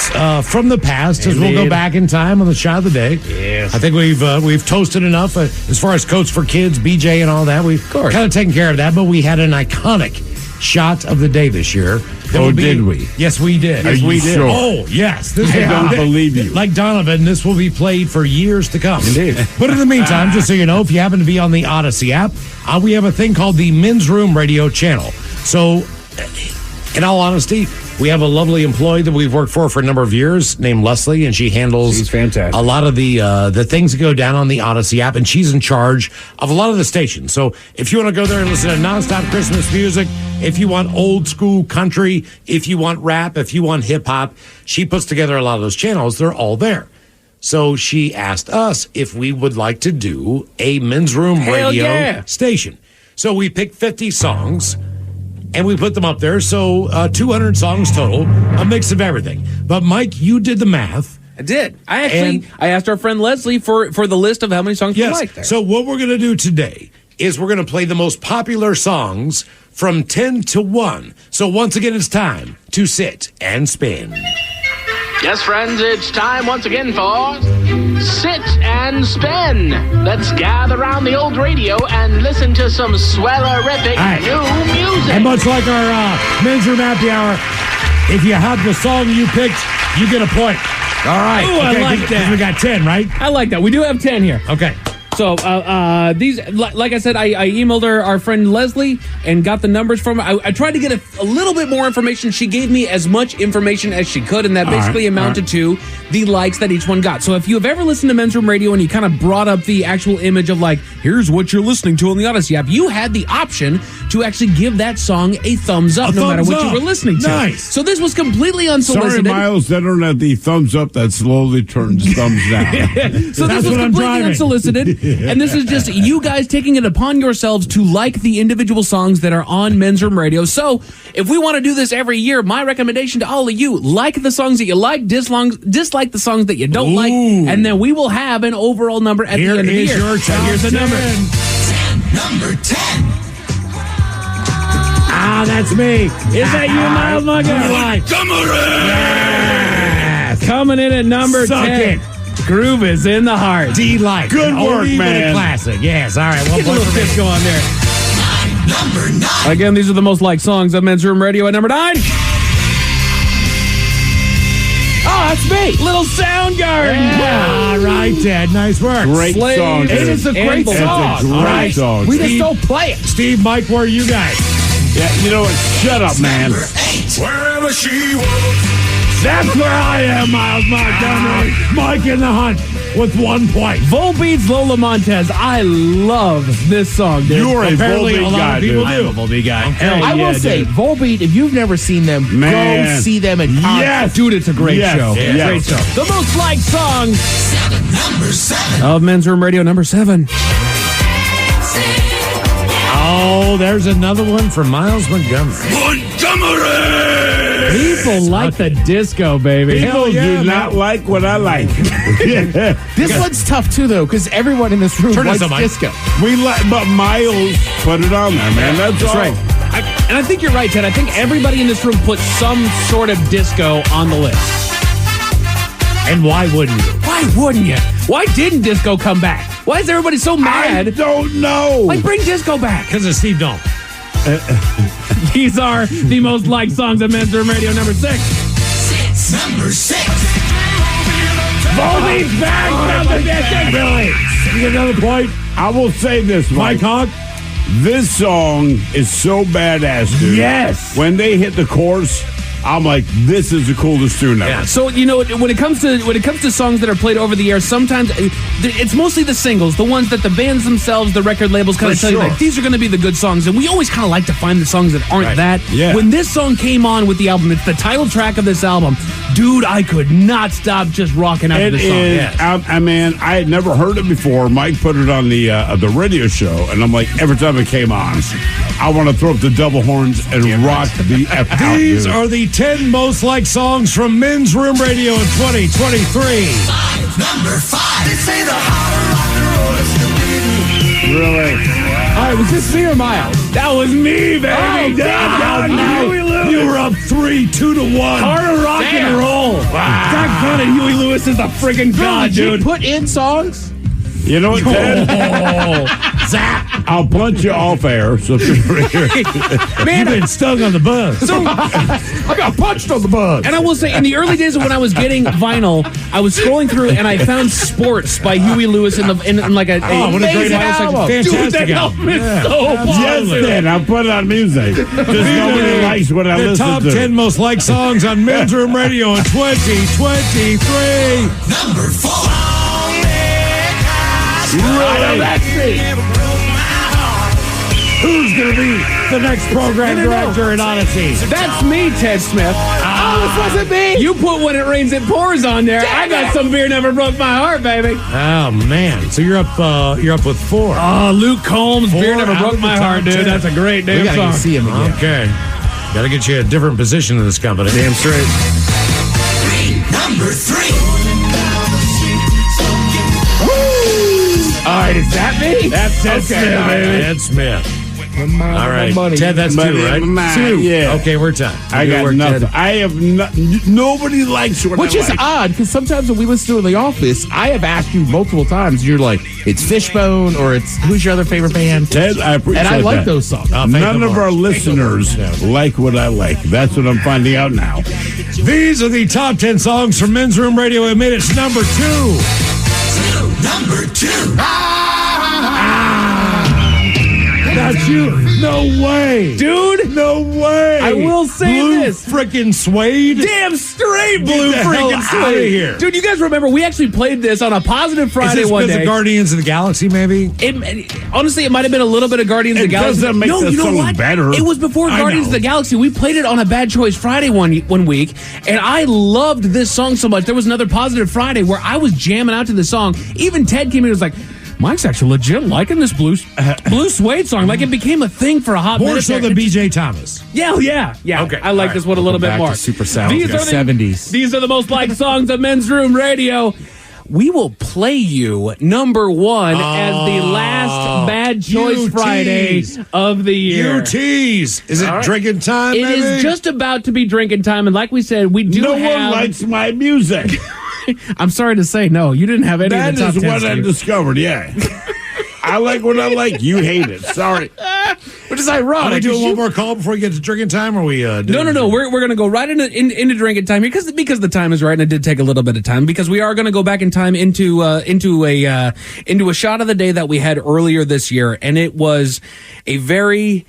from the past, as we'll go back in time on the shot of the day. Yes. I think we've toasted enough as far as Coats for Kids, BJ, and all that. We've kind of taken care of that, but we had an iconic shot of the day this year. Did we? Yes, we did. Are you sure? Oh, yes. I don't believe you. Like Donovan, this will be played for years to come. Indeed. But in the meantime, just so you know, if you happen to be on the Odyssey app, we have a thing called the Men's Room Radio channel. So, in all honesty, we have a lovely employee that we've worked for a number of years named Leslie, and she handles She's fantastic. a lot of the things that go down on the Odyssey app, and she's in charge of a lot of the stations. So if you want to go there and listen to nonstop Christmas music, if you want old school country, if you want rap, if you want hip hop, she puts together a lot of those channels. They're all there. So she asked us if we would like to do a Men's Room radio station. So we picked 50 songs and we put them up there. So 200 songs total, a mix of everything. But Mike, you did the math. I did. I asked our friend Leslie for the list of how many songs we like there. So what we're going to do today is we're going to play the most popular songs from 10 to 1. So once again, it's time to sit and spin. Yes, friends, it's time once again for Sit and Spin. Let's gather around the old radio and listen to some swellerific new music. And much like our Men's Room Happy Hour, if you have the song you picked, you get a point. All right. Ooh, I like that. We got 10, right? I like that. We do have 10 here. Okay. So these, like I said, I emailed our friend Leslie and got the numbers from her. I tried to get a little bit more information. She gave me as much information as she could, and that basically amounted to the likes that each one got. So if you have ever listened to Men's Room Radio and you kind of brought up the actual image of like, here's what you're listening to on the Odyssey app, you had the option to actually give that song a thumbs up no matter what you were listening to. Nice. So this was completely unsolicited. Sorry, Miles, that don't have the thumbs up that slowly turns thumbs down. So this was completely unsolicited. And this is just you guys taking it upon yourselves to like the individual songs that are on Men's Room Radio. So if we want to do this every year, my recommendation to all of you, like the songs that you like, dislike the songs that you don't like, and then we will have an overall number at the end of the year. Your top Here's the 10. number. Number 10. Ah, that's me. Is that you, Miles Montgomery? Yes. Coming in at number Suck 10. it. Groove is in the heart. D-Light. Good work, man. Classic. Yes. All right. Get a little fist go on there. Number 9. Again, these are the most liked songs of Men's Room Radio at number 9. Oh, that's me. Little Soundgarden. Yeah. All right, Ted. Nice work. Great song. It is a great song. It's a All great right. song. We just don't play it. Steve, Mike, where are you guys? Yeah, you know what? Shut up, man. Number 8. Wherever she was. That's where I am, Miles Montgomery. Mike in the Hunt. with 1 point. Volbeat's Lola Montez. I love this song, dude. You're Apparently, a lot of people do. I'm a Volbeat guy. Hell I will say, Volbeat, if you've never seen them, go see them in concert. Yes. Dude, it's a great show. Yes. Great show. The most liked song Number 7. of Men's Room Radio, number 7. Oh, there's another one from Miles Montgomery. People like the disco, baby. People do not like what I like. This one's tough too, though, because everyone in this room likes disco. But Miles put it on there, man. That's all. right. And I think you're right, Ted. I think everybody in this room put some sort of disco on the list. And why wouldn't you? Why wouldn't you? Why didn't disco come back? Why is everybody so mad? I don't know. Like, bring disco back. Because of Steve Dahl. These are the most liked songs of Men's Room Radio, number 6. Number 6. Volbeat's back from the dead. Really? You get another point? I will say this, Mike Hawk? This song is so badass, dude. Yes. When they hit the chorus, I'm like, this is the coolest tune ever. Yeah. So, you know, when it comes to songs that are played over the air, sometimes it's mostly the singles, the ones that the bands themselves, the record labels kind of tell you, like, these are going to be the good songs. And we always kind of like to find the songs that aren't that. Yeah. When this song came on with the album, it's the title track of this album. Dude, I could not stop just rocking out to this song. Yes. I mean, I had never heard it before. Mike put it on the radio show, and I'm like, every time it came on, I want to throw up the double horns and rock the F out. These are the 10 most liked songs from Men's Room Radio in 2023. Number 5. They say the harder rock and roll is the beating. Really? All right, was this me or Miles? That was me, baby. Oh, damn, you were up 2-1. Harder rock and roll. Wow. And Huey Lewis is a friggin' god, Did dude. you put in songs? You know what, Ted? Zap. I'll punch you off air. So Man, You've been stung on the buzz. So, I got punched on the buzz. and I will say, in the early days of when I was getting vinyl, I was scrolling through and I found "Sports" by Huey Lewis in like a what a great amazing album. Dude, Fantastic that album. album is Yeah. so yes, popular. then I'll put it on music. Just nobody likes what I The listen top to. 10 most liked songs on Men's Room Radio in 2023. Number 4. Right, that's me. Who's going to be the next program director in Odyssey? That's me, Ted Smith. Oh, this wasn't me. You put "When It Rains, It Pours" on there. I got some beer never broke my heart, baby. Oh man! So you're up with 4. Oh, Luke Combs, "Beer Never out Broke of the My top Heart," dude. 10. That's a great We damn gotta go song. see him again. Okay, got to get you a different position in this company. Damn straight. Number 3. All right, is that me? That's Ted Smith, baby. Ted Smith. All right, Ted. That's 2, right? 2. Yeah. Okay, we're tied. I Good got work, nothing. Ted. I have nobody likes what Which I is like. odd, because sometimes when we listen to it in the office, I have asked you multiple times, and you're like, it's Fishbone, or it's, who's your other favorite band? Ted, I appreciate And I like that. those songs. None of our listeners like what I like. That's what I'm finding out now. These are the top 10 songs from Men's Room Radio at minutes number 2. Number 2. That's you. No way. Dude, No way. I will say Blue this. frickin' suede. Damn straight blue Get the hell freaking outta suede. here. Dude, you guys remember we actually played this on a Positive Is Friday this one because day. of Guardians of the Galaxy, maybe? Honestly, it might have been a little bit of Guardians of the It Galaxy. doesn't make no, the you know song what? better. It was before I Guardians know. of the Galaxy. We played it on a Bad Choice Friday one week, and I loved this song so much. There was another Positive Friday where I was jamming out to the song. Even Ted came in and was like, Mike's actually legit liking this blue suede song. Like, it became a thing for a hot More minute. so there. than B.J. Thomas. Yeah. Okay. I like All this one a We'll little go bit back more. to Super Sound, These are the 70s. These are the most liked songs of Men's Room Radio. We will play you number 1 as the last Bad Choice you Friday tease. of the year. You tease. Is it All right. drinking time, It maybe? is just about to be drinking time, and like we said, we do No have. one likes my music. I'm sorry to say, no, you didn't have any That of the top is 10, what I Steve. discovered, yeah. I like what I like. You hate it. Sorry. Which is Are we ironic. doing one more call before we get to drinking time, or we? No. We're going to go right into drinking time here because the time is right, and it did take a little bit of time because we are going to go back in time into a shot of the day that we had earlier this year, and it was a very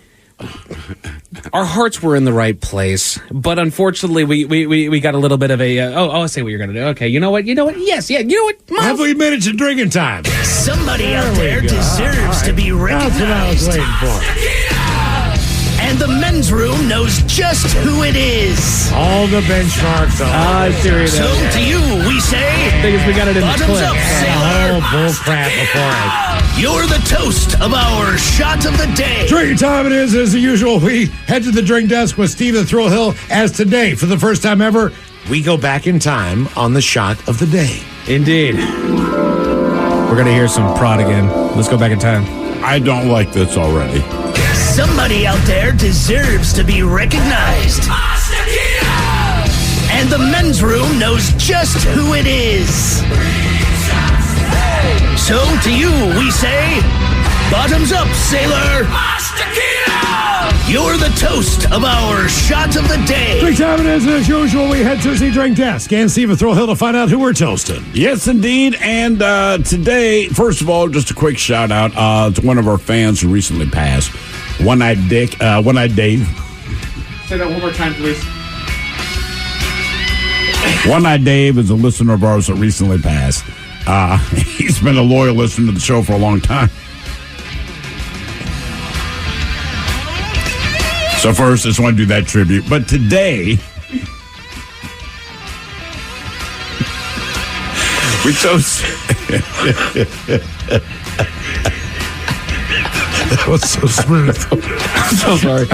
our hearts were in the right place, but unfortunately, we got a little bit of a. I say what you're going to do. Okay, you know what? Yes, yeah. You know what? Have we made it to drinking time? Somebody out there deserves to be recognized. That's what I was waiting for. And the men's room knows just who it is. All the benchmarks are. So to you, we say, we got it in the bottoms clip. up, sailor. Bull crap before it. You're the toast of our shot of the day. Drinking time it is, as usual. We head to the drink desk with Steve the Thrill Hill, as today, for the first time ever, we go back in time on the shot of the day. Indeed. We're going to hear some prod again. Let's go back in time. I don't like this already. Somebody out there deserves to be recognized. And the men's room knows just who it is. So to you, we say, bottoms up, sailor. You're the toast of our shot of the day. Drink time it is, as usual. We head to the drink desk and Steve the Thrill Hill to find out who we're toasting. Yes, indeed. And today, first of all, just a quick shout out to one of our fans who recently passed. One-Eyed Dave. Say that one more time, please. One-Eyed Dave is a listener of ours that recently passed. He's been a loyal listener to the show for a long time. So first, I just want to do that tribute. But today, we toast... That was so smooth. I'm so sorry.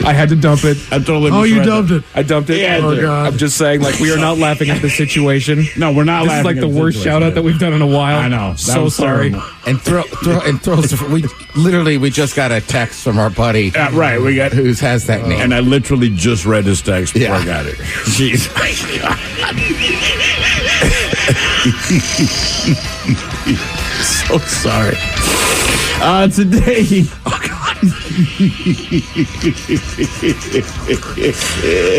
I had to dump it. I totally you dumped it. I dumped it. Yeah, oh, God. I'm just saying, like, we are not laughing at the situation. No, we're not this laughing. This is like the worst shout out that we've done in a while. I know. So sorry. And we just got a text from our buddy. Right, we got who has that name. And I literally just read his text before I got it. Jeez. So sorry. Today. Oh, God.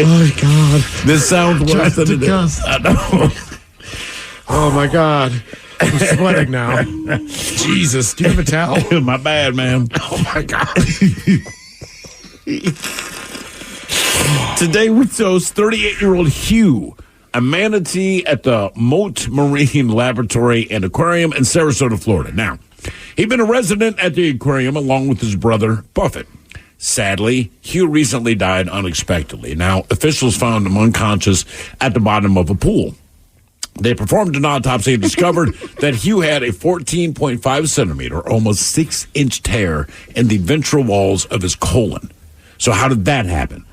Oh, God. This sounds worse than it is. I know. Oh, my God. I'm sweating now. Jesus. Do you have a towel? My bad, man. Oh, my God. Today we toast 38-year-old Hugh, a manatee at the Moat Marine Laboratory and Aquarium in Sarasota, Florida. Now, he'd been a resident at the aquarium along with his brother, Buffett. Sadly, Hugh recently died unexpectedly. Now, officials found him unconscious at the bottom of a pool. They performed an autopsy and discovered that Hugh had a 14.5 centimeter, almost 6-inch tear in the ventral walls of his colon. So how did that happen?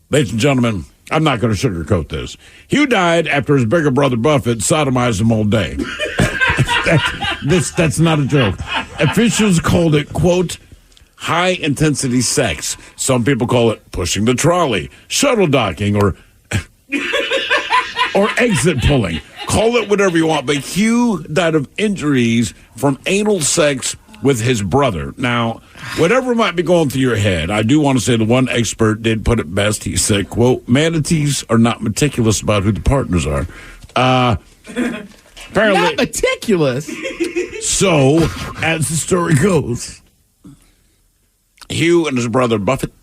Ladies and gentlemen, I'm not going to sugarcoat this. Hugh died after his bigger brother Buffett sodomized him all day. That's not a joke. Officials called it, quote, high-intensity sex. Some people call it pushing the trolley, shuttle docking, or exit pulling. Call it whatever you want, but Hugh died of injuries from anal sex with his brother. Now, whatever might be going through your head, I do want to say the one expert did put it best. He said, quote, manatees are not meticulous about who the partners are. Apparently, not meticulous. So, as the story goes, Hugh and his brother Buffett,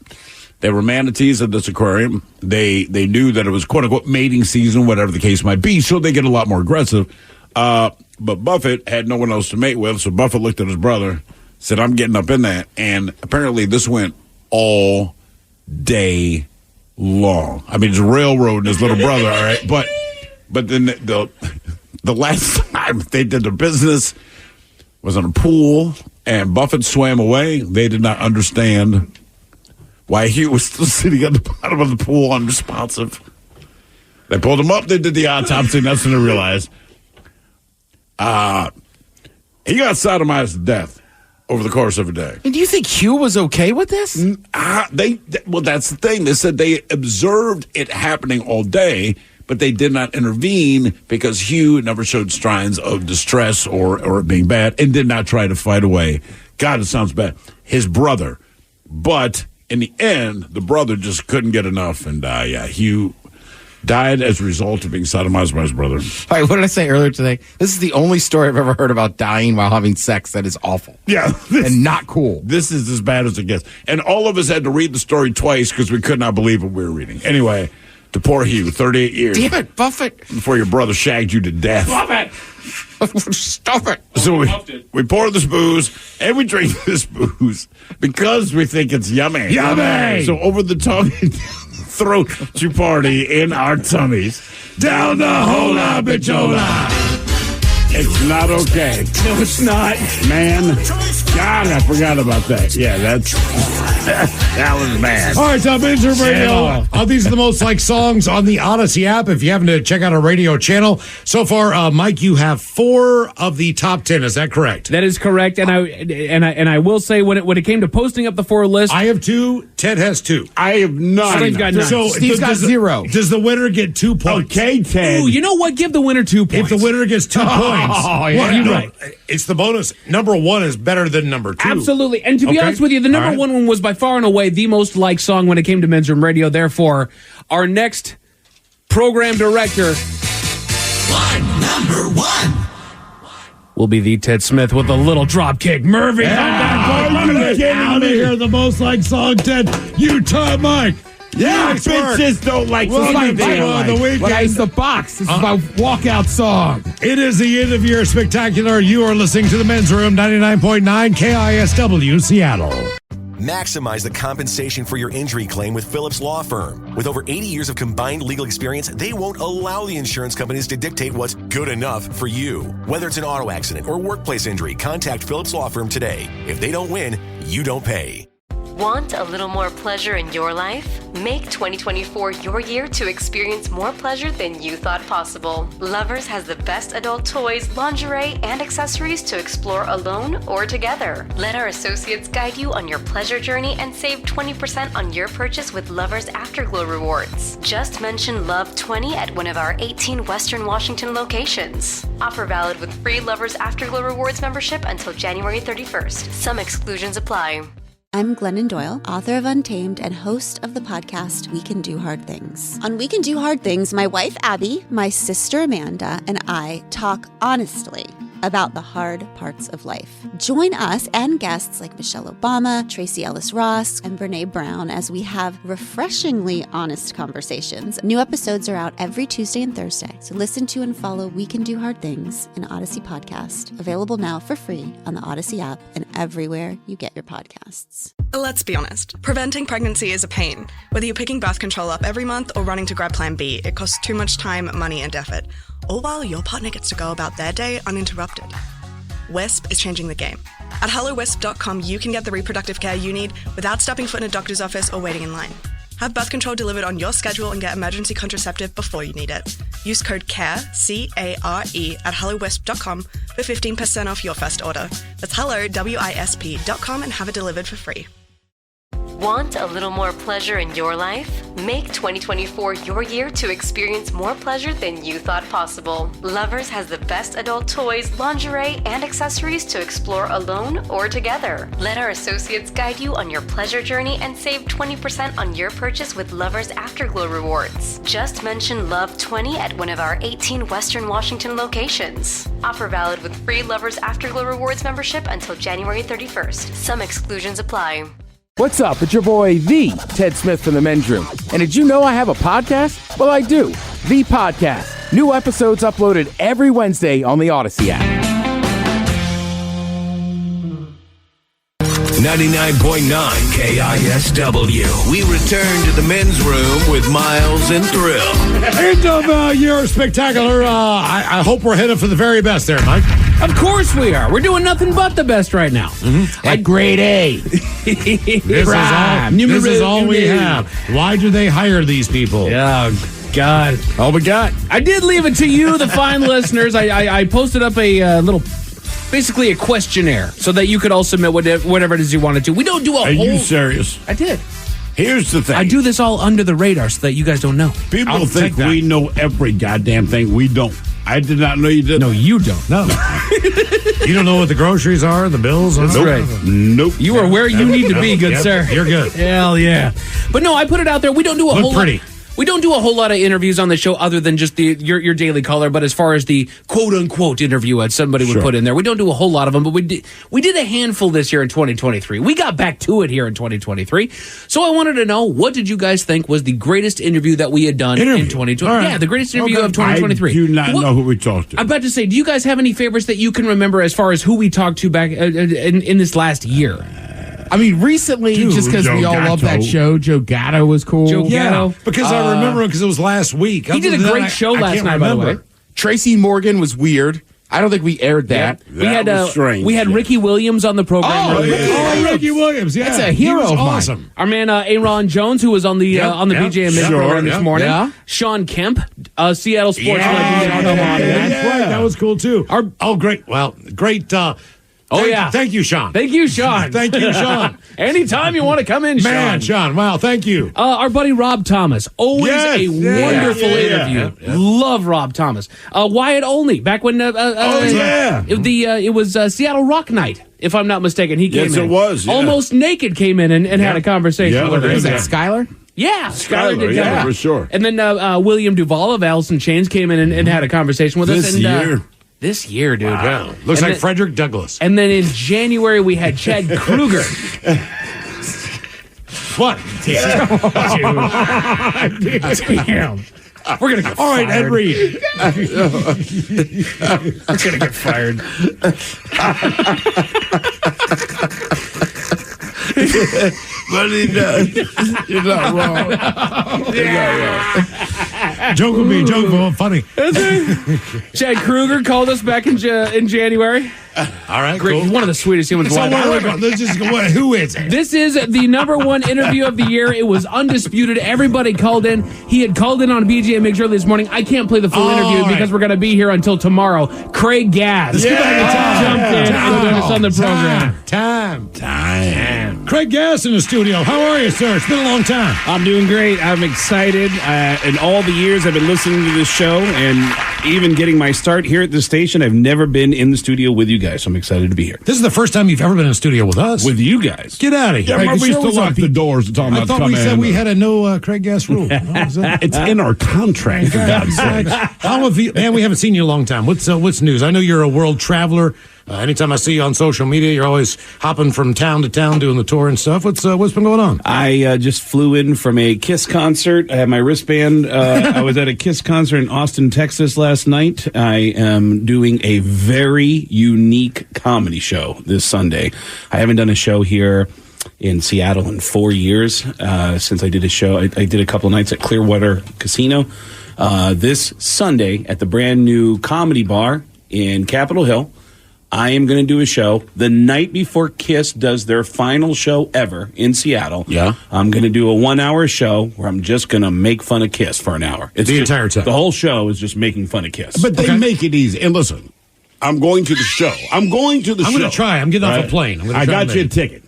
they were manatees at this aquarium. They knew that it was quote-unquote mating season, whatever the case might be, so they get a lot more aggressive. But Buffett had no one else to mate with, so Buffett looked at his brother, said, I'm getting up in that. And apparently this went all day long. I mean, it's railroading his little brother, all right? But then the last time they did their business was in a pool, and Buffett swam away. They did not understand why Hugh was still sitting at the bottom of the pool unresponsive. They pulled him up, they did the autopsy, and that's when they realized he got sodomized to death over the course of a day. And do you think Hugh was okay with this? Well, that's the thing. They said they observed it happening all day, but they did not intervene because Hugh never showed signs of distress or it being bad and did not try to fight away. God, it sounds bad. His brother. But in the end, the brother just couldn't get enough. And, Hugh died as a result of being sodomized by his brother. All right, what did I say earlier today? This is the only story I've ever heard about dying while having sex that is awful. Yeah. And not cool. This is as bad as it gets. And all of us had to read the story twice because we could not believe what we were reading. Anyway, to poor Hugh, 38 years. Damn it, Buffett. Before your brother shagged you to death. Buffett. Stop it. So we pour this booze and we drink this booze because we think it's yummy. Yummy! So over the tongue throat to party in our tummies. Down the hola bichola. It's not okay. No, it's not. Man, God, I forgot about that. Yeah, that was bad. All right, Men's Room Radio. These are the most liked songs on the Odyssey app. If you happen to check out our radio channel, so far, Mike, you have 4 of the top 10. Is that correct? That is correct. And I will say when it came to posting up the 4 list, I have 2. Ted has 2. I have none. Steve's got none. So Steve's got 0. Does the winner get 2 points? Okay, Ted. Ooh, you know what? Give the winner 2 points. If the winner gets 2 points, yeah. well, you know, it's the bonus. Number 1 is better than number 2. Absolutely. And to be honest with you, the number 1 one was by far and away the most liked song when it came to Men's Room Radio. Therefore, our next program director Number 1. will be the Ted Smith with a little drop kick. Murphy. Get out of here. The most liked song, Ted. Utah Mike. Yeah, Nice work. bitches don't like Well, anything the I like. weekend. Well, it's the box. This is my walkout song. It is the end of year spectacular. You are listening to the Men's Room, 99.9 KISW, Seattle. Maximize the compensation for your injury claim with Phillips Law Firm. With over 80 years of combined legal experience, they won't allow the insurance companies to dictate what's good enough for you. Whether it's an auto accident or workplace injury, contact Phillips Law Firm today. If they don't win, you don't pay. Want a little more pleasure in your life? Make 2024 your year to experience more pleasure than you thought possible. Lovers has the best adult toys, lingerie, and accessories to explore alone or together. Let our associates guide you on your pleasure journey and save 20% on your purchase with Lovers Afterglow rewards. Just mention Love 20 at one of our 18 Western Washington locations. Offer valid with free Lovers Afterglow rewards membership until January 31st. Some exclusions apply. I'm Glennon Doyle, author of Untamed and host of the podcast We Can Do Hard Things. On We Can Do Hard Things, my wife Abby, my sister Amanda, and I talk honestly about the hard parts of life. Join us and guests like Michelle Obama, Tracy Ellis Ross, and Brene Brown as we have refreshingly honest conversations. New episodes are out every Tuesday and Thursday, so listen to and follow We Can Do Hard Things, an Odyssey podcast, available now for free on the Odyssey app and everywhere you get your podcasts. Let's be honest. Preventing pregnancy is a pain. Whether you're picking birth control up every month or running to grab Plan B, it costs too much time, money, and effort. All while your partner gets to go about their day uninterrupted. WISP is changing the game. At hellowisp.com, you can get the reproductive care you need without stepping foot in a doctor's office or waiting in line. Have birth control delivered on your schedule and get emergency contraceptive before you need it. Use code CARE, C-A-R-E, at hellowisp.com for 15% off your first order. That's hello.wisp.com and have it delivered for free. Want a little more pleasure in your life? Make 2024 your year to experience more pleasure than you thought possible. Lovers has the best adult toys, lingerie, and accessories to explore alone or together. Let our associates guide you on your pleasure journey and save 20% on your purchase with Lovers Afterglow rewards. Just mention Love 20 at one of our 18 Western Washington locations. Offer valid with free Lovers Afterglow rewards membership until January 31st. Some exclusions apply. What's up? It's your boy, the Ted Smith from the Men's Room. And did you know I have a podcast? Well, I do. The Podcast. New episodes uploaded every Wednesday on the Odyssey app. 99.9 KISW. We return to the Men's Room with Miles and Thrill. End of year spectacular. I hope we're headed for the very best there, Mike. Of course we are. We're doing nothing but the best right now. At grade A. This is all we have. Why do they hire these people? Oh, God. All we got. I did leave it to you, the fine listeners. I posted up a little, basically a questionnaire so that you could all submit whatever it is you wanted to. We don't do a whole... Are you serious? I did. Here's the thing. I do this all under the radar so that you guys don't know. People think we know every goddamn thing. We don't. I did not know you did. No, you don't. No. You don't know what the groceries are, the bills are? That's right. Nope. You are where you need to be, good sir. You're good. Hell yeah. But no, I put it out there. We don't do a Look whole pretty. We don't do a whole lot of interviews on the show other than just your daily caller, but as far as the quote-unquote interview, as somebody would put in there, we don't do a whole lot of them, but we did a handful this year in 2023. We got back to it here in 2023. So I wanted to know, what did you guys think was the greatest interview that we had done in 2023? Right. Yeah, the greatest interview of 2023. I do not know who we talked to. I'm about to say, do you guys have any favorites that you can remember as far as who we talked to back in this last year? I mean, recently, just because we all love that show, Joe Gatto was cool. Joe Gatto. Because I remember him because it was last week. He did a great show last night, by the way. Tracy Morgan was weird. I don't think we aired that. Yeah. We had Ricky Williams on the program. Ricky Williams, yeah. That's a hero of mine. Awesome. Our man Aaron Jones, who was on the BJ and Mick program this morning. Yeah. Sean Kemp, Seattle sports legend. That's right. That was cool, too. Great. Well, great. Thank you, Sean. Thank you, Sean. Thank you, Sean. Anytime you want to come in, Sean. Man, Sean, wow, thank you. Our buddy Rob Thomas. Always a wonderful interview. Yeah. Love Rob Thomas. Wyatt Olney, back when it was Seattle Rock Night, if I'm not mistaken. He came in. Yes, it was. Yeah. Almost Naked came in and had a conversation with us. Is that Skylar? Yeah, Skylar did. Yeah, for sure. And then William Duvall of Alice in Chains came in and had a conversation with us. This year, dude. Wow. Looks like Frederick Douglass. And then in January, we had Chad Kruger. What? Damn. We're going to get fired. All right, Ed Reed. We're going to get fired. But he does. You're not wrong. Joke will be a joke, but funny. Chad Kruger called us back in January. All right, great. Cool. He's one of the sweetest humans alive. Who is it? This is the number one interview of the year. It was undisputed. Everybody called in. He had called in on BJ and Mick early this morning. I can't play the full interview because we're going to be here until tomorrow. Craig Gass jumped in and joined us on the program. Time. Craig Gass in the studio. How are you, sir? It's been a long time. I'm doing great. I'm excited. In all the years I've been listening to this show and even getting my start here at the station, I've never been in the studio with you guys. So I'm excited to be here. This is the first time you've ever been in a studio with us. With you guys. Get out of here. Yeah, we used to lock the doors and tell them not to come in. I thought we said we had a no Craig Gass rule. It's in our contract, for God's sake. Man, we haven't seen you in a long time. What's news? I know you're a world traveler. Anytime I see you on social media, you're always hopping from town to town doing the tour and stuff. What's been going on? I just flew in from a KISS concert. I had my wristband. I was at a KISS concert in Austin, Texas last night. I am doing a very unique comedy show this Sunday. I haven't done a show here in Seattle in 4 years since I did a show. I did a couple of nights at Clearwater Casino. This Sunday at the brand new comedy bar in Capitol Hill, I am going to do a show the night before KISS does their final show ever in Seattle. Yeah. I'm going to do a 1 hour show where I'm just going to make fun of KISS for an hour. It's the entire time. The whole show is just making fun of KISS. But they make it easy. And listen, I'm going to the show. I'm going to try. I'm getting off a plane. I got you a ticket.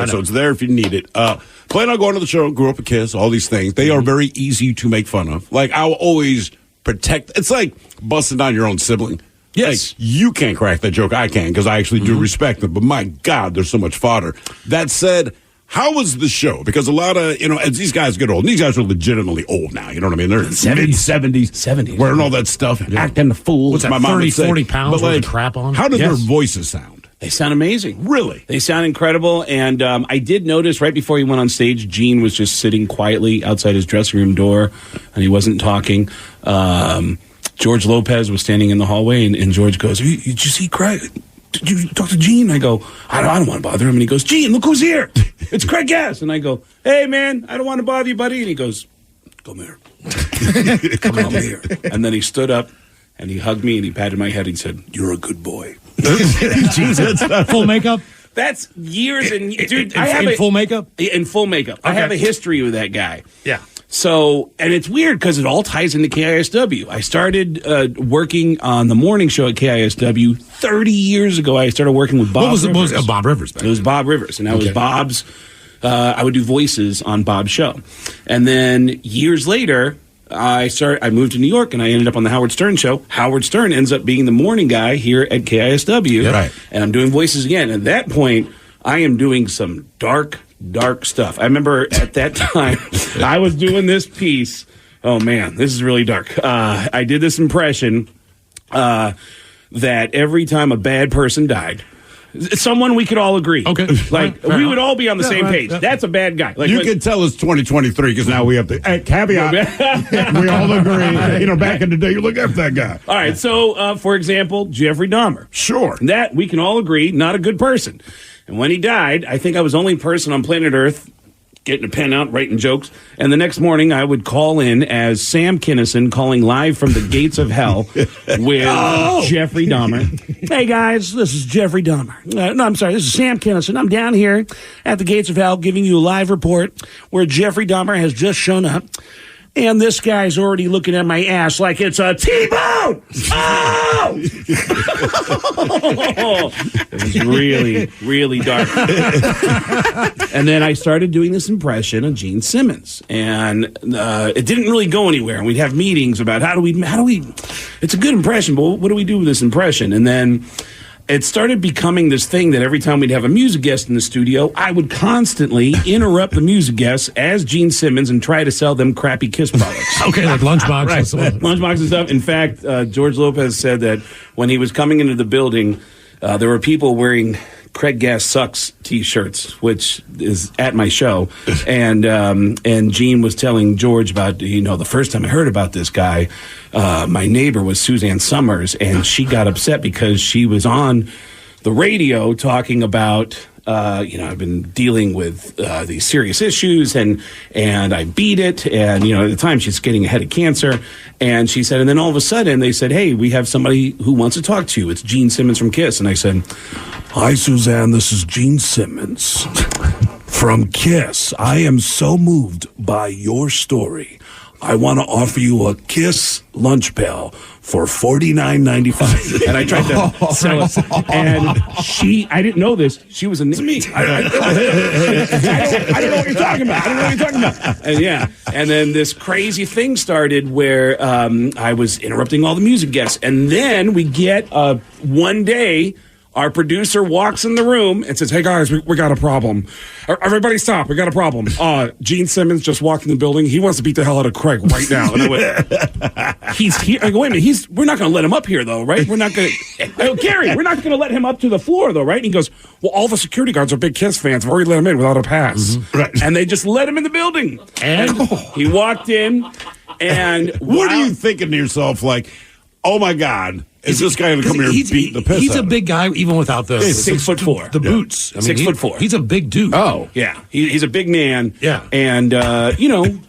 So it's there if you need it. Plan on going to the show, grew up a KISS, all these things. They are very easy to make fun of. Like, I will always protect. It's like busting down your own sibling. Yes. Like, you can't crack that joke. I can, because I actually do respect them. But my God, there's so much fodder. That said, how was the show? Because a lot of, as these guys get old, and these guys are legitimately old now, you know what I mean? They're in mid-70s, wearing all that stuff, acting the fool. What's that, 30, 40 pounds worth of crap on? How do their voices sound? They sound amazing. Really? They sound incredible. And I did notice right before he went on stage, Gene was just sitting quietly outside his dressing room door, and he wasn't talking. George Lopez was standing in the hallway, and George goes, did you see Craig? Did you talk to Gene? I go, I don't want to bother him. And he goes, Gene, look who's here. It's Craig Gass. And I go, hey, man, I don't want to bother you, buddy. And he goes, come here. Come here. And then he stood up, and he hugged me, and he patted my head, and he said, you're a good boy. Jesus. Full makeup? That's years and dude. In full makeup? In full makeup. Okay. I have a history with that guy. Yeah. So, and it's weird because it all ties into KISW. I started working on the morning show at KISW 30 years ago. I started working with Bob Rivers. What was Bob Rivers? It was Bob Rivers, and that was Bob's. I would do voices on Bob's show. And then years later, I moved to New York, and I ended up on the Howard Stern show. Howard Stern ends up being the morning guy here at KISW. Right. And I'm doing voices again. At that point, I am doing some dark dark stuff. I remember at that time, I was doing this piece. Oh, man, this is really dark. I did this impression that every time a bad person died, someone we could all agree. Okay. Like, we would all be on the same page. That's a bad guy. Like, you can tell it's 2023 because now we have the caveat. We all agree. You know, back in the day, you look after that guy. All right. So, for example, Jeffrey Dahmer. Sure. That we can all agree, not a good person. And when he died, I think I was the only person on planet Earth getting a pen out, writing jokes. And the next morning, I would call in as Sam Kinison, calling live from the gates of hell with Jeffrey Dahmer. Hey, guys, this is Jeffrey Dahmer. No, I'm sorry, this is Sam Kinison. I'm down here at the gates of hell giving you a live report where Jeffrey Dahmer has just shown up. And this guy's already looking at my ass like it's a T-bone! Oh! It was really, really dark. And then I started doing this impression of Gene Simmons. And it didn't really go anywhere. And we'd have meetings about how do we, it's a good impression, but what do we do with this impression? And then it started becoming this thing that every time we'd have a music guest in the studio, I would constantly interrupt the music guests as Gene Simmons and try to sell them crappy Kiss products. Okay, like Lunchbox. Right. Lunchbox and stuff. In fact, George Lopez said that when he was coming into the building, there were people wearing Craig Gass Sucks T-shirts, which is at my show, and Gene was telling George about, the first time I heard about this guy, my neighbor was Suzanne Summers, and she got upset because she was on the radio talking about, I've been dealing with these serious issues, and I beat it, and at the time she's getting ahead of cancer, and she said, and then all of a sudden they said, hey, we have somebody who wants to talk to you. It's Gene Simmons from Kiss, and I said, hi, Suzanne, this is Gene Simmons from Kiss. I am so moved by your story. I want to offer you a Kiss lunch pail for $49.95. And I tried to sell it. And I didn't know this. She was me. I don't know what you're talking about. And then this crazy thing started where I was interrupting all the music guests. And then we get one day, our producer walks in the room and says, hey, guys, we got a problem. Everybody stop. We got a problem. Gene Simmons just walked in the building. He wants to beat the hell out of Craig right now. And I went, he's here. I go, wait a minute. We're not going to let him up here, though, right? We're not going to. Gary, we're not going to let him up to the floor, though, right? And he goes, well, all the security guards are big Kiss fans. I've already let him in without a pass. Mm-hmm. Right. And they just let him in the building. And he walked in. And what are you thinking to yourself, like, oh, my God. Is this guy going to come here and beat the piss He's out a big guy, even without the 6'4", the boots. I mean, 6'4". He's a big dude. Oh, yeah, he's a big man. Yeah, and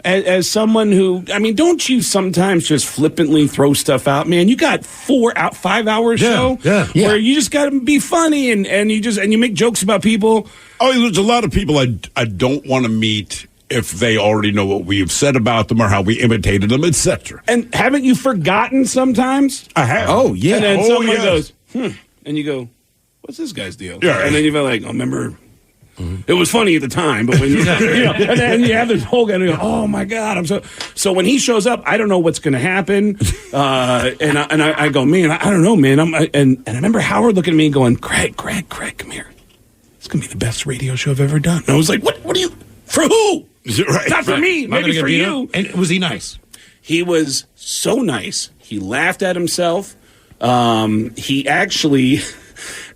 as someone who, don't you sometimes just flippantly throw stuff out, man? You got 5 hours show, where you just got to be funny and you make jokes about people. Oh, there's a lot of people I don't want to meet if they already know what we've said about them or how we imitated them, etc. And haven't you forgotten sometimes? I have. Oh, yeah. And then someone goes, and you go, what's this guy's deal? Yeah. And then you feel like, remember, it was funny at the time, but when you and then you have this whole guy, and you go, oh my God, I'm so when he shows up, I don't know what's going to happen, and I go, man, I don't know, man. And I remember Howard looking at me and going, Craig, come here. It's going to be the best radio show I've ever done. And I was like, what are you, for who? Right. Not for me, maybe for you. And was he nice? He was so nice. He laughed at himself. He actually,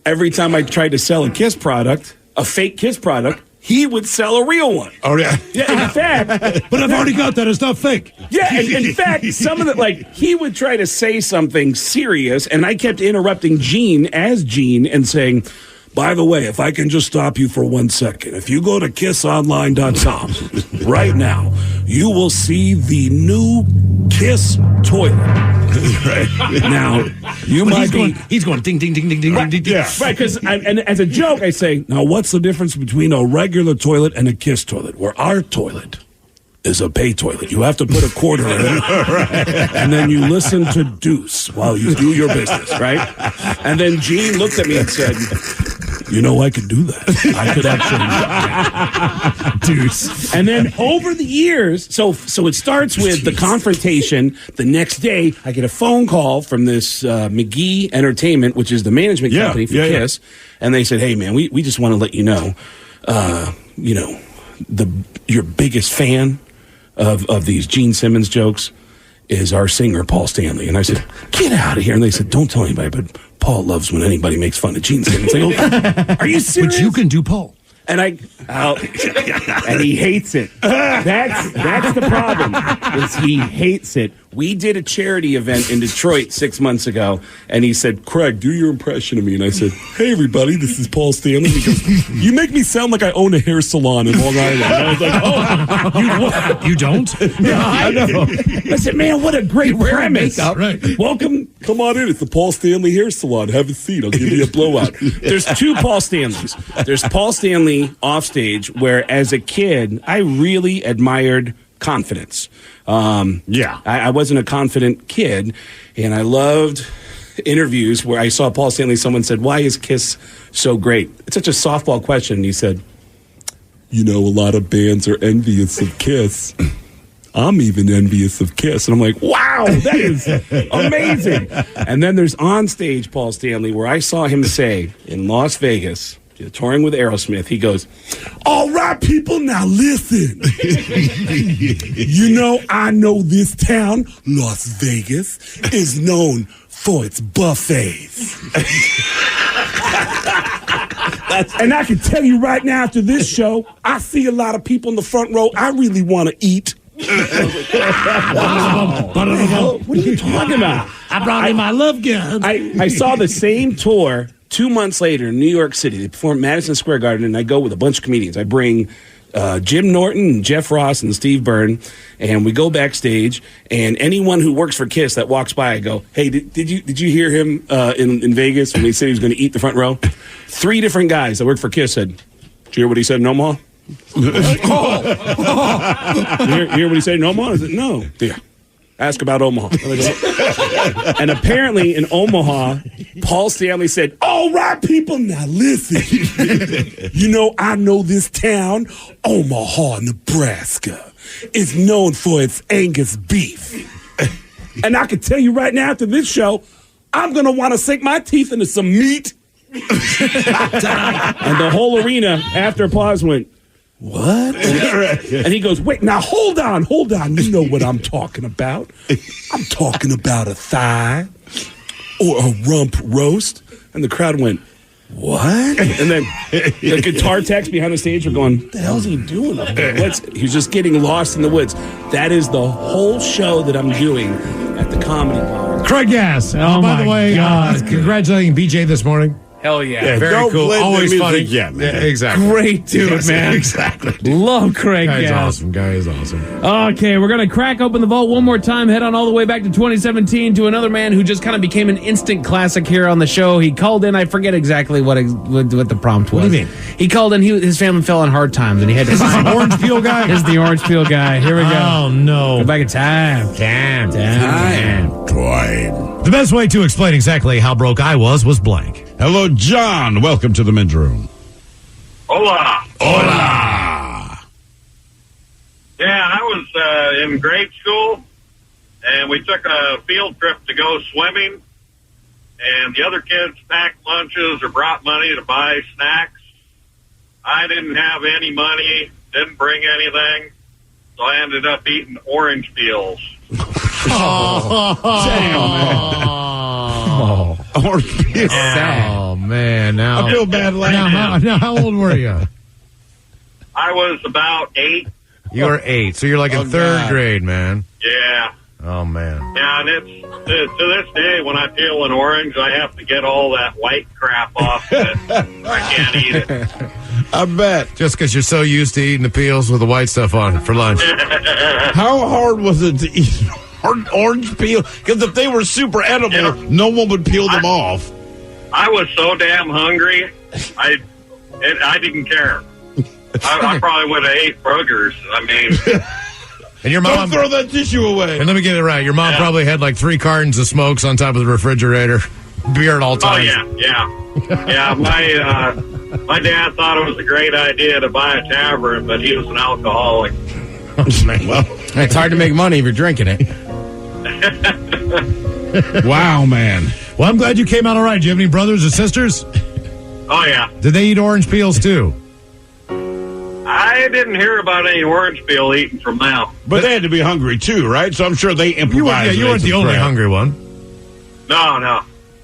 every time I tried to sell a Kiss product, a fake Kiss product, he would sell a real one. Oh, yeah. Yeah, in fact. But I've already got that. It's not fake. Yeah, and in fact, some of the, he would try to say something serious, and I kept interrupting Gene and saying, by the way, if I can just stop you for 1 second, if you go to kissonline.com right now, you will see the new Kiss toilet. Right. Now, he's going ding, ding, ding, ding, ding, right, ding, ding. Yeah. Right, because and as a joke, I say, now what's the difference between a regular toilet and a Kiss toilet? Where our toilet is a pay toilet. You have to put a quarter in it, and then you listen to Deuce while you do your business, right? And then Gene looked at me and said, I could do that. I could actually Deuce. And then over the years, so it starts with the confrontation. The next day, I get a phone call from this McGee Entertainment, which is the management company for Kiss, and they said, hey, man, we just want to let you know, your biggest fan of these Gene Simmons jokes is our singer, Paul Stanley. And I said, get out of here. And they said, don't tell anybody, but Paul loves when anybody makes fun of Gene Simmons. I go, are you serious? But you can do Paul. And and he hates it. That's the problem. Is he hates it. We did a charity event in Detroit 6 months ago, and he said, "Craig, do your impression of me." And I said, "Hey, everybody, this is Paul Stanley." He goes, "You make me sound like I own a hair salon in Long Island." And I was like, "Oh, you what? You don't?" Yeah, I know. I said, "Man, what a great premise!" Right. Welcome, come on in. It's the Paul Stanley Hair Salon. Have a seat. I'll give you a blowout. There's two Paul Stanleys. There's Paul Stanley off stage, where as a kid, I really admired confidence. I wasn't a confident kid, and I loved interviews where I saw Paul Stanley. Someone said, "Why is KISS so great?" It's such a softball question. And he said, "You know, a lot of bands are envious of KISS. I'm even envious of KISS." And I'm like, wow, that is amazing. And then there's onstage Paul Stanley, where I saw him say in Las Vegas, touring with Aerosmith, he goes, "All right, people, now listen. You know, I know this town, Las Vegas, is known for its buffets. And I can tell you right now, after this show, I see a lot of people in the front row I really want to eat." Wow. What are you talking about? I brought in my love gun. I saw the same tour 2 months later in New York City. They performed Madison Square Garden, and I go with a bunch of comedians. I bring Jim Norton, and Jeff Ross, and Steve Byrne, and we go backstage. And anyone who works for KISS that walks by, I go, "Hey, did you hear him in Vegas when he said he was going to eat the front row?" 3 different guys that work for KISS said, "Did you hear what he said in Omaha?" You hear what he said in Omaha? I said, "No." "Yeah. Ask about Omaha." And apparently in Omaha, Paul Stanley said, "All right, people, now listen. You know, I know this town, Omaha, Nebraska, is known for its Angus beef. And I can tell you right now after this show, I'm going to want to sink my teeth into some meat." And the whole arena, after applause, went, "What?" And he goes, "Wait, now hold on. You know what I'm talking about. I'm talking about a thigh or a rump roast." And the crowd went, "What?" And then the guitar techs behind the stage were going, "What the hell's he doing up there?" He's just getting lost in the woods. That is the whole show that I'm doing at the Comedy Bar. Craig Gass. By the way, congratulating BJ this morning. Hell yeah. Very cool. Always funny. Yeah, man. Yeah, exactly. Great dude, man. Exactly. Love Craig Guy is Gass. awesome. Guy is awesome. Okay, we're going to crack open the vault one more time, head on all the way back to 2017 to another man who just kind of became an instant classic here on the show. He called in, I forget exactly what the prompt was. What do you mean? He called in, his family fell on hard times, and he had to find the orange peel guy? This is the orange peel guy. Here we go. Oh, no. Go back in time. Time. The best way to explain exactly how broke I was blank. Hello, John. Welcome to the men's room. Hola. Hola. Yeah, I was in grade school, and we took a field trip to go swimming, and the other kids packed lunches or brought money to buy snacks. I didn't have any money, didn't bring anything, so I ended up eating orange peels. Damn, man. Orange peels. Oh, man. Now, I feel bad laughing. Now, how old were you? I was about 8. You were 8, so you're like in third grade, man. Yeah. Oh, man. Yeah, and it's to this day, when I peel an orange, I have to get all that white crap off it. I can't eat it. I bet. Just because you're so used to eating the peels with the white stuff on it for lunch. How hard was it to eat orange peel? Because if they were super edible, no one would peel them off. I was so damn hungry, I didn't care. I probably would have ate burgers. I mean... And your mom, don't throw that tissue away. And let me get it right. Your mom probably had like 3 cartons of smokes on top of the refrigerator. Beer at all times. Oh, yeah. My dad thought it was a great idea to buy a tavern, but he was an alcoholic. Oh, man. Well, it's hard to make money if you're drinking it. Wow, man. Well, I'm glad you came out all right. Do you have any brothers or sisters? Oh, yeah. Did they eat orange peels, too? I I didn't hear about any orange peel eating from Mal. But they had to be hungry too, right? So I'm sure they improvised. You weren't the only hungry one. No.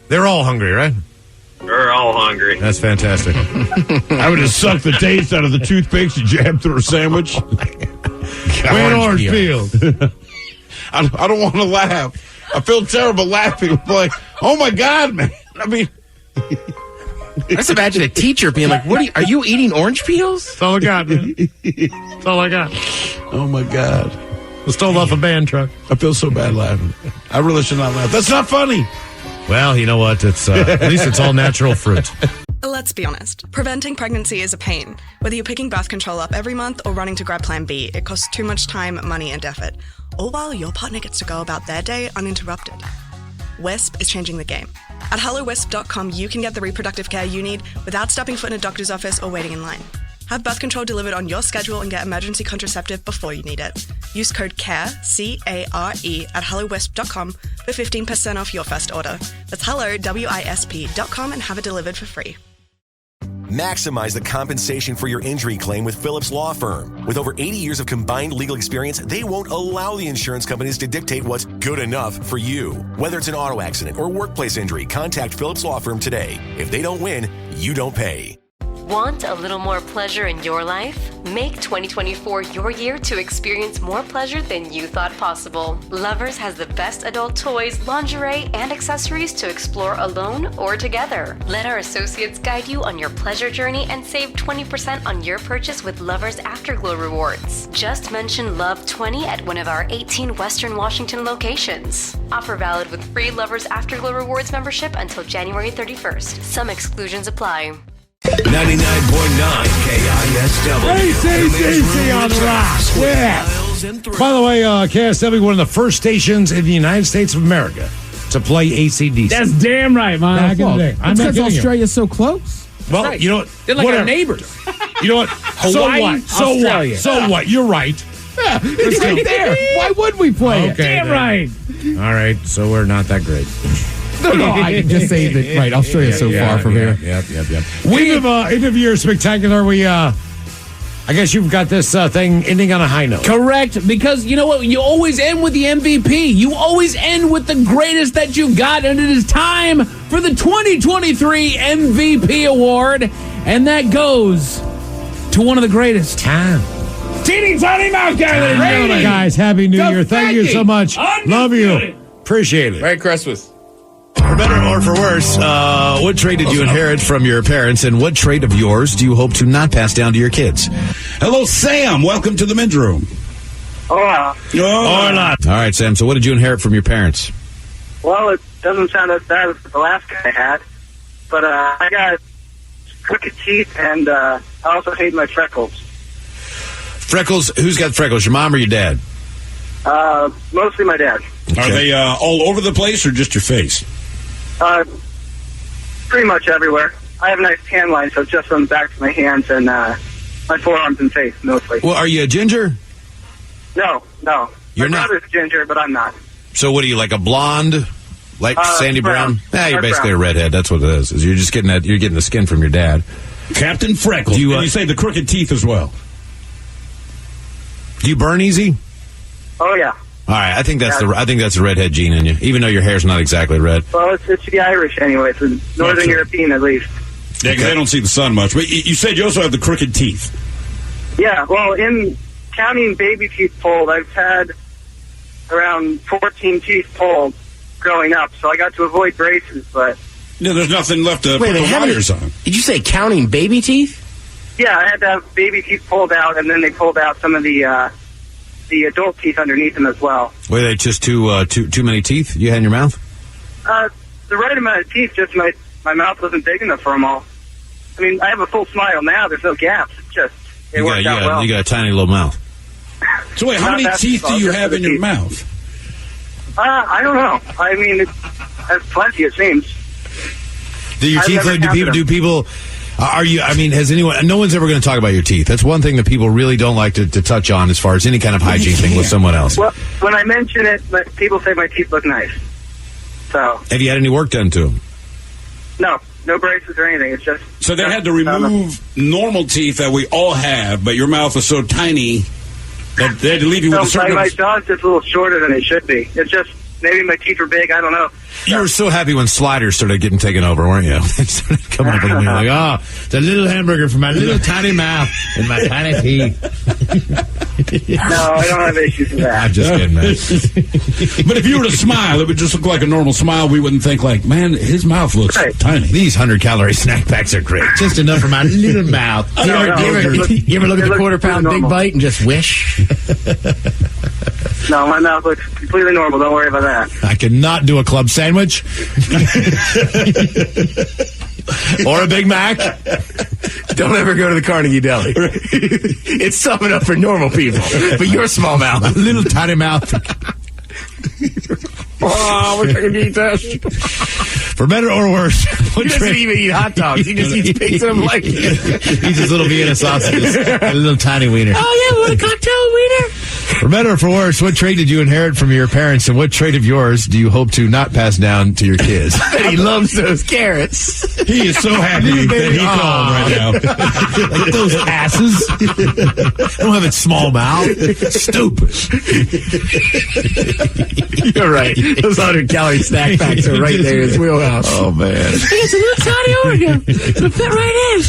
They're all hungry, right? They're all hungry. That's fantastic. I would have sucked the taste out of the toothpicks you jabbed through a sandwich. Orange peel. I don't want to laugh. I feel terrible laughing. Like, oh my God, man. I mean, just imagine a teacher being like, "What are you eating orange peels?" That's all I got, man. That's all I got. Oh my God. I stole off a band truck. I feel so bad laughing. I really should not laugh. That's not funny. Well, you know what? It's at least it's all natural fruit. Let's be honest. Preventing pregnancy is a pain. Whether you're picking birth control up every month or running to grab Plan B, it costs too much time, money, and effort. All while your partner gets to go about their day uninterrupted. Wisp is changing the game. At hellowisp.com, you can get the reproductive care you need without stepping foot in a doctor's office or waiting in line. Have birth control delivered on your schedule and get emergency contraceptive before you need it. Use code CARE, C-A-R-E, at hellowisp.com for 15% off your first order. That's hello-wisp.com and have it delivered for free. Maximize the compensation for your injury claim with Phillips Law Firm. With over 80 years of combined legal experience, they won't allow the insurance companies to dictate what's good enough for you. Whether it's an auto accident or workplace injury, contact Phillips Law Firm today. If they don't win, you don't pay. Want a little more pleasure in your life? Make 2024 your year to experience more pleasure than you thought possible. Lovers has the best adult toys, lingerie, and accessories to explore alone or together. Let our associates guide you on your pleasure journey and save 20% on your purchase with Lovers Afterglow rewards. Just mention Love 20 at one of our 18 Western Washington locations. Offer valid with free Lovers Afterglow rewards membership until January 31st. Some exclusions apply. 99.9 KISW. ACDC on the rock. Yeah. By the way, KSW, one of the first stations in the United States of America to play ACDC. That's damn right, man. Back in the day. That's because Australia's so close. Well, right. You know what? They're like whatever. our neighbors. You know what? Hawaii, So Australia. what? So what? You're right. Yeah, it's right there. Why would we play it? Damn right. All right, so we're not that great. No, I can just say that, right, Australia's so far from here. Yep. We have end of year spectacular. We, I guess you've got this thing ending on a high note. Correct, because you know what? You always end with the MVP. You always end with the greatest that you've got, and it is time for the 2023 MVP award, and that goes to one of the greatest. Teeny Tiny Mouse Guy. Guys, Happy New Year. Thank you so much. Love you. Appreciate it. Merry Christmas. For better or for worse, what trait did you inherit from your parents, and what trait of yours do you hope to not pass down to your kids? Hello, Sam. Welcome to the men's room. Hola. Hola. All right, Sam. So what did you inherit from your parents? Well, it doesn't sound as bad as the last guy I had, but I got crooked teeth, and I also hate my freckles. Freckles? Who's got freckles, your mom or your dad? Mostly my dad. Okay. Are they all over the place or just your face? Pretty much everywhere. I have a nice tan line, so just on the backs of my hands and my forearms and face, mostly. Well, are you a ginger? No. You're my not? brother's ginger, but I'm not. So what are you, like a blonde? Like Sandy Brown? You're basically brown. a redhead. That's what it is you're just getting that. You're getting the skin from your dad. Captain Freckles. Do you say the crooked teeth as well? Do you burn easy? Oh, yeah. All right, I think that's the redhead gene in you, even though your hair's not exactly red. Well, it's the Irish anyway. It's Northern European, at least. Yeah, because they don't see the sun much. But you said you also have the crooked teeth. Yeah, well, in counting baby teeth pulled, I've had around 14 teeth pulled growing up, so I got to avoid braces, but... No, there's nothing left to put the wires on. Did you say counting baby teeth? Yeah, I had to have baby teeth pulled out, and then they pulled out some of the adult teeth underneath them as well. Were they just too many teeth you had in your mouth? The right amount of teeth, just my mouth wasn't big enough for them all. I mean, I have a full smile now. There's no gaps. It's just, it worked out well. You got a tiny little mouth. So wait, how many teeth do you have in your mouth? I don't know. I mean, that's plenty, it seems. Do your teeth? Do people? Are you? I mean, has anyone? No one's ever going to talk about your teeth. That's one thing that people really don't like to touch on as far as any kind of hygiene thing with someone else. Well, when I mention it, people say my teeth look nice. So. Have you had any work done to them? No braces or anything. It's just. So they had to remove normal teeth that we all have, but your mouth was so tiny that they had to leave you with a certain... My jaw's just a little shorter than it should be. It's just, maybe my teeth are big, I don't know. You were so happy when sliders started getting taken over, weren't you? They started coming up with me like, oh, it's a little hamburger for my little tiny mouth and my tiny teeth. No, I don't have issues with that. I'm just kidding, man. But if you were to smile, it would just look like a normal smile. We wouldn't think like, man, his mouth looks tiny. These 100-calorie snack packs are great. Just enough for my little mouth. You ever look at the quarter-pound Big Bite and just wish? No, my mouth looks completely normal. Don't worry about that. I cannot do a club sandwich. Or a Big Mac. Don't ever go to the Carnegie Deli. It's tough enough for normal people, but your small mouth. A little tiny mouth. Oh, we're taking a test. For better or worse, he doesn't even eat hot dogs. He just eats pigs and like He eats his little Vienna sausages. A little tiny wiener. Oh, yeah, what a cocktail wiener. For better or for worse, what trait did you inherit from your parents, and what trait of yours do you hope to not pass down to your kids? He loves those carrots. He is so happy that he called right now. Like those asses. I don't have a small mouth. Stupid. You're right. Those 100-calorie snack packs are right there in his wheelhouse. Oh, man. It's a little tiny Oreo. It'll fit right in.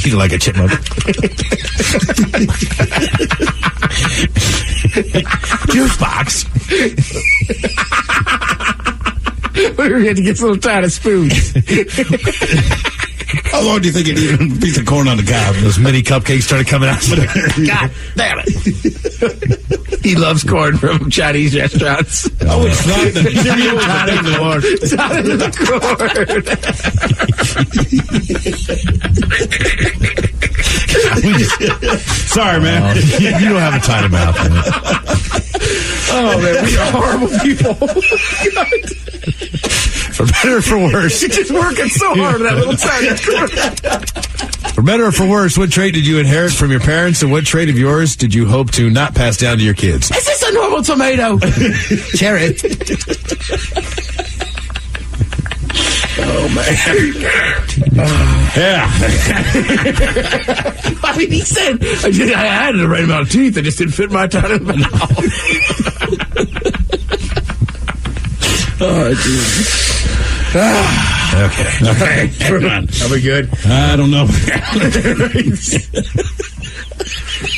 He's like a chipmunk. Juice box. We're going to get some little tiny spoons. How long do you think it'd eat a piece of corn on the cob? Those mini cupcakes started coming out. God damn it. He loves corn from Chinese restaurants. Oh, it's not the cereal. It's not in the corn. Sorry, man. You don't have a tiny mouth. Man. Oh, man, we are horrible people. For better or for worse. You're just working so hard with that little tiny. For better or for worse, what trait did you inherit from your parents, and what trait of yours did you hope to not pass down to your kids? Is this a normal tomato? Cherry. Oh, man. Yeah. I mean, he said, I had the right amount of teeth. I just didn't fit my tiny mouth. Oh, Jesus. Okay. Come on. Are we good? I don't know.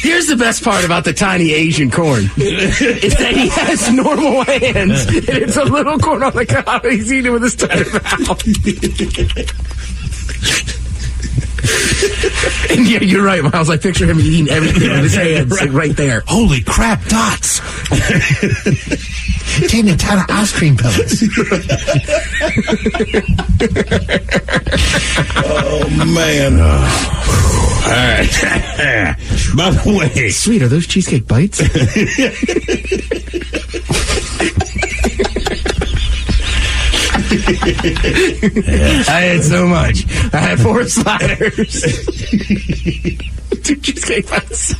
Here's the best part about the tiny Asian corn. Is that he has normal hands, and it's a little corn on the cob, and he's eating it with his tiny mouth. And yeah, you're right, Miles. I picture him eating everything with his hands, like right there. Holy crap, dots. Taking a ton of ice cream pellets. Oh, man. All right. By the way. Sweet, are those cheesecake bites? I had so much. I had 4 sliders. 2 cheesecake bites.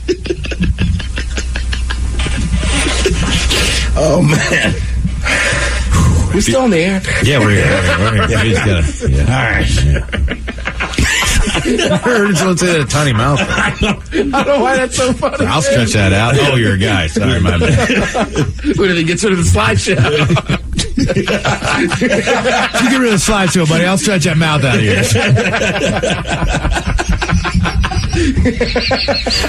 Oh, man. We're still in the air. Yeah, we're here. Yeah, we just gotta, yeah. All right. I heard someone say that a tiny mouth. I don't know why that's so funny. I'll stretch that out. Oh, you're a guy. Sorry, my bad. What did he get rid of the slideshow? You get rid of the slideshow, buddy. I'll stretch that mouth out of yours.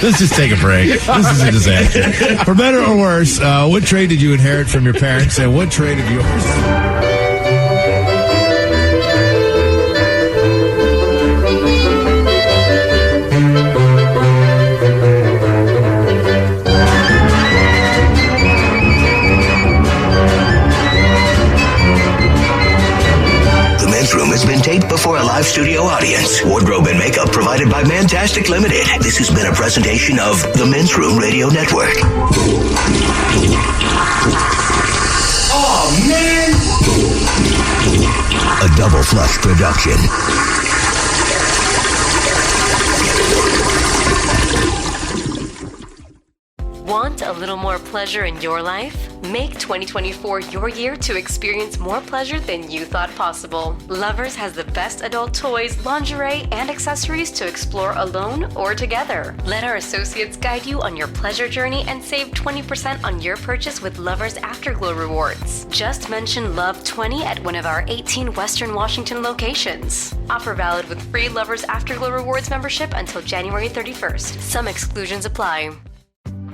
Let's just take a break. This is a disaster. For better or worse, what trait did you inherit from your parents, and what trait of yours? Has been taped before a live studio audience. Wardrobe and makeup provided by Mantastic Limited. This has been a presentation of the Men's Room Radio Network. Oh, man! A Double Flush production. Want a little more pleasure in your life? Make 2024 your year to experience more pleasure than you thought possible. Lovers has the best adult toys, lingerie, and accessories to explore alone or together. Let our associates guide you on your pleasure journey and save 20% on your purchase with Lovers Afterglow rewards. Just mention Love 20 at one of our 18 Western Washington locations. Offer valid with free Lovers Afterglow rewards membership until January 31st. Some exclusions apply.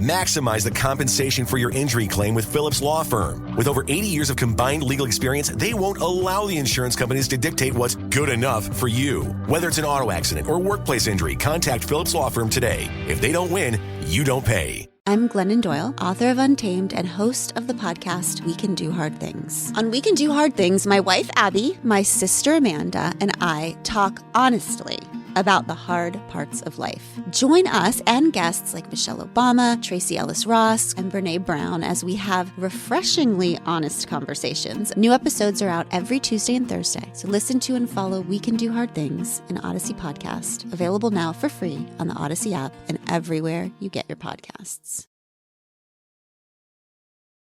Maximize the compensation for your injury claim with Phillips Law Firm. With over 80 years of combined legal experience, they won't allow the insurance companies to dictate what's good enough for you. Whether it's an auto accident or workplace injury, contact Phillips Law Firm today. If they don't win, you don't pay. I'm Glennon Doyle, author of Untamed and host of the podcast We Can Do Hard Things. On We Can Do Hard Things, my wife Abby, my sister Amanda, and I talk honestly about the hard parts of life. Join us and guests like Michelle Obama, Tracy Ellis Ross, and Brene Brown as we have refreshingly honest conversations. New episodes are out every Tuesday and Thursday, so listen to and follow We Can Do Hard Things, an Odyssey podcast, available now for free on the Odyssey app and everywhere you get your podcasts.